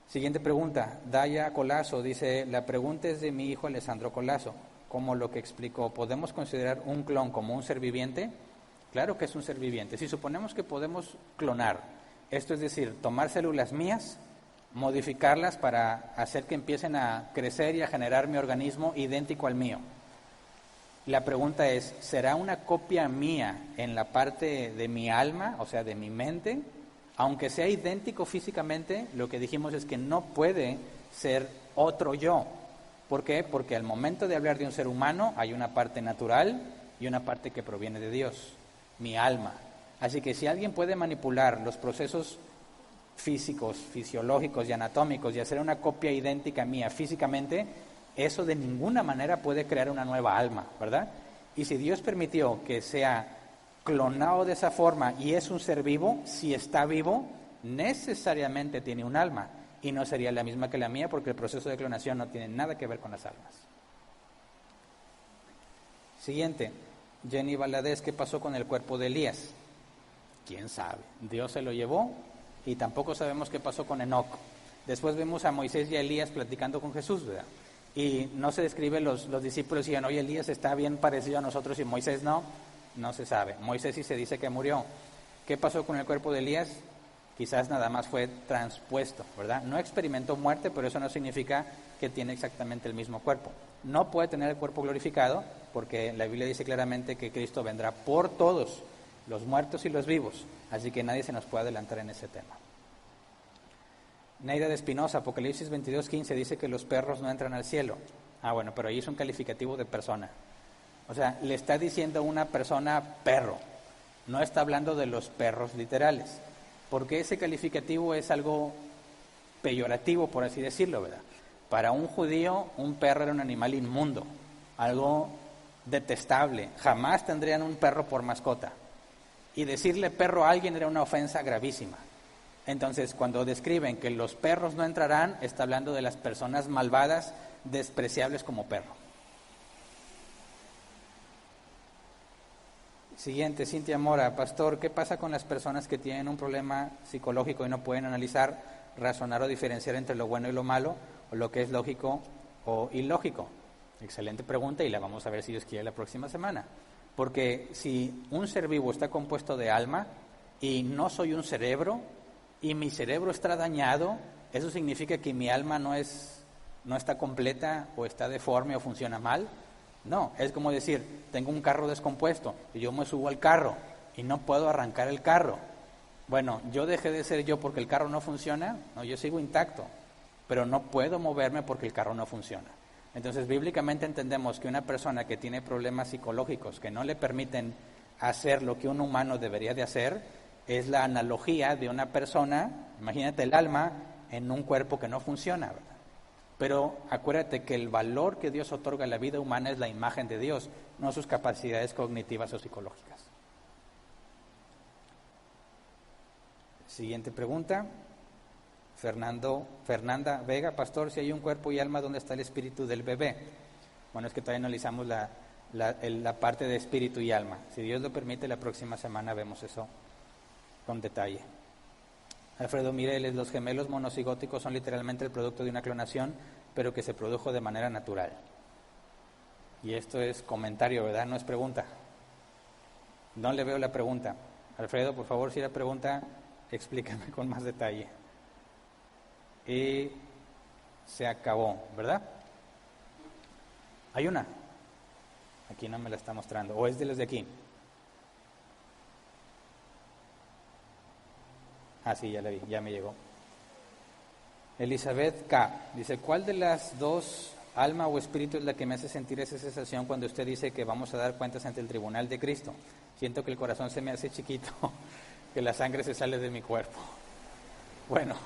Siguiente pregunta, Daya Colazo dice, la pregunta es de mi hijo Alessandro Colazo, como lo que explicó, ¿podemos considerar un clon como un ser viviente? Claro que es un ser viviente. Si suponemos que podemos clonar, esto es decir, tomar células mías, modificarlas para hacer que empiecen a crecer y a generar mi organismo idéntico al mío. La pregunta es, ¿será una copia mía en la parte de mi alma, o sea, de mi mente? Aunque sea idéntico físicamente, lo que dijimos es que no puede ser otro yo. ¿Por qué? Porque al momento de hablar de un ser humano hay una parte natural y una parte que proviene de Dios, mi alma. Así que si alguien puede manipular los procesos físicos, fisiológicos y anatómicos y hacer una copia idéntica mía físicamente, eso de ninguna manera puede crear una nueva alma, ¿verdad? Y si Dios permitió que sea clonado de esa forma y es un ser vivo, si está vivo, necesariamente tiene un alma y no sería la misma que la mía porque el proceso de clonación no tiene nada que ver con las almas. Siguiente, Jenny Valadez, ¿qué pasó con el cuerpo de Elías? ¿Quién sabe? Dios se lo llevó y tampoco sabemos qué pasó con Enoc. Después vemos a Moisés y a Elías platicando con Jesús, ¿verdad? Y no se describe, los discípulos decían, oye, Elías está bien parecido a nosotros y Moisés no se sabe. Moisés sí se dice que murió. ¿Qué pasó con el cuerpo de Elías? Quizás nada más fue transpuesto, ¿verdad? No experimentó muerte, pero eso no significa que tiene exactamente el mismo cuerpo. No puede tener el cuerpo glorificado porque la Biblia dice claramente que Cristo vendrá por todos, los muertos y los vivos, así que nadie se nos puede adelantar en ese tema. Neida de Espinosa, Apocalipsis 22:15 dice que los perros no entran al cielo. Bueno, pero ahí es un calificativo de persona. O sea, le está diciendo a una persona perro, no está hablando de los perros literales, porque ese calificativo es algo peyorativo, por así decirlo, ¿verdad? Para un judío, un perro era un animal inmundo, algo detestable, jamás tendrían un perro por mascota. Y decirle perro a alguien era una ofensa gravísima. Entonces, cuando describen que los perros no entrarán, está hablando de las personas malvadas, despreciables como perro. Siguiente, Cintia Mora, pastor, ¿qué pasa con las personas que tienen un problema psicológico y no pueden analizar, razonar o diferenciar entre lo bueno y lo malo, o lo que es lógico o ilógico? Excelente pregunta y la vamos a ver si Dios quiere la próxima semana. Porque si un ser vivo está compuesto de alma y no soy un cerebro y mi cerebro está dañado, ¿eso significa que mi alma no está completa o está deforme o funciona mal? No, es como decir, tengo un carro descompuesto y yo me subo al carro y no puedo arrancar el carro. Bueno, ¿yo dejé de ser yo porque el carro no funciona? No, yo sigo intacto, pero no puedo moverme porque el carro no funciona. Entonces, bíblicamente entendemos que una persona que tiene problemas psicológicos que no le permiten hacer lo que un humano debería de hacer, es la analogía de una persona, imagínate el alma, en un cuerpo que no funciona, ¿verdad? Pero acuérdate que el valor que Dios otorga a la vida humana es la imagen de Dios, no sus capacidades cognitivas o psicológicas. Siguiente pregunta. Fernanda Vega, pastor, si hay un cuerpo y alma, ¿dónde está el espíritu del bebé? Bueno, es que todavía analizamos la parte de espíritu y alma. Si Dios lo permite, la próxima semana vemos eso con detalle. Alfredo Mireles, los gemelos monocigóticos son literalmente el producto de una clonación, pero que se produjo de manera natural. Y esto es comentario, ¿verdad? No es pregunta. No le veo la pregunta. Alfredo, por favor, si la pregunta, explícame con más detalle. Y se acabó, ¿verdad? Hay una. Aquí no me la está mostrando. ¿O es de los de aquí? Ah, sí, ya la vi, ya me llegó. Elizabeth K. dice, ¿cuál de las dos, alma o espíritu, es la que me hace sentir esa sensación cuando usted dice que vamos a dar cuentas ante el tribunal de Cristo? Siento que el corazón se me hace chiquito, que la sangre se sale de mi cuerpo. Bueno,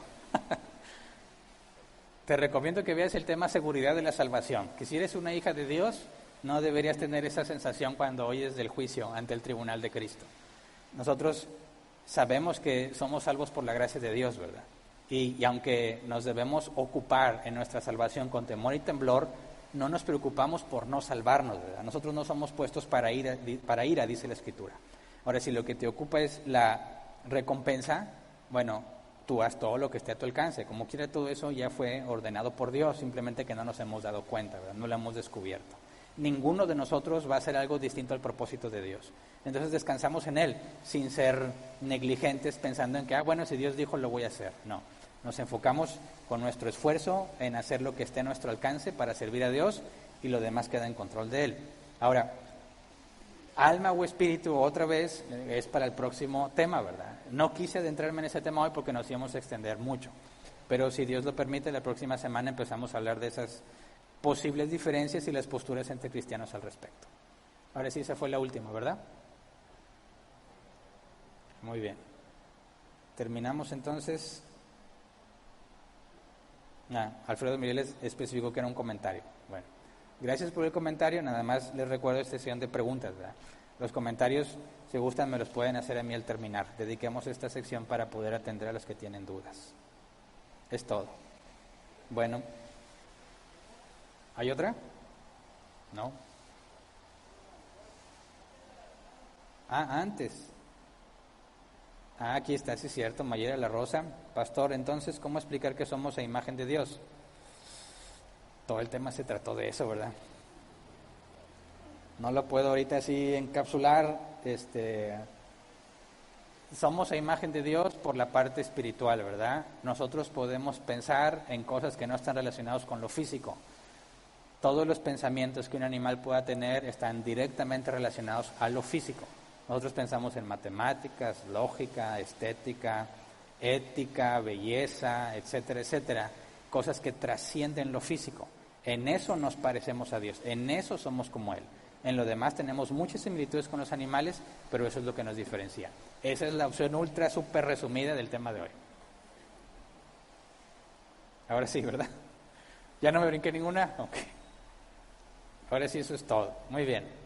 te recomiendo que veas el tema seguridad de la salvación, que si eres una hija de Dios, no deberías tener esa sensación cuando oyes del juicio ante el tribunal de Cristo. Nosotros sabemos que somos salvos por la gracia de Dios, ¿verdad? Y aunque nos debemos ocupar en nuestra salvación con temor y temblor, no nos preocupamos por no salvarnos, ¿verdad? Nosotros no somos puestos para ira, dice la Escritura. Ahora, si lo que te ocupa es la recompensa, bueno, tú haz todo lo que esté a tu alcance. Como quiera, todo eso ya fue ordenado por Dios, simplemente que no nos hemos dado cuenta, ¿verdad? No lo hemos descubierto. Ninguno de nosotros va a hacer algo distinto al propósito de Dios. Entonces descansamos en Él, sin ser negligentes, pensando en que, bueno, si Dios dijo, lo voy a hacer. No, nos enfocamos con nuestro esfuerzo en hacer lo que esté a nuestro alcance para servir a Dios y lo demás queda en control de Él. Ahora, alma o espíritu, otra vez, es para el próximo tema, ¿verdad? No quise adentrarme en ese tema hoy porque nos íbamos a extender mucho, pero si Dios lo permite, la próxima semana empezamos a hablar de esas posibles diferencias y las posturas entre cristianos al respecto. Ahora sí, esa fue la última, ¿verdad? Muy bien. Terminamos entonces. Alfredo Mireles especificó que era un comentario. Bueno, gracias por el comentario. Nada más les recuerdo esta sesión de preguntas, ¿verdad? Los comentarios, si gustan, me los pueden hacer a mí al terminar. Dediquemos esta sección para poder atender a los que tienen dudas. Es todo. Bueno. ¿Hay otra? ¿No? Antes. Aquí está, sí es cierto, Mayera La Rosa. Pastor, entonces, ¿cómo explicar que somos a imagen de Dios? Todo el tema se trató de eso, ¿verdad? No lo puedo ahorita así encapsular. Somos a imagen de Dios por la parte espiritual, ¿verdad? Nosotros podemos pensar en cosas que no están relacionadas con lo físico. Todos los pensamientos que un animal pueda tener están directamente relacionados a lo físico. Nosotros pensamos en matemáticas, lógica, estética, ética, belleza, etcétera, etcétera. Cosas que trascienden lo físico. En eso nos parecemos a Dios, en eso somos como Él. En lo demás tenemos muchas similitudes con los animales, pero eso es lo que nos diferencia. Esa es la opción ultra, súper resumida del tema de hoy. Ahora sí, ¿verdad? ¿Ya no me brinqué ninguna? Ok. Ahora sí, eso es todo. Muy bien.